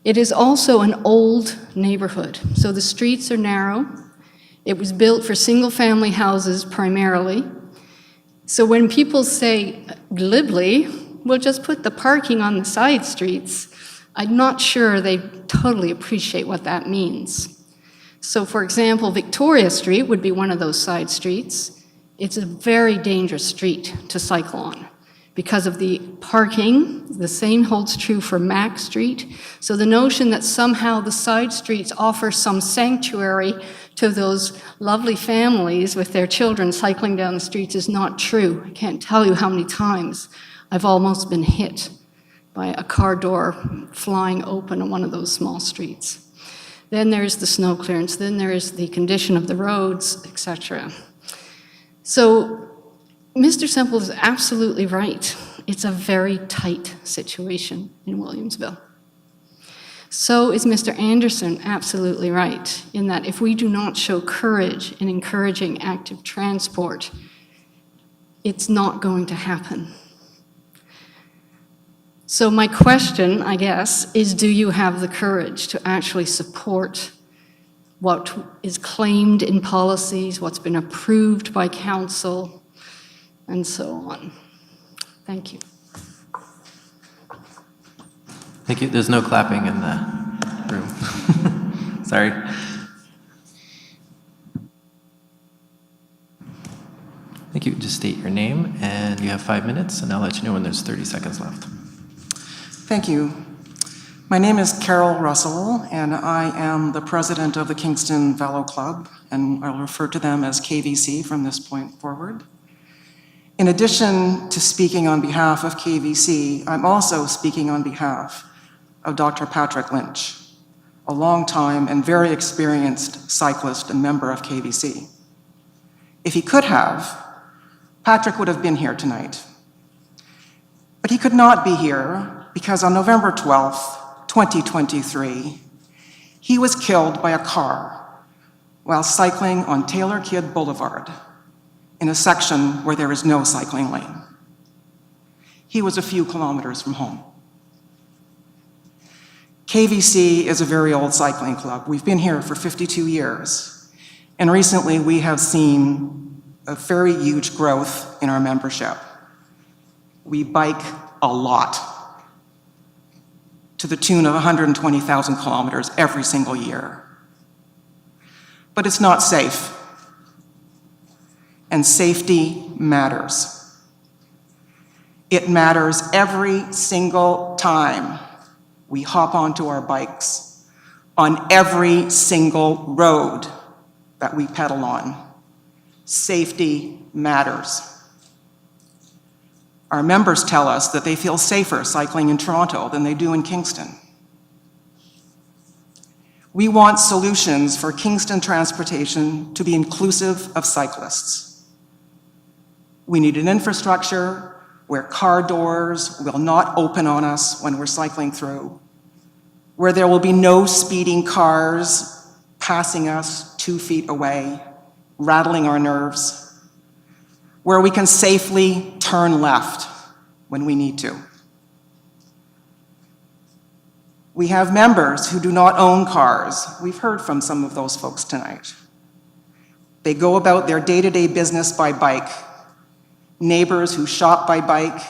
It is also an old neighborhood, so the streets are narrow. It was built for single-family houses primarily. So when people say glibly, we'll just put the parking on the side streets, I'm not sure they totally appreciate what that means. So for example, Victoria Street would be one of those side streets. It's a very dangerous street to cycle on because of the parking. The same holds true for Mac Street. So the notion that somehow the side streets offer some sanctuary to those lovely families with their children cycling down the streets is not true. I can't tell you how many times I've almost been hit by a car door flying open on one of those small streets. Then there's the snow clearance, then there's the condition of the roads, etc. So Mr. Semple is absolutely right. It's a very tight situation in Williamsville. So is Mr. Anderson absolutely right in that if we do not show courage in encouraging active transport, it's not going to happen. So my question, I guess, is do you have the courage to actually support what is claimed in policies, what's been approved by council, and so on? Thank you. Thank you. There's no clapping in the room. Sorry. Thank you. Just state your name, and you have 5 minutes, and I'll let you know when there's 30 seconds left. Thank you. My name is Carol Russell, and I am the president of the Kingston Velo Club, and I'll refer to them as KVC from this point forward. In addition to speaking on behalf of KVC, I'm also speaking on behalf of Dr. Patrick Lynch, a longtime and very experienced cyclist and member of KVC. If he could have, Patrick would have been here tonight. But he could not be here because on November 12th, 2023, he was killed by a car while cycling on Taylor Kidd Boulevard in a section where there is no cycling lane. He was a few kilometers from home. KVC is a very old cycling club. We've been here for 52 years, and recently we have seen a very huge growth in our membership. We bike a lot, to the tune of 120,000 kilometers every single year. But it's not safe, and safety matters. It matters every single time we hop onto our bikes on every single road that we pedal on. Safety matters. Our members tell us that they feel safer cycling in Toronto than they do in Kingston. We want solutions for Kingston transportation to be inclusive of cyclists. We need an infrastructure where car doors will not open on us when we're cycling through, where there will be no speeding cars passing us 2 feet away, rattling our nerves, where we can safely turn left when we need to. We have members who do not own cars. We've heard from some of those folks tonight. They go about their day-to-day business by bike. Neighbors who shop by bike,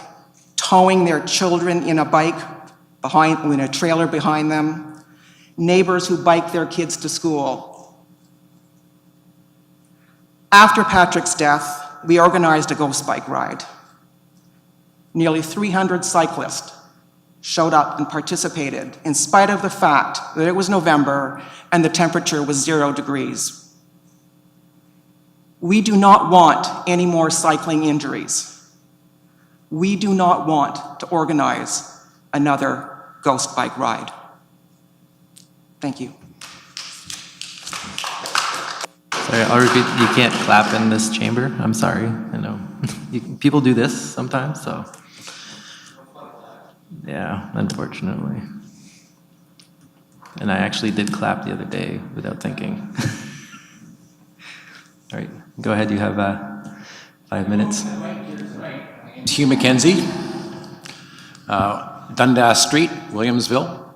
towing their children in a trailer behind them. Neighbors who bike their kids to school. After Patrick's death, we organized a ghost bike ride. Nearly 300 cyclists showed up and participated in spite of the fact that it was November and the temperature was 0 degrees. We do not want any more cycling injuries. We do not want to organize another ghost bike ride. Thank you. Sorry, I'll repeat, you can't clap in this chamber. I'm sorry, I know. People do this sometimes, so. Yeah, unfortunately. And I actually did clap the other day without thinking. All right, go ahead, you have 5 minutes. Hugh McKenzie, Dundas Street, Williamsville.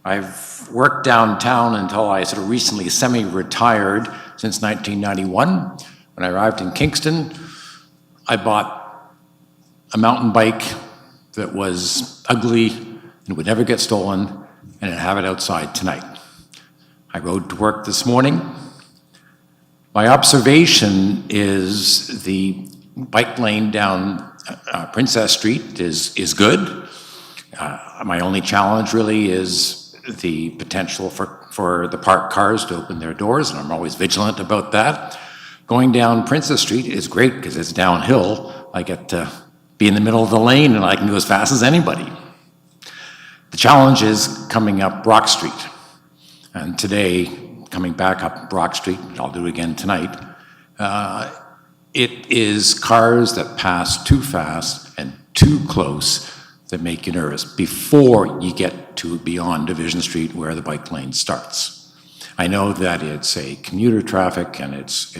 I've worked downtown until I sort of recently semi-retired since 1991. When I arrived in Kingston, I bought a mountain bike that was ugly and would never get stolen, and I'd have it outside tonight. I rode to work this morning. My observation is the bike lane down Princess Street is good. My only challenge really is the potential for the parked cars to open their doors, and I'm always vigilant about that. Going down Princess Street is great because it's downhill. I get to be in the middle of the lane and I can go as fast as anybody. The challenge is coming up Brock Street. And today, coming back up Brock Street, which I'll do again tonight, it is cars that pass too fast and too close that make you nervous before you get to beyond Division Street where the bike lane starts. I know that it's a commuter traffic and it's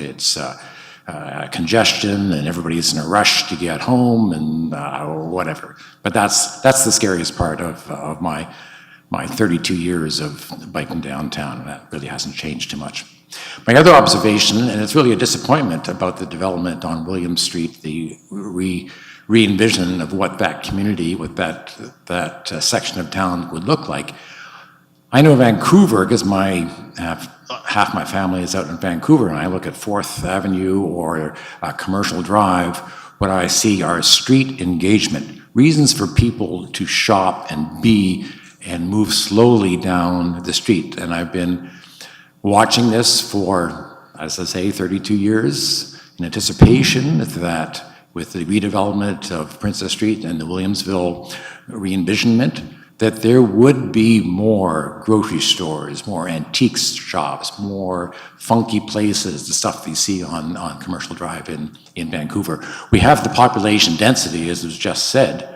congestion and everybody's in a rush to get home and or whatever. But that's the scariest part of my 32 years of biking downtown, and that really hasn't changed too much. My other observation, and it's really a disappointment about the development on William Street, the re-envision of what that community, what that section of town would look like. I know Vancouver because half my family is out in Vancouver, and I look at 4th Avenue or Commercial Drive. What I see are street engagement, reasons for people to shop and be and move slowly down the street. And I've been watching this for, as I say, 32 years in anticipation that with the redevelopment of Princess Street and the Williamsville re-envisionment, that there would be more grocery stores, more antique shops, more funky places, the stuff that you see on Commercial Drive in Vancouver. We have the population density, as was just said.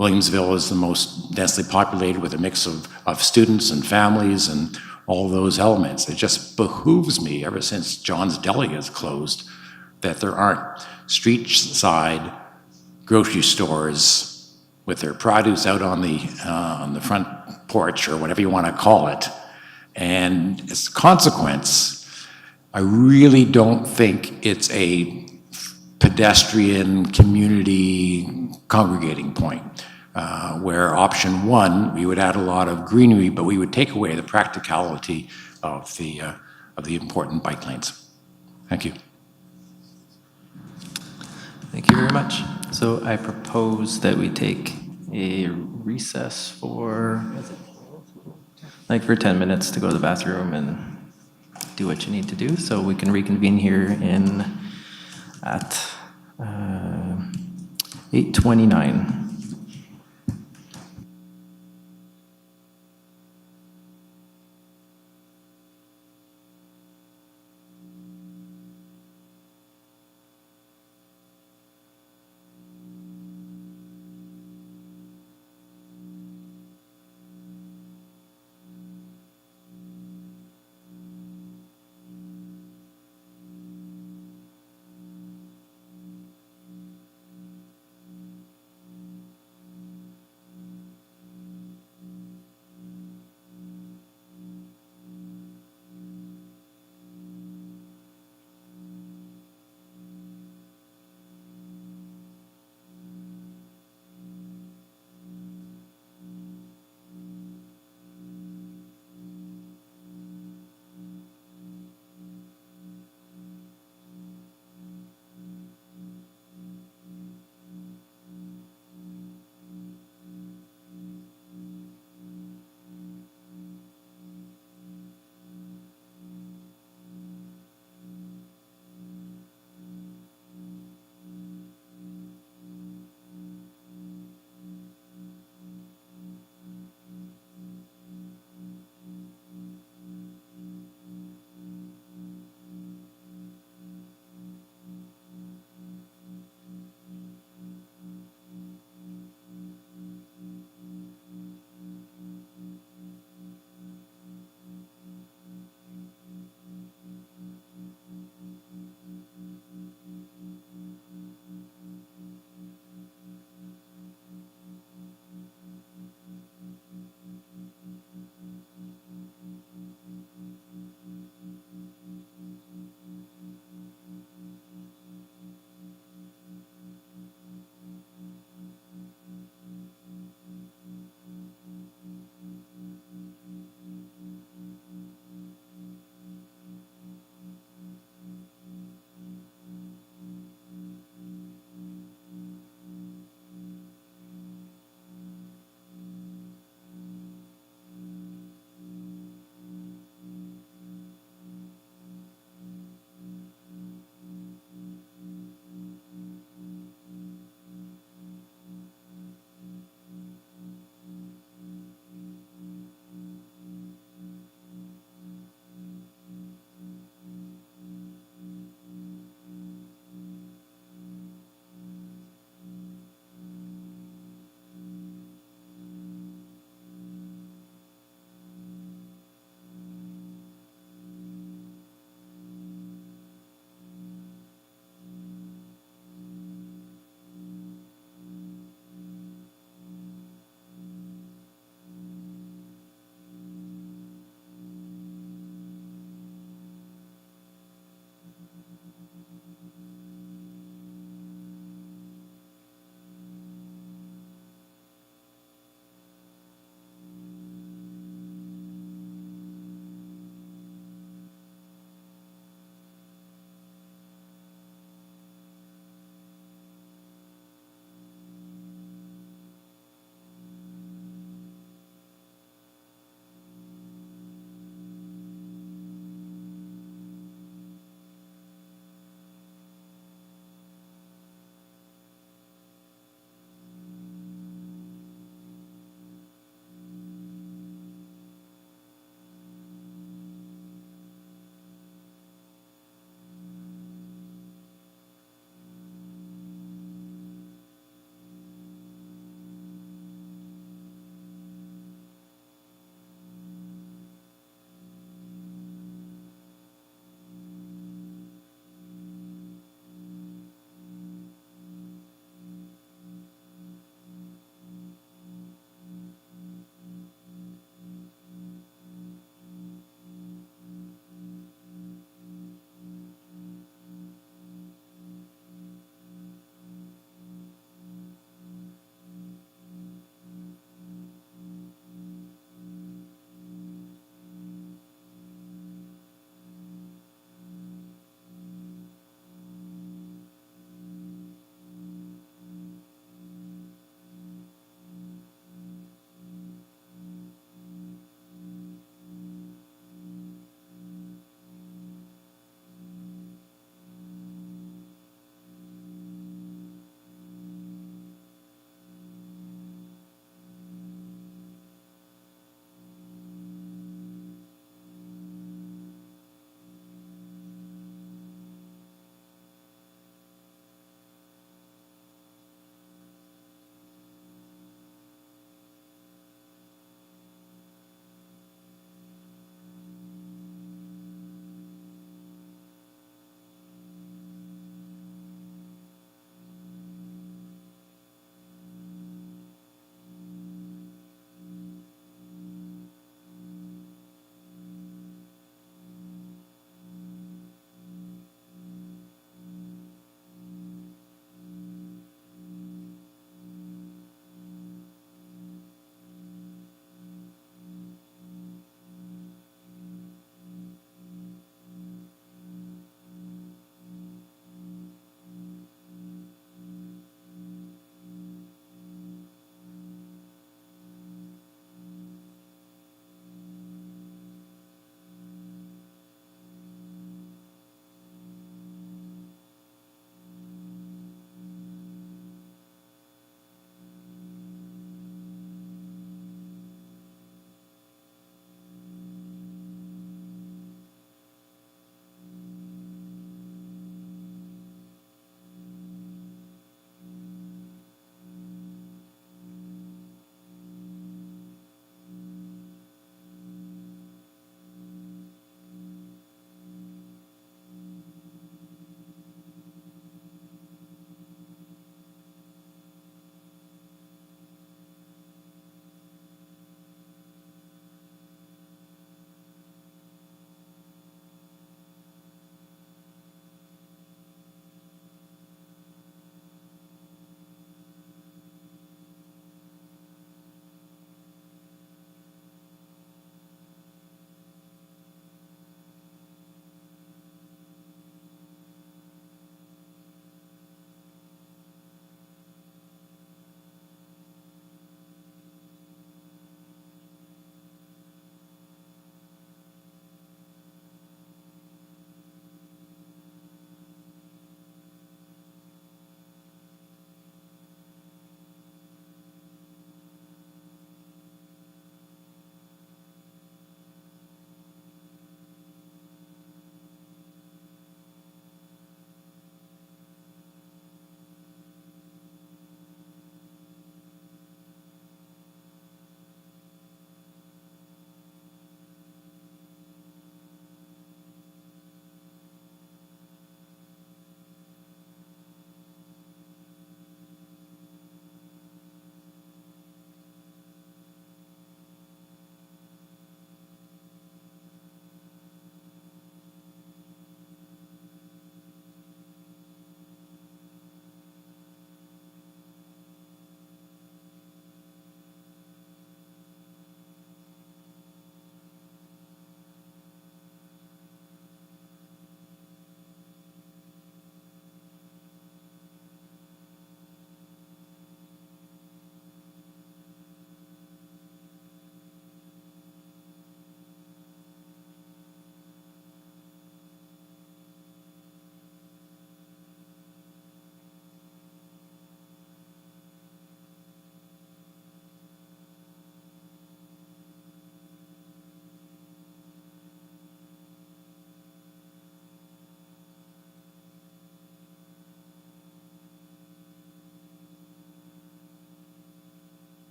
Williamsville is the most densely populated with a mix of students and families and all those elements. It just behooves me, ever since John's Deli has closed, that there aren't street-side grocery stores with their produce out on the front porch or whatever you want to call it. And as a consequence, I really don't think it's a pedestrian community congregating point. Where option one, we would add a lot of greenery, but we would take away the practicality of the important bike lanes. Thank you. Thank you very much. So I propose that we take a recess for like for 10 minutes to go to the bathroom and do what you need to do. So we can reconvene here at 8:29.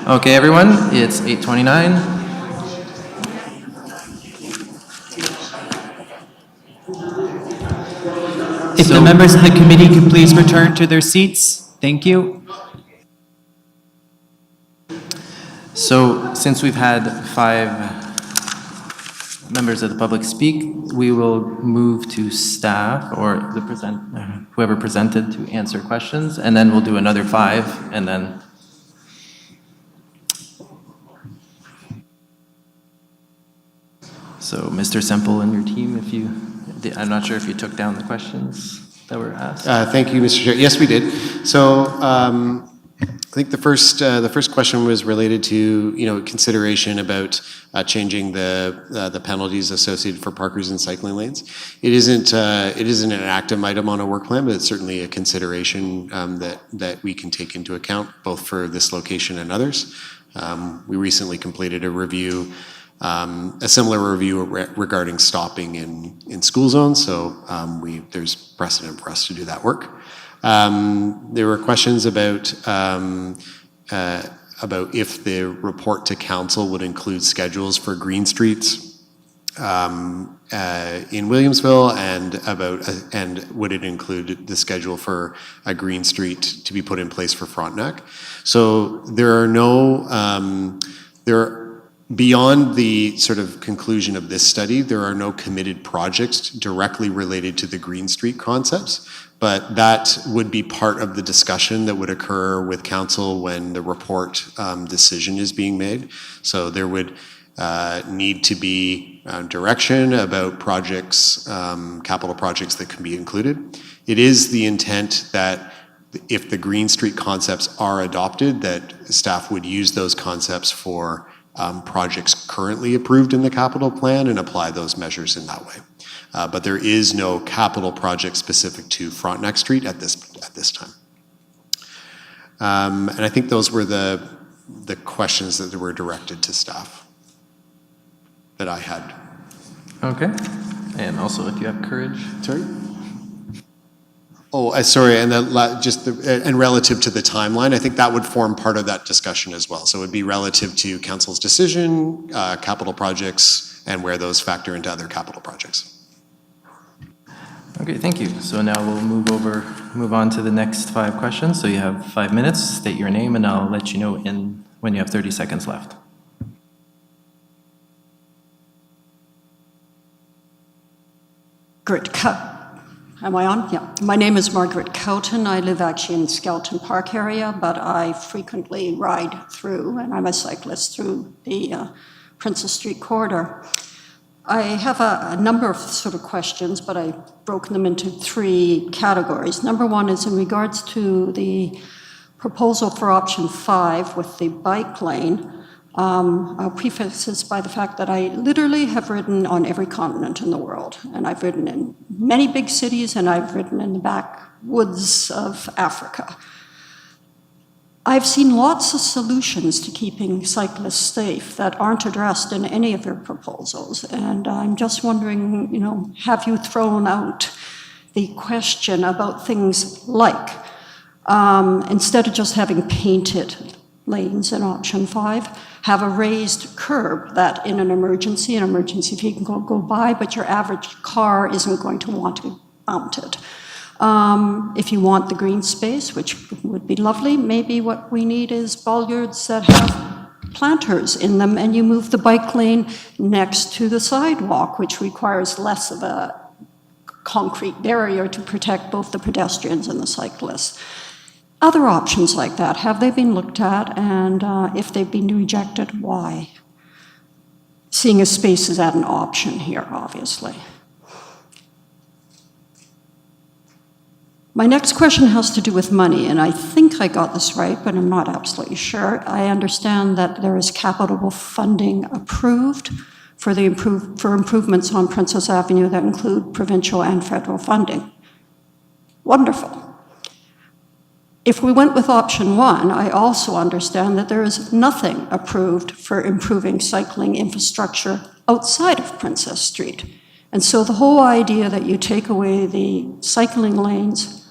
Okay, everyone, it's 8:29. If the members of the committee could please return to their seats. Thank you. So since we've had 5 members of the public speak, we will move to staff or whoever presented to answer questions, and then we'll do another 5, and then. So Mr. Semple and your team, I'm not sure if you took down the questions that were asked. Thank you, Mr. Chair. Yes, we did. So I think the first question was related to consideration about changing the penalties associated for parkers in cycling lanes. It isn't an active item on a work plan, but it's certainly a consideration that we can take into account both for this location and others. We recently completed a review. A similar review regarding stopping in school zones, so there's precedent for us to do that work. There were questions about if the report to council would include schedules for green streets in Williamsville, and would it include the schedule for a green street to be put in place for Frontenac. So beyond the sort of conclusion of this study, there are no committed projects directly related to the Green Street concepts, but that would be part of the discussion that would occur with council when the report decision is being made. So there would need to be direction about projects, capital projects that can be included. It is the intent that if the Green Street concepts are adopted, that staff would use those concepts for projects currently approved in the capital plan and apply those measures in that way. But there is no capital project specific to Frontenac Street at this time. And I think those were the questions that were directed to staff that I had. Okay. And also, if you have courage. Sorry? Oh, sorry, and and relative to the timeline, I think that would form part of that discussion as well. So it would be relative to council's decision, capital projects, and where those factor into other capital projects. Okay, thank you. So now we'll move on to the next 5 questions. So you have 5 minutes, state your name, and I'll let you know when you have 30 seconds left. Am I on? Yeah. My name is Margaret Cowton. I live actually in Skelton Park area, but I frequently ride through, and I'm a cyclist through the Princess Street corridor. I have a number of sort of questions, but I've broken them into 3 categories. Number 1 is in regards to the proposal for option 5 with the bike lane. I'll preface this by the fact that I literally have ridden on every continent in the world, and I've ridden in many big cities, and I've ridden in the backwoods of Africa. I've seen lots of solutions to keeping cyclists safe that aren't addressed in any of your proposals, and I'm just wondering, have you thrown out the question about things like, instead of just having painted lanes in option 5, have a raised curb that in an emergency vehicle can go by, but your average car isn't going to want to be mounted. If you want the green space, which would be lovely, maybe what we need is bollards that have planters in them, and you move the bike lane next to the sidewalk, which requires less of a concrete barrier to protect both the pedestrians and the cyclists. Other options like that, have they been looked at, and if they've been rejected, why? Seeing as space is at an option here, obviously. My next question has to do with money, and I think I got this right, but I'm not absolutely sure. I understand that there is capital funding approved for improvements on Princess Avenue that include provincial and federal funding. Wonderful. If we went with option 1, I also understand that there is nothing approved for improving cycling infrastructure outside of Princess Street. And so the whole idea that you take away the cycling lanes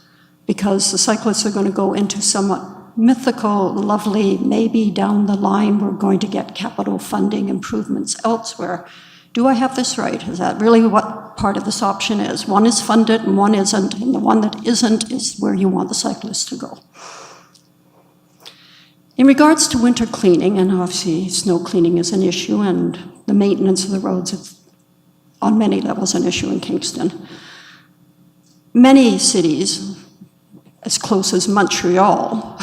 because the cyclists are going to go into somewhat mythical, lovely, maybe down the line we're going to get capital funding improvements elsewhere. Do I have this right? Is that really what part of this option is? One is funded and one isn't, and the one that isn't is where you want the cyclists to go. In regards to winter cleaning, and obviously snow cleaning is an issue, and the maintenance of the roads is on many levels an issue in Kingston. Many cities, as close as Montreal,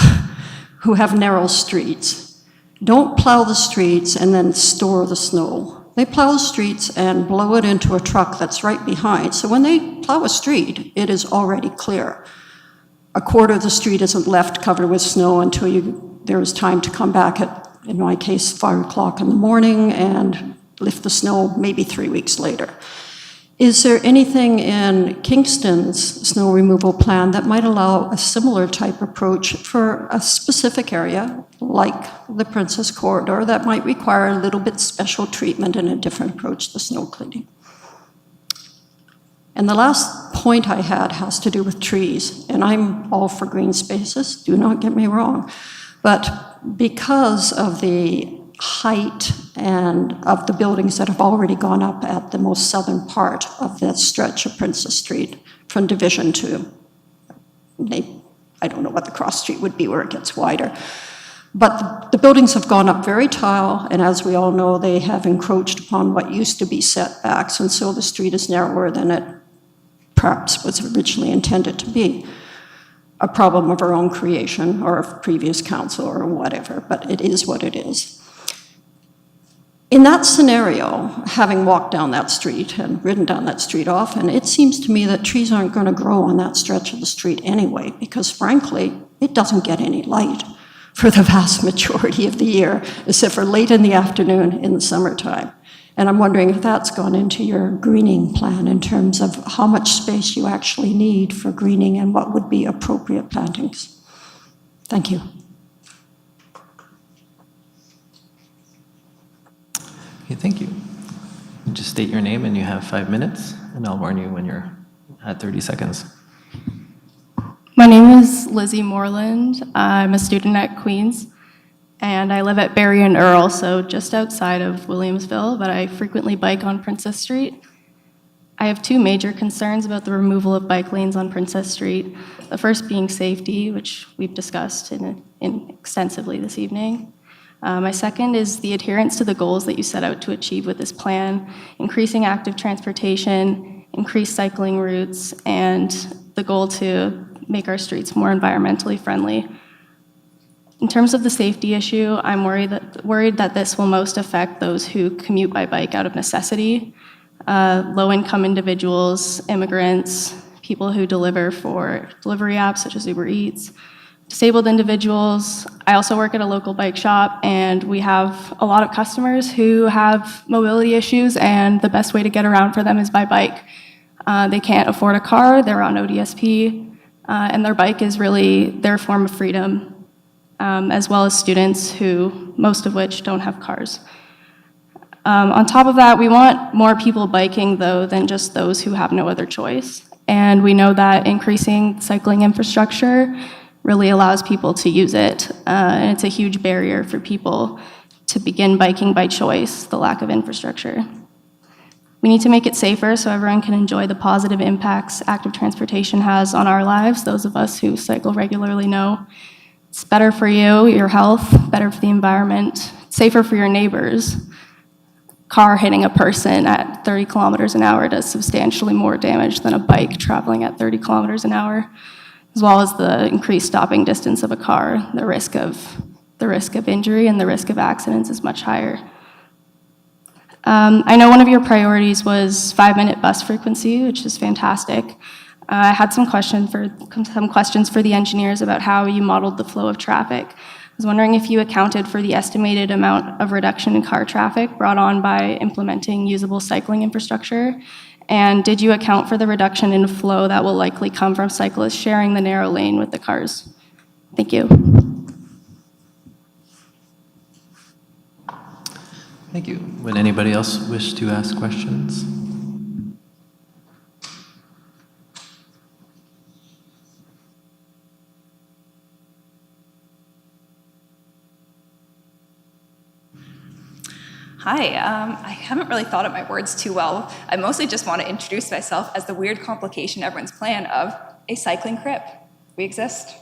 who have narrow streets, don't plow the streets and then store the snow. They plow the streets and blow it into a truck that's right behind. So when they plow a street, it is already clear. A quarter of the street isn't left covered with snow until there is time to come back at, in my case, 5 o'clock in the morning and lift the snow maybe 3 weeks later. Is there anything in Kingston's snow removal plan that might allow a similar type approach for a specific area, like the Princess Corridor, that might require a little bit special treatment and a different approach to snow cleaning? And the last point I had has to do with trees, and I'm all for green spaces, do not get me wrong, but because of the height and of the buildings that have already gone up at the most southern part of that stretch of Princess Street from Division to, I don't know what the cross street would be where it gets wider. But the buildings have gone up very tall, and as we all know, they have encroached upon what used to be setbacks, and so the street is narrower than it perhaps was originally intended to be. A problem of our own creation or of previous council or whatever, but it is what it is. In that scenario, having walked down that street and ridden down that street often, it seems to me that trees aren't going to grow on that stretch of the street anyway, because frankly, it doesn't get any light for the vast majority of the year, except for late in the afternoon in the summertime. And I'm wondering if that's gone into your greening plan in terms of how much space you actually need for greening and what would be appropriate plantings. Thank you. Okay, thank you. Just state your name and you have 5 minutes, and I'll warn you when you're at 30 seconds. My name is Lizzie Moreland. I'm a student at Queen's, and I live at Barrie and Earl, so just outside of Williamsville, but I frequently bike on Princess Street. I have 2 major concerns about the removal of bike lanes on Princess Street. The first being safety, which we've discussed extensively this evening. My second is the adherence to the goals that you set out to achieve with this plan, increasing active transportation, increased cycling routes, and the goal to make our streets more environmentally friendly. In terms of the safety issue, I'm worried that this will most affect those who commute by bike out of necessity, low-income individuals, immigrants, people who deliver for delivery apps such as Uber Eats, disabled individuals. I also work at a local bike shop, and we have a lot of customers who have mobility issues, and the best way to get around for them is by bike. They can't afford a car, they're on ODSP, and their bike is really their form of freedom, as well as students who, most of which don't have cars. On top of that, we want more people biking, though, than just those who have no other choice. And we know that increasing cycling infrastructure really allows people to use it. And it's a huge barrier for people to begin biking by choice, the lack of infrastructure. We need to make it safer so everyone can enjoy the positive impacts active transportation has on our lives. Those of us who cycle regularly know it's better for you, your health, better for the environment, safer for your neighbors. Car hitting a person at 30 kilometers an hour does substantially more damage than a bike traveling at 30 kilometers an hour, as well as the increased stopping distance of a car. The risk of injury and the risk of accidents is much higher. I know one of your priorities was 5-minute bus frequency, which is fantastic. I had some questions for the engineers about how you modeled the flow of traffic. I was wondering if you accounted for the estimated amount of reduction in car traffic brought on by implementing usable cycling infrastructure, and did you account for the reduction in flow that will likely come from cyclists sharing the narrow lane with the cars? Thank you. Thank you. Would anybody else wish to ask questions? Hi, I haven't really thought of my words too well. I mostly just want to introduce myself as the weird complication everyone's plan of a cycling crip. We exist.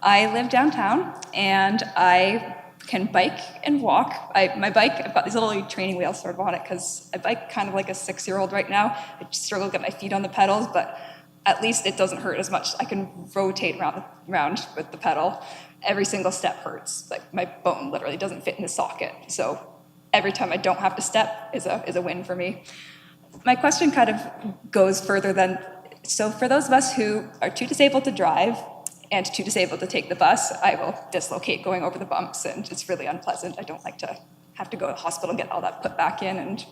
I live downtown, and I can bike and walk. My bike, I've got these little training wheels sort of on it because I bike kind of like a 6-year-old right now. I struggle to get my feet on the pedals, but at least it doesn't hurt as much. I can rotate around with the pedal. Every single step hurts. Like my bone literally doesn't fit in the socket. So every time I don't have to step is a win for me. My question kind of goes further than, so for those of us who are too disabled to drive and too disabled to take the bus, I will dislocate going over the bumps, and it's really unpleasant. I don't like to have to go to the hospital and get all that put back in, and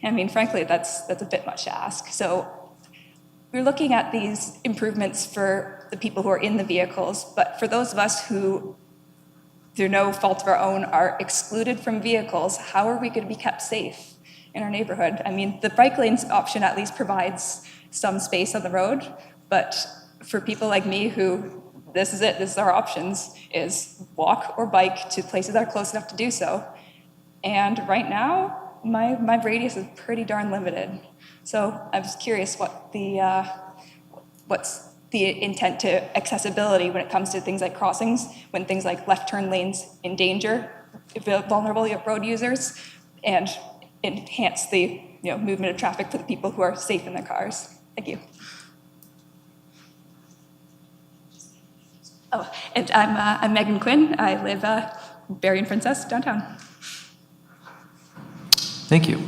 I mean, frankly, that's a bit much to ask. So we're looking at these improvements for the people who are in the vehicles, but for those of us who, through no fault of our own, are excluded from vehicles, how are we going to be kept safe in our neighborhood? I mean, the bike lanes option at least provides some space on the road, but for people like me who, this is it, this is our options, is walk or bike to places that are close enough to do so. And right now, my radius is pretty darn limited. So I'm just curious what what's the intent to accessibility when it comes to things like crossings, when things like left turn lanes endanger vulnerable road users and enhance the movement of traffic for the people who are safe in their cars. Thank you. Oh, and I'm Megan Quinn. I live Barrie and Princess downtown. Thank you.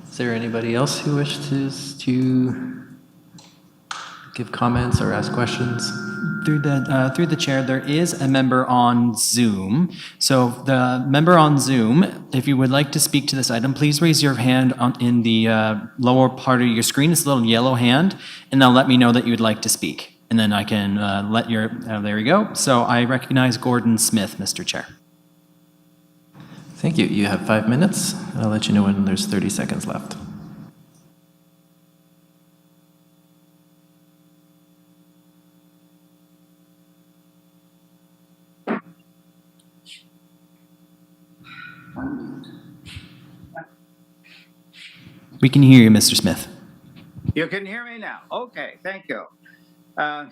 Is there anybody else who wishes to give comments or ask questions? Through the chair, there is a member on Zoom. So the member on Zoom, if you would like to speak to this item, please raise your hand in the lower part of your screen. It's a little yellow hand, and they'll let me know that you would like to speak. And then I can there we go. So I recognize Gordon Smith, Mr. Chair. Thank you. You have 5 minutes. I'll let you know when there's 30 seconds left. We can hear you, Mr. Smith. You can hear me now. Okay, thank you. I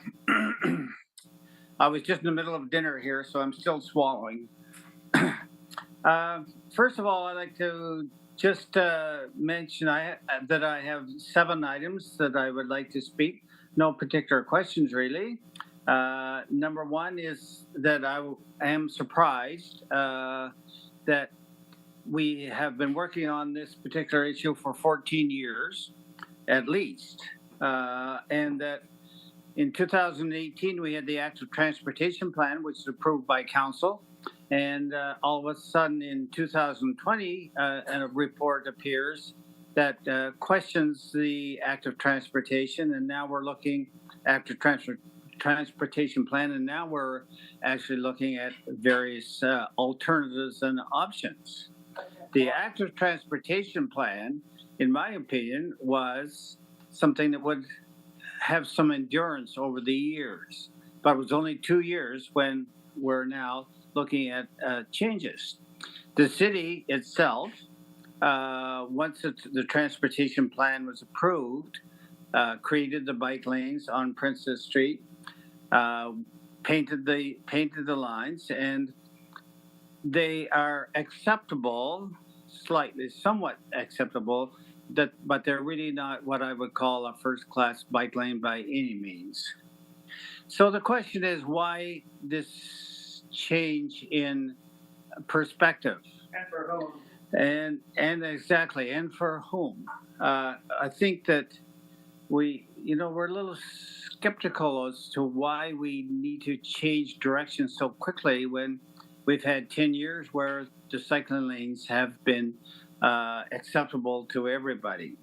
was just in the middle of dinner here, so I'm still swallowing. First of all, I'd like to just mention that I have 7 items that I would like to speak. No particular questions, really. Number 1 is that I am surprised that we have been working on this particular issue for 14 years, at least, and that in 2018 we had the Active Transportation Plan, which was approved by Council, and all of a sudden in 2020, a report appears that questions the active transportation, and now we're looking at the transportation plan, and now we're actually looking at various alternatives and options. The active transportation plan, in my opinion, was something that would have some endurance over the years, but it was only 2 years when we're now looking at changes. The city itself, once the transportation plan was approved, created the bike lanes on Princess Street, painted the lines, and they are acceptable, somewhat acceptable, but they're really not what I would call a first-class bike lane by any means. So the question is, why this change in perspective? And for whom? And exactly, and for whom? I think that we're a little skeptical as to why we need to change direction so quickly when we've had 10 years where the cycling lanes have been acceptable to everybody.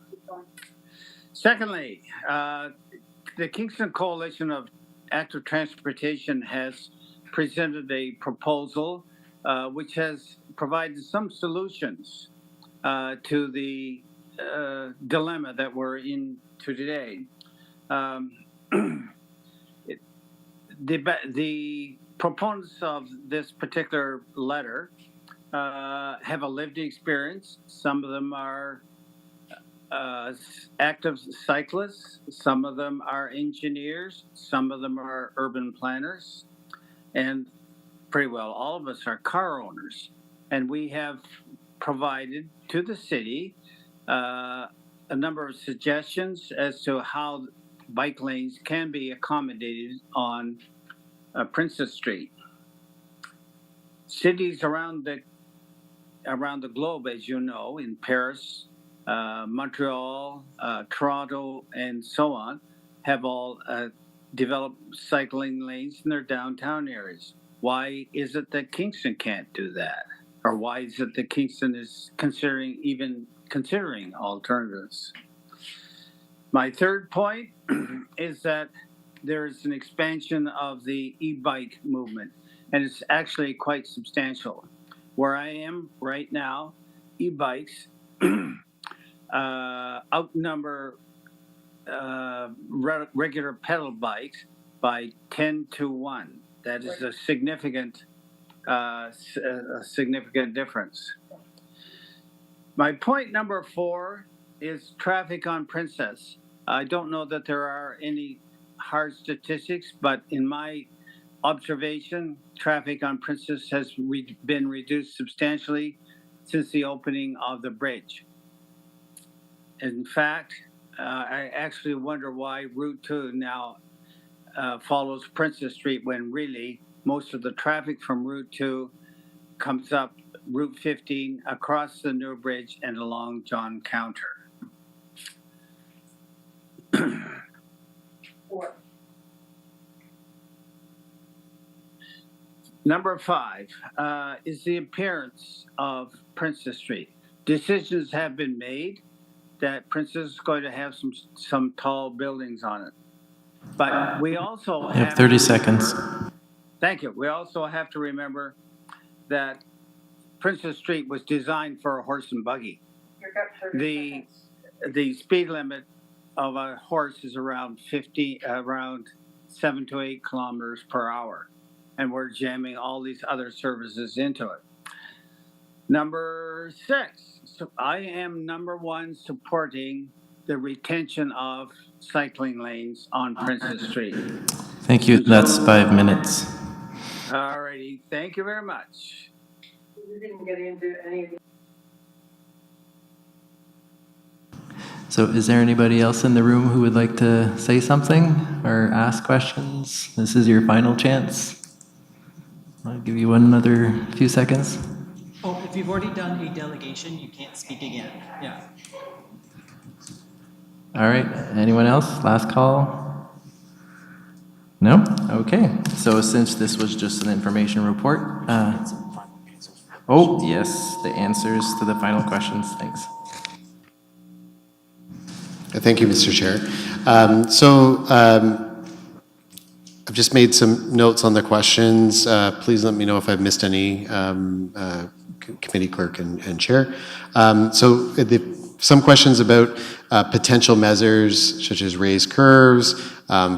Secondly, the Kingston Coalition of Active Transportation has presented a proposal which has provided some solutions to the dilemma that we're in today. The proponents of this particular letter have a lived experience. Some of them are active cyclists. Some of them are engineers. Some of them are urban planners. And pretty well all of us are car owners. And we have provided to the city a number of suggestions as to how bike lanes can be accommodated on Princess Street. Cities around the globe, as you know, in Paris, Montreal, Toronto, and so on, have all developed cycling lanes in their downtown areas. Why is it that Kingston can't do that? Or why is it that Kingston is considering alternatives? My third point is that there is an expansion of the e-bike movement, and it's actually quite substantial. Where I am right now, e-bikes outnumber regular pedal bikes by 10 to 1. That is a significant difference. My point number 4 is traffic on Princess. I don't know that there are any hard statistics, but in my observation, traffic on Princess has been reduced substantially since the opening of the bridge. In fact, I actually wonder why Route 2 now follows Princess Street when really most of the traffic from Route 2 comes up Route 15 across the new bridge and along John Counter. Number 5 is the appearance of Princess Street. Decisions have been made that Princess is going to have some tall buildings on it. But we also You have 30 seconds. Thank you. We also have to remember that Princess Street was designed for a horse and buggy. The speed limit of a horse is around 7 to 8 kilometers per hour. And we're jamming all these other services into it. Number 6, so I am number 1 supporting the retention of cycling lanes on Princess Street. Thank you. That's 5 minutes. All righty. Thank you very much. We didn't get into any of the So is there anybody else in the room who would like to say something or ask questions? This is your final chance. I'll give you another few seconds. Oh, if you've already done a delegation, you can't speak again. Yeah. All right, anyone else? Last call? No? Okay, so since this was just an information report, oh, yes, the answers to the final questions, thanks. Thank you, Mr. Chair. I've just made some notes on the questions. Please let me know if I've missed any, committee clerk and chair. Some questions about potential measures such as raised curves,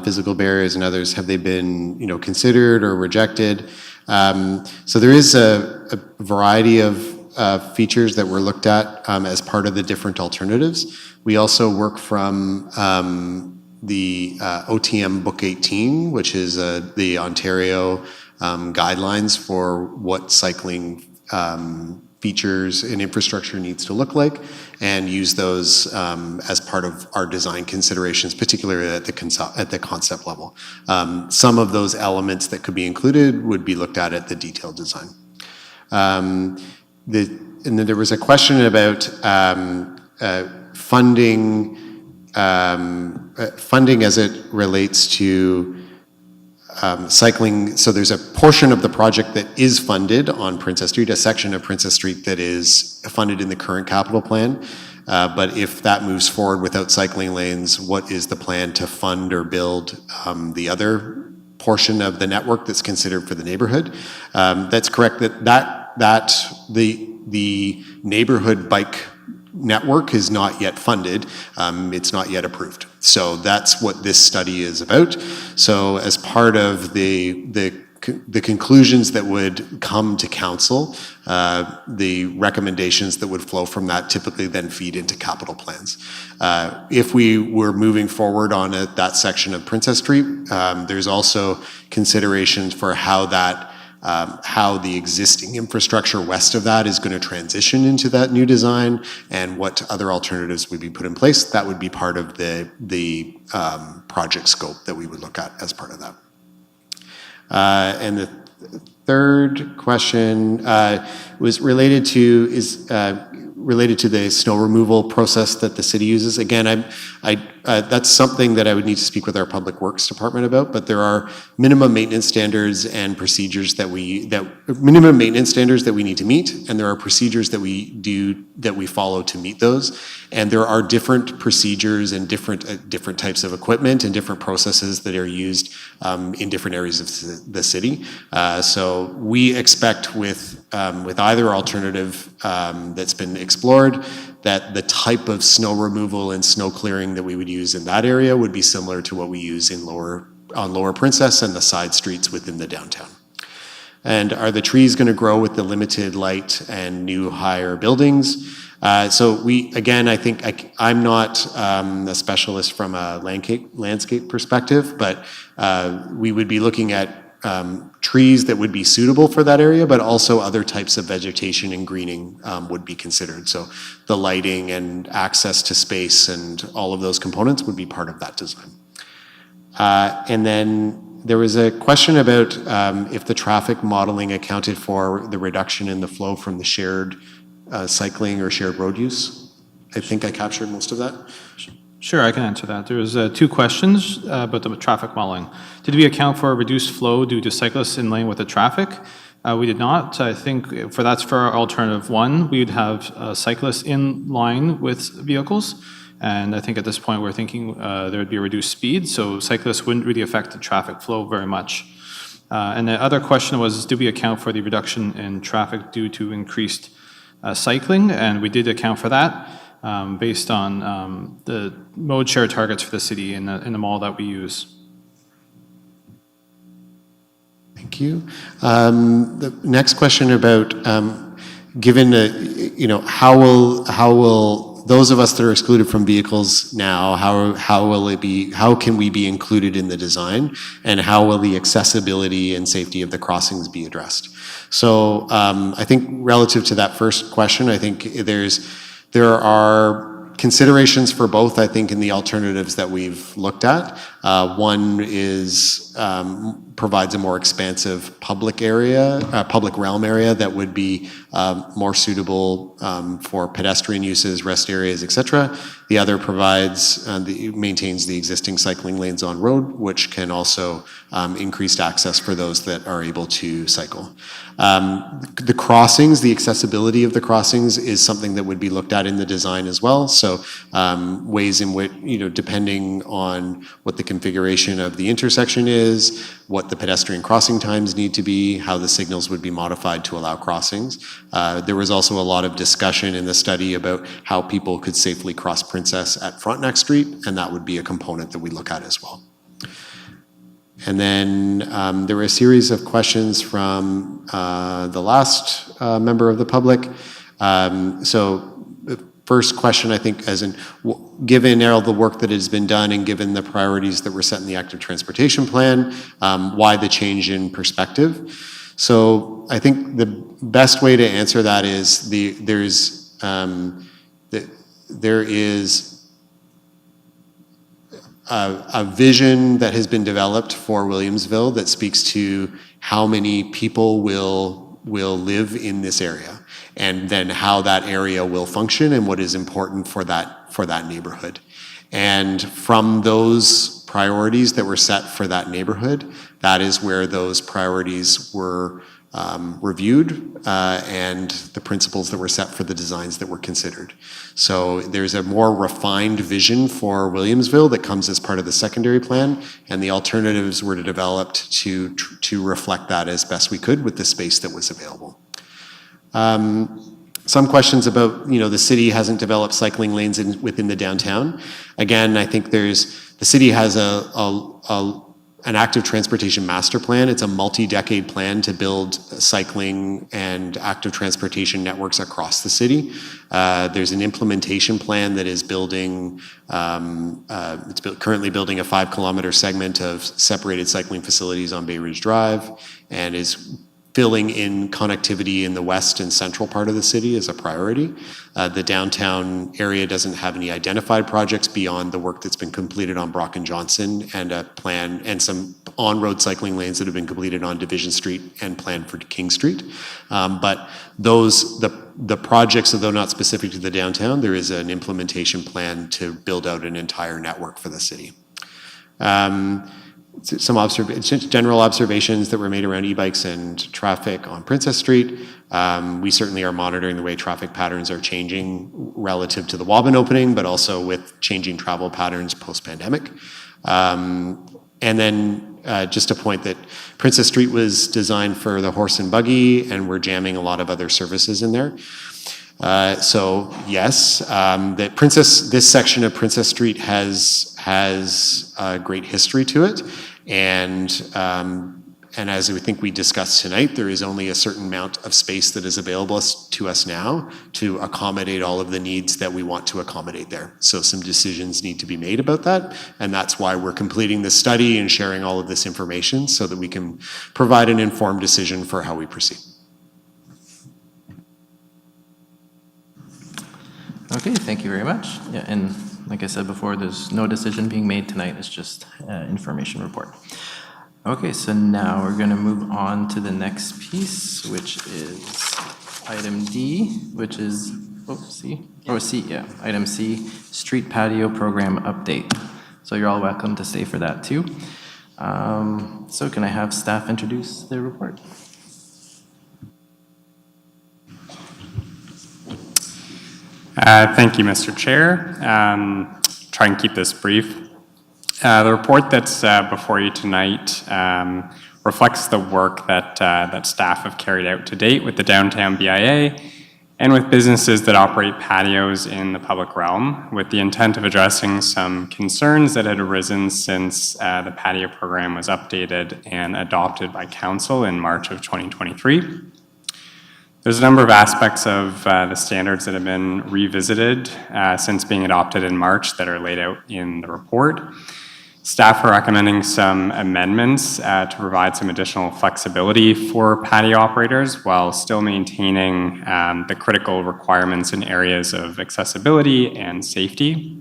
physical barriers and others. Have they been, considered or rejected? So there is a variety of features that were looked at as part of the different alternatives. We also work from the OTM Book 18, which is the Ontario guidelines for what cycling features and infrastructure needs to look like, and use those as part of our design considerations, particularly at the concept level. Some of those elements that could be included would be looked at the detailed design. And then there was a question about funding as it relates to cycling. So there's a portion of the project that is funded on Princess Street, a section of Princess Street that is funded in the current capital plan. But if that moves forward without cycling lanes, what is the plan to fund or build the other portion of the network that's considered for the neighborhood? That's correct that the neighborhood bike network is not yet funded. It's not yet approved. So that's what this study is about. So as part of the the conclusions that would come to council, the recommendations that would flow from that typically then feed into capital plans. If we were moving forward on that section of Princess Street, there's also considerations for how the existing infrastructure west of that is going to transition into that new design and what other alternatives would be put in place. That would be part of the project scope that we would look at as part of that. And the third question was related to the snow removal process that the city uses. Again, that's something that I would need to speak with our Public Works Department about, but there are minimum maintenance standards and procedures that we need to meet, and there are procedures that we follow to meet those. And there are different procedures and different types of equipment and different processes that are used in different areas of the city. So we expect with either alternative that's been explored, that the type of snow removal and snow clearing that we would use in that area would be similar to what we use on Lower Princess and the side streets within the downtown. And are the trees going to grow with the limited light and new higher buildings? So I think I'm not a specialist from a landscape perspective, but we would be looking at trees that would be suitable for that area, but also other types of vegetation and greening would be considered. So the lighting and access to space and all of those components would be part of that design. And then there was a question about if the traffic modeling accounted for the reduction in the flow from the shared cycling or shared road use. I think I captured most of that. Sure, I can answer that. There was 2 questions about the traffic modeling. Did we account for a reduced flow due to cyclists in lane with the traffic? We did not. I think that's for our alternative 1. We would have cyclists in line with vehicles. And I think at this point we're thinking there would be a reduced speed, so cyclists wouldn't really affect the traffic flow very much. And the other question was, did we account for the reduction in traffic due to increased cycling? And we did account for that. Based on the mode share targets for the city in the mall that we use. Thank you. The next question about given how will those of us that are excluded from vehicles now, how can we be included in the design, and how will the accessibility and safety of the crossings be addressed? So I think relative to that first question, I think there are considerations for both, I think, in the alternatives that we've looked at. One is provides a more expansive public realm area that would be more suitable for pedestrian uses, rest areas, etc. The other maintains the existing cycling lanes on road, which can also increase access for those that are able to cycle. The crossings, the accessibility of the crossings is something that would be looked at in the design as well. So ways in which, depending on what the configuration of the intersection is, what the pedestrian crossing times need to be, how the signals would be modified to allow crossings. There was also a lot of discussion in the study about how people could safely cross Princess at Frontenac Street, and that would be a component that we look at as well. And then there were a series of questions from the last member of the public. So the first question, I think, as in, given all the work that has been done and given the priorities that were set in the active transportation plan, why the change in perspective? So I think the best way to answer that is there is a vision that has been developed for Williamsville that speaks to how many people will live in this area, and then how that area will function and what is important for that neighborhood. And from those priorities that were set for that neighborhood, that is where those priorities were reviewed and the principles that were set for the designs that were considered. So there's a more refined vision for Williamsville that comes as part of the secondary plan, and the alternatives were developed to reflect that as best we could with the space that was available. Some questions about, the city hasn't developed cycling lanes within the downtown. Again, I think the city has a an active transportation master plan. It's a multi-decade plan to build cycling and active transportation networks across the city. There's an implementation plan that is building, currently building a 5-kilometer segment of separated cycling facilities on Bay Ridge Drive, and is filling in connectivity in the west and central part of the city is a priority. The downtown area doesn't have any identified projects beyond the work that's been completed on Brock and Johnson, and a plan and some on-road cycling lanes that have been completed on Division Street and planned for King Street. But the projects, although not specific to the downtown, there is an implementation plan to build out an entire network for the city. Some general observations that were made around e-bikes and traffic on Princess Street. We certainly are monitoring the way traffic patterns are changing relative to the Waban opening, but also with changing travel patterns post-pandemic. And then just a point that Princess Street was designed for the horse and buggy, and we're jamming a lot of other services in there. So yes, this section of Princess Street has a great history to it, and as we think we discussed tonight, there is only a certain amount of space that is available to us now to accommodate all of the needs that we want to accommodate there. So some decisions need to be made about that, and that's why we're completing this study and sharing all of this information so that we can provide an informed decision for how we proceed. Okay, thank you very much. Yeah, and like I said before, there's no decision being made tonight. It's just information report. Okay, so now we're going to move on to the next piece, which is item D, which is, C, yeah, item C, street patio program update. So you're all welcome to stay for that too. So can I have staff introduce their report? Thank you, Mr. Chair. Try and keep this brief. The report that's before you tonight reflects the work that staff have carried out to date with the downtown BIA and with businesses that operate patios in the public realm, with the intent of addressing some concerns that had arisen since the patio program was updated and adopted by Council in March of 2023. There's a number of aspects of the standards that have been revisited since being adopted in March that are laid out in the report. Staff are recommending some amendments to provide some additional flexibility for patio operators while still maintaining the critical requirements in areas of accessibility and safety.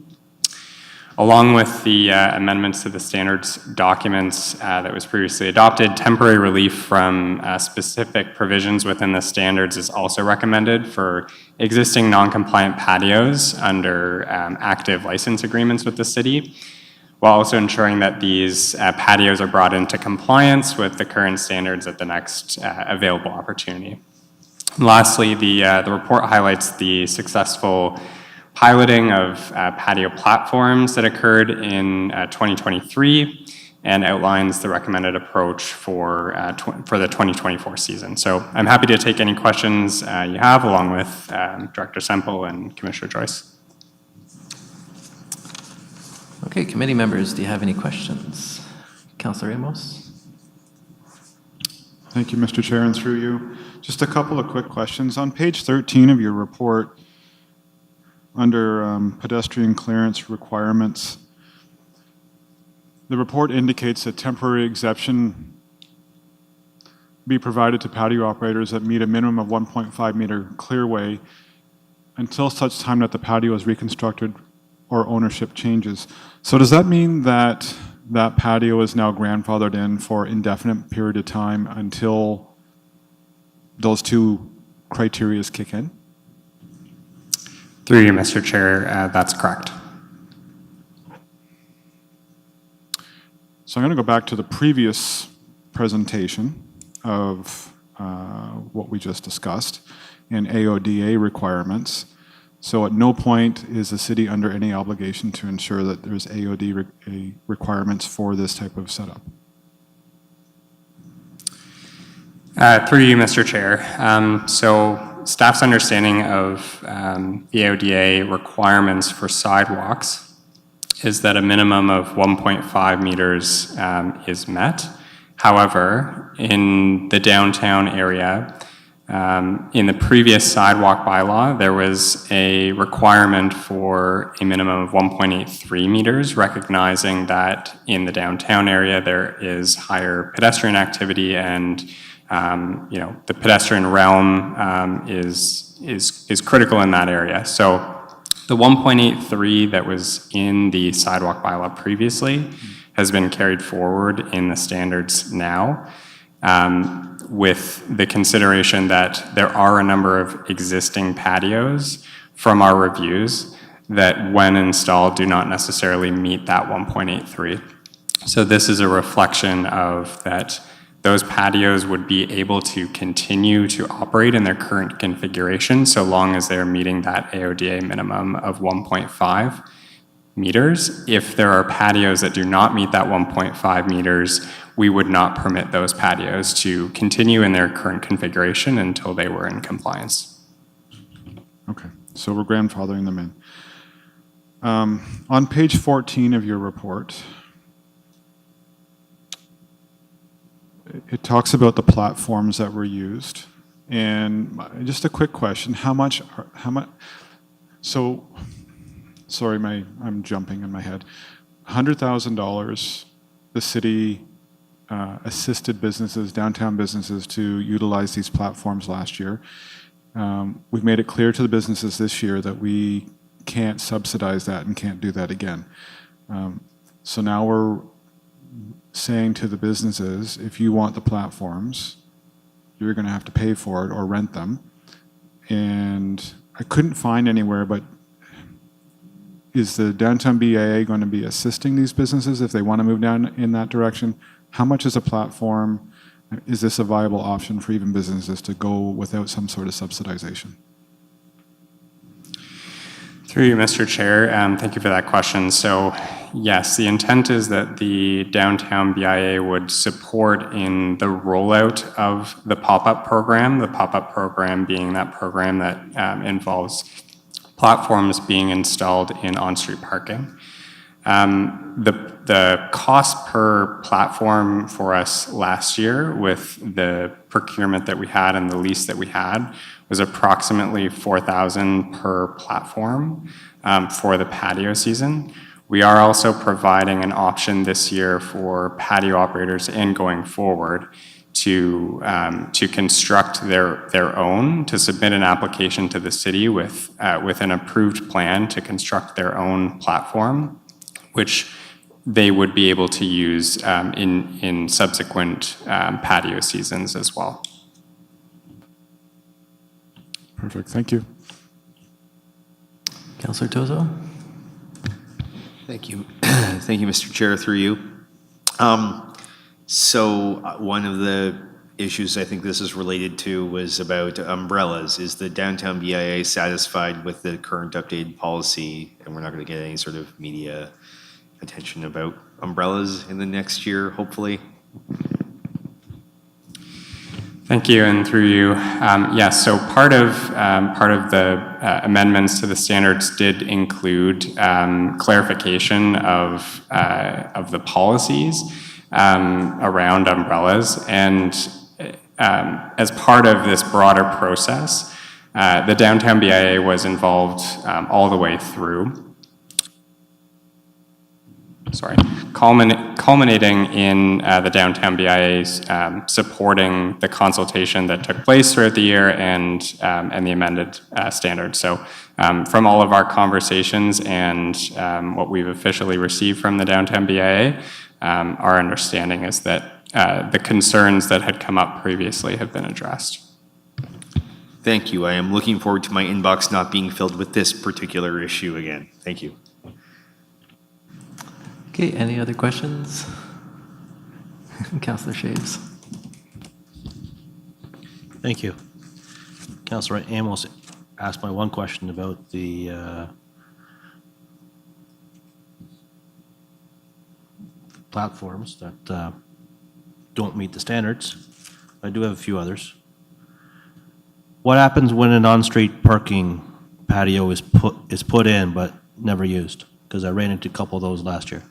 Along with the amendments to the standards documents that was previously adopted, temporary relief from specific provisions within the standards is also recommended for existing non-compliant patios under active license agreements with the city, while also ensuring that these patios are brought into compliance with the current standards at the next available opportunity. And lastly, the report highlights the successful piloting of patio platforms that occurred in 2023 and outlines the recommended approach for the 2024 season. So I'm happy to take any questions you have, along with Director Semple and Commissioner Joyce. Okay, committee members, do you have any questions? Councillor Amos? Thank you, Mr. Chair, and through you. Just a couple of quick questions. On page 13 of your report, under pedestrian clearance requirements, the report indicates a temporary exception be provided to patio operators that meet a minimum of 1.5 meter clearway until such time that the patio is reconstructed or ownership changes. So does that mean that that patio is now grandfathered in for indefinite period of time until those two criteria kick in? Through you, Mr. Chair, that's correct. So I'm going to go back to the previous presentation of what we just discussed in AODA requirements. So at no point is the city under any obligation to ensure that there's AOD requirements for this type of setup. Through you, Mr. Chair. So staff's understanding of the AODA requirements for sidewalks is that a minimum of 1.5 meters is met. However, in the downtown area, in the previous sidewalk bylaw, there was a requirement for a minimum of 1.83 meters, recognizing that in the downtown area there is higher pedestrian activity, and the pedestrian realm is critical in that area. So the 1.83 that was in the sidewalk bylaw previously has been carried forward in the standards now, with the consideration that there are a number of existing patios from our reviews that, when installed, do not necessarily meet that 1.83. So this is a reflection of that those patios would be able to continue to operate in their current configuration so long as they're meeting that AODA minimum of 1.5 meters. If there are patios that do not meet that 1.5 meters, we would not permit those patios to continue in their current configuration until they were in compliance. Okay, so we're grandfathering them in. On page 14 of your report, it talks about the platforms that were used. And just a quick question, how much, so, sorry, I'm jumping in my head. $100,000, the city assisted businesses, downtown businesses, to utilize these platforms last year. We've made it clear to the businesses this year that we can't subsidize that and can't do that again. So now we're saying to the businesses, if you want the platforms, you're going to have to pay for it or rent them. And I couldn't find anywhere, but is the downtown BIA going to be assisting these businesses if they want to move down in that direction? How much is a platform? Is this a viable option for even businesses to go without some sort of subsidization? Through you, Mr. Chair, thank you for that question. So yes, the intent is that the downtown BIA would support in the rollout of the pop-up program being that program that involves platforms being installed in on-street parking. The cost per platform for us last year, with the procurement that we had and the lease that we had, was approximately $4,000 per platform for the patio season. We are also providing an option this year for patio operators and going forward to construct their own, to submit an application to the city with an approved plan to construct their own platform, which they would be able to use in subsequent patio seasons as well. Perfect, thank you. Councillor Tozo? Thank you. Thank you, Mr. Chair, through you. So one of the issues I think this is related to was about umbrellas. Is the downtown BIA satisfied with the current updated policy, and we're not going to get any sort of media attention about umbrellas in the next year, hopefully? Thank you, and through you. Yes, so part of the amendments to the standards did include clarification of the policies around umbrellas, and as part of this broader process, the downtown BIA was involved all the way through. Culminating in the downtown BIA's supporting the consultation that took place throughout the year and the amended standards. So from all of our conversations and what we've officially received from the downtown BIA, our understanding is that the concerns that had come up previously have been addressed. Thank you. I am looking forward to my inbox not being filled with this particular issue again. Thank you. Okay, any other questions? Councillor Shaves. Thank you. Councillor Amos asked my one question about the platforms that don't meet the standards. I do have a few others. What happens when an on-street parking patio is put in but never used? Because I ran into a couple of those last year.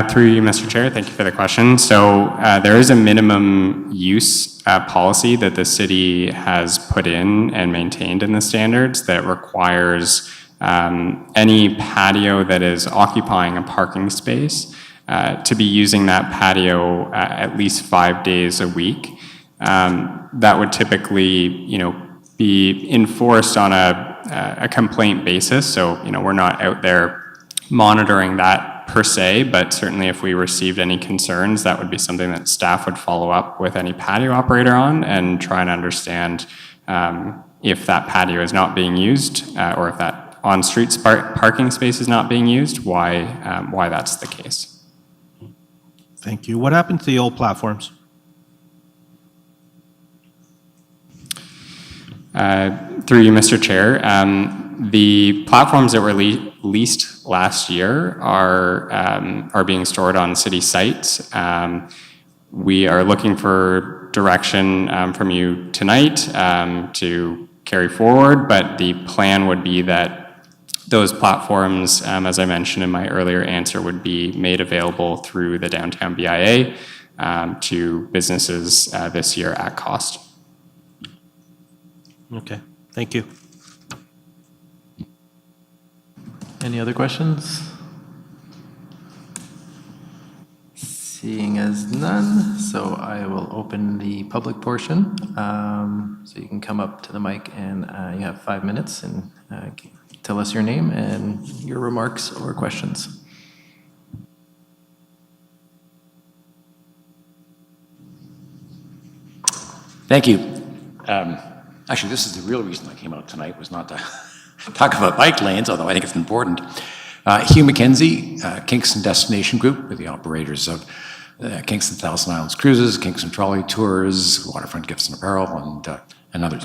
Through you, Mr. Chair, thank you for the question. So there is a minimum use policy that the city has put in and maintained in the standards that requires any patio that is occupying a parking space to be using that patio at least 5 days a week. That would typically, be enforced on a complaint basis. So, we're not out there monitoring that per se, but certainly if we received any concerns, that would be something that staff would follow up with any patio operator on and try and understand if that patio is not being used or if that on-street parking space is not being used, why that's the case. Thank you. What happened to the old platforms? Through you, Mr. Chair, the platforms that were leased last year are being stored on city sites. We are looking for direction from you tonight to carry forward, but the plan would be that those platforms, as I mentioned in my earlier answer, would be made available through the downtown BIA to businesses this year at cost. Okay, thank you. Any other questions? Seeing as none, so I will open the public portion. So you can come up to the mic and you have 5 minutes and tell us your name and your remarks or questions. Thank you. Actually, this is the real reason I came out tonight, was not to talk about bike lanes, although I think it's important. Hugh McKenzie, Kingston Destination Group, with the operators of Kingston Thousand Islands Cruises, Kingston Trolley Tours, Waterfront Gifts and Apparel, and others.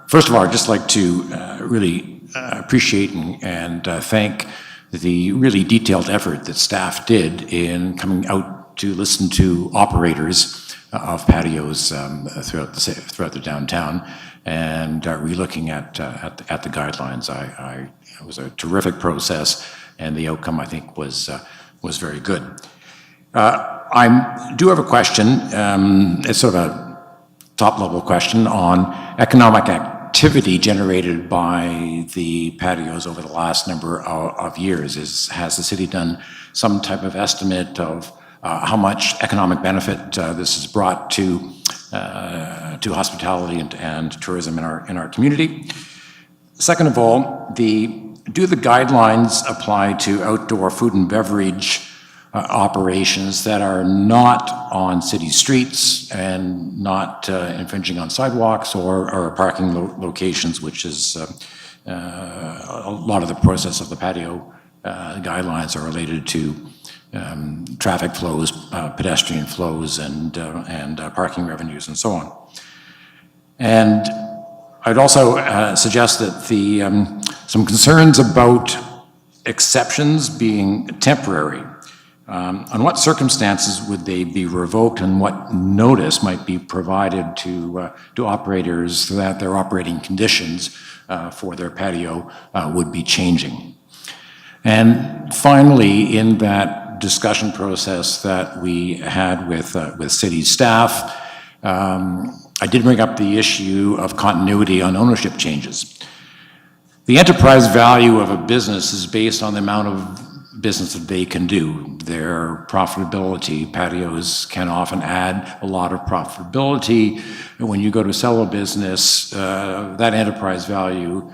First of all, I'd just like to really appreciate and thank the really detailed effort that staff did in coming out to listen to operators of patios throughout the downtown, and re-looking at the guidelines. It was a terrific process, and the outcome, I think, was very good. I do have a question. It's sort of a top-level question on economic activity generated by the patios over the last number of years. Has the city done some type of estimate of how much economic benefit this has brought to hospitality and tourism in our community? Second of all, do the guidelines apply to outdoor food and beverage operations that are not on city streets and not infringing on sidewalks or parking locations, which is a lot of the process of the patio guidelines are related to traffic flows, pedestrian flows, and parking revenues, and so on. And I'd also suggest that some concerns about exceptions being temporary. On what circumstances would they be revoked, and what notice might be provided to operators that their operating conditions for their patio would be changing? And finally, in that discussion process that we had with city staff, I did bring up the issue of continuity on ownership changes. The enterprise value of a business is based on the amount of business that they can do, their profitability. Patios can often add a lot of profitability. And when you go to sell a business, that enterprise value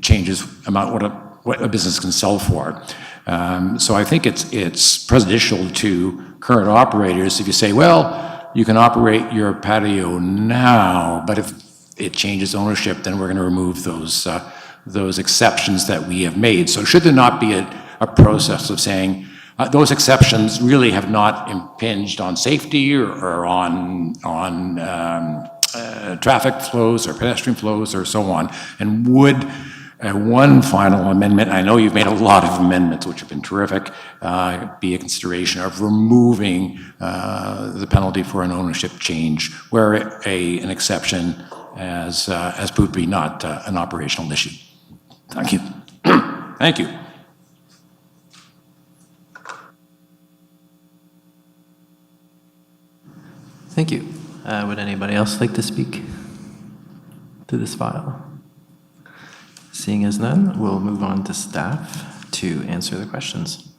changes about what a business can sell for. So I think it's prejudicial to current operators if you say, well, you can operate your patio now, but if it changes ownership, then we're going to remove those exceptions that we have made. So should there not be a process of saying those exceptions really have not impinged on safety or on traffic flows or pedestrian flows or so on, and would one final amendment, I know you've made a lot of amendments which have been terrific, be a consideration of removing the penalty for an ownership change where an exception as proved to be not an operational issue. Thank you. Thank you. Thank you. Would anybody else like to speak to this file? Seeing as none, we'll move on to staff to answer the questions.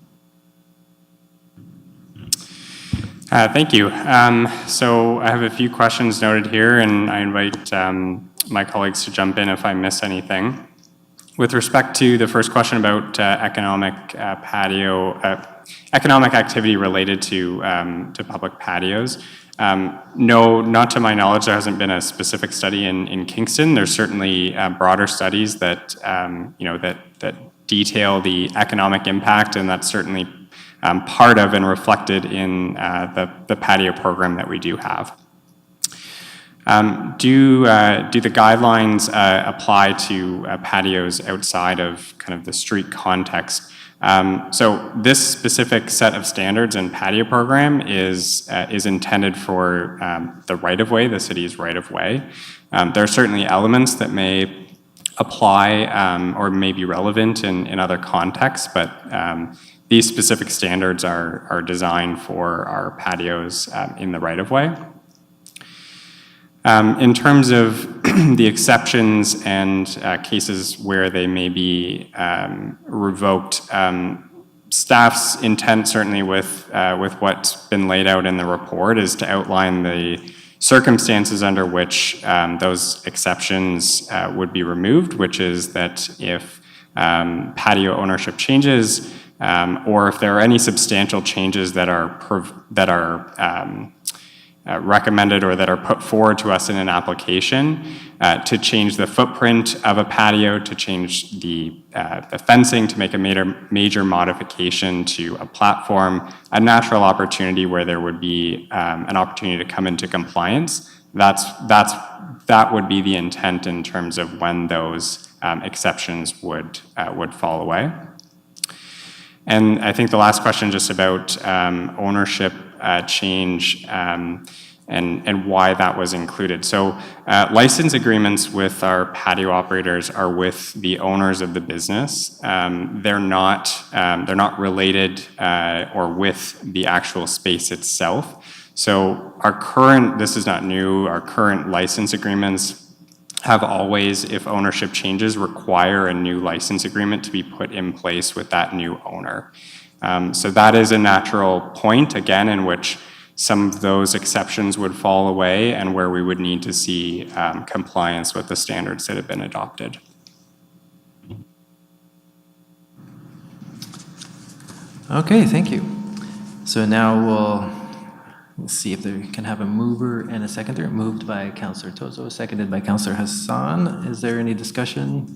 Thank you. So I have a few questions noted here, and I invite my colleagues to jump in if I miss anything. With respect to the first question about economic activity related to public patios, no, not to my knowledge, there hasn't been a specific study in Kingston. There's certainly broader studies that that detail the economic impact, and that's certainly part of and reflected in the patio program that we do have. Do the guidelines apply to patios outside of kind of the street context? So this specific set of standards and patio program is intended for the right-of-way, the city's right-of-way. There are certainly elements that may apply or may be relevant in other contexts, but these specific standards are designed for our patios in the right-of-way. In terms of the exceptions and cases where they may be revoked, staff's intent, certainly with what's been laid out in the report, is to outline the circumstances under which those exceptions would be removed, which is that if patio ownership changes, or if there are any substantial changes that are recommended or that are put forward to us in an application to change the footprint of a patio, to change the fencing, to make a major modification to a platform, a natural opportunity where there would be an opportunity to come into compliance. That would be the intent in terms of when those exceptions would fall away. And I think the last question just about ownership change and why that was included. So license agreements with our patio operators are with the owners of the business. They're not related or with the actual space itself. So this is not new, our current license agreements have always, if ownership changes, require a new license agreement to be put in place with that new owner. So that is a natural point, again, in which some of those exceptions would fall away and where we would need to see compliance with the standards that have been adopted. Okay, thank you. So now we'll see if we can have a mover and a seconder. Moved by Councillor Tozo, seconded by Councillor Hassan. Is there any discussion?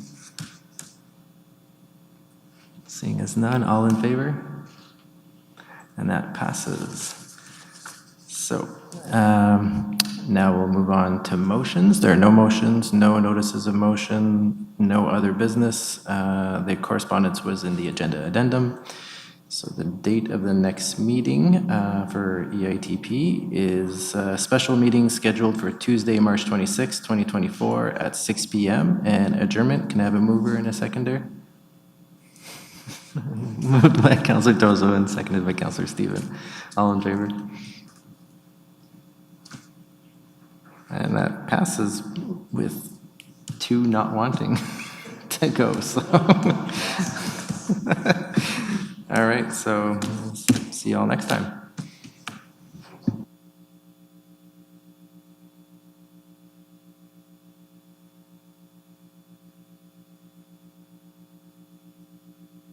Seeing as none, all in favor? And that passes. So now we'll move on to motions. There are no motions, no notices of motion, no other business. The correspondence was in the agenda addendum. So the date of the next meeting for EITP is a special meeting scheduled for Tuesday, March 26, 2024 at 6 p.m. and adjournment. Can I have a mover and a seconder? Moved by Councillor Tozo and seconded by Councillor Stephen. All in favor? And that passes with 2 not wanting to go, so. All right, so see you all next time.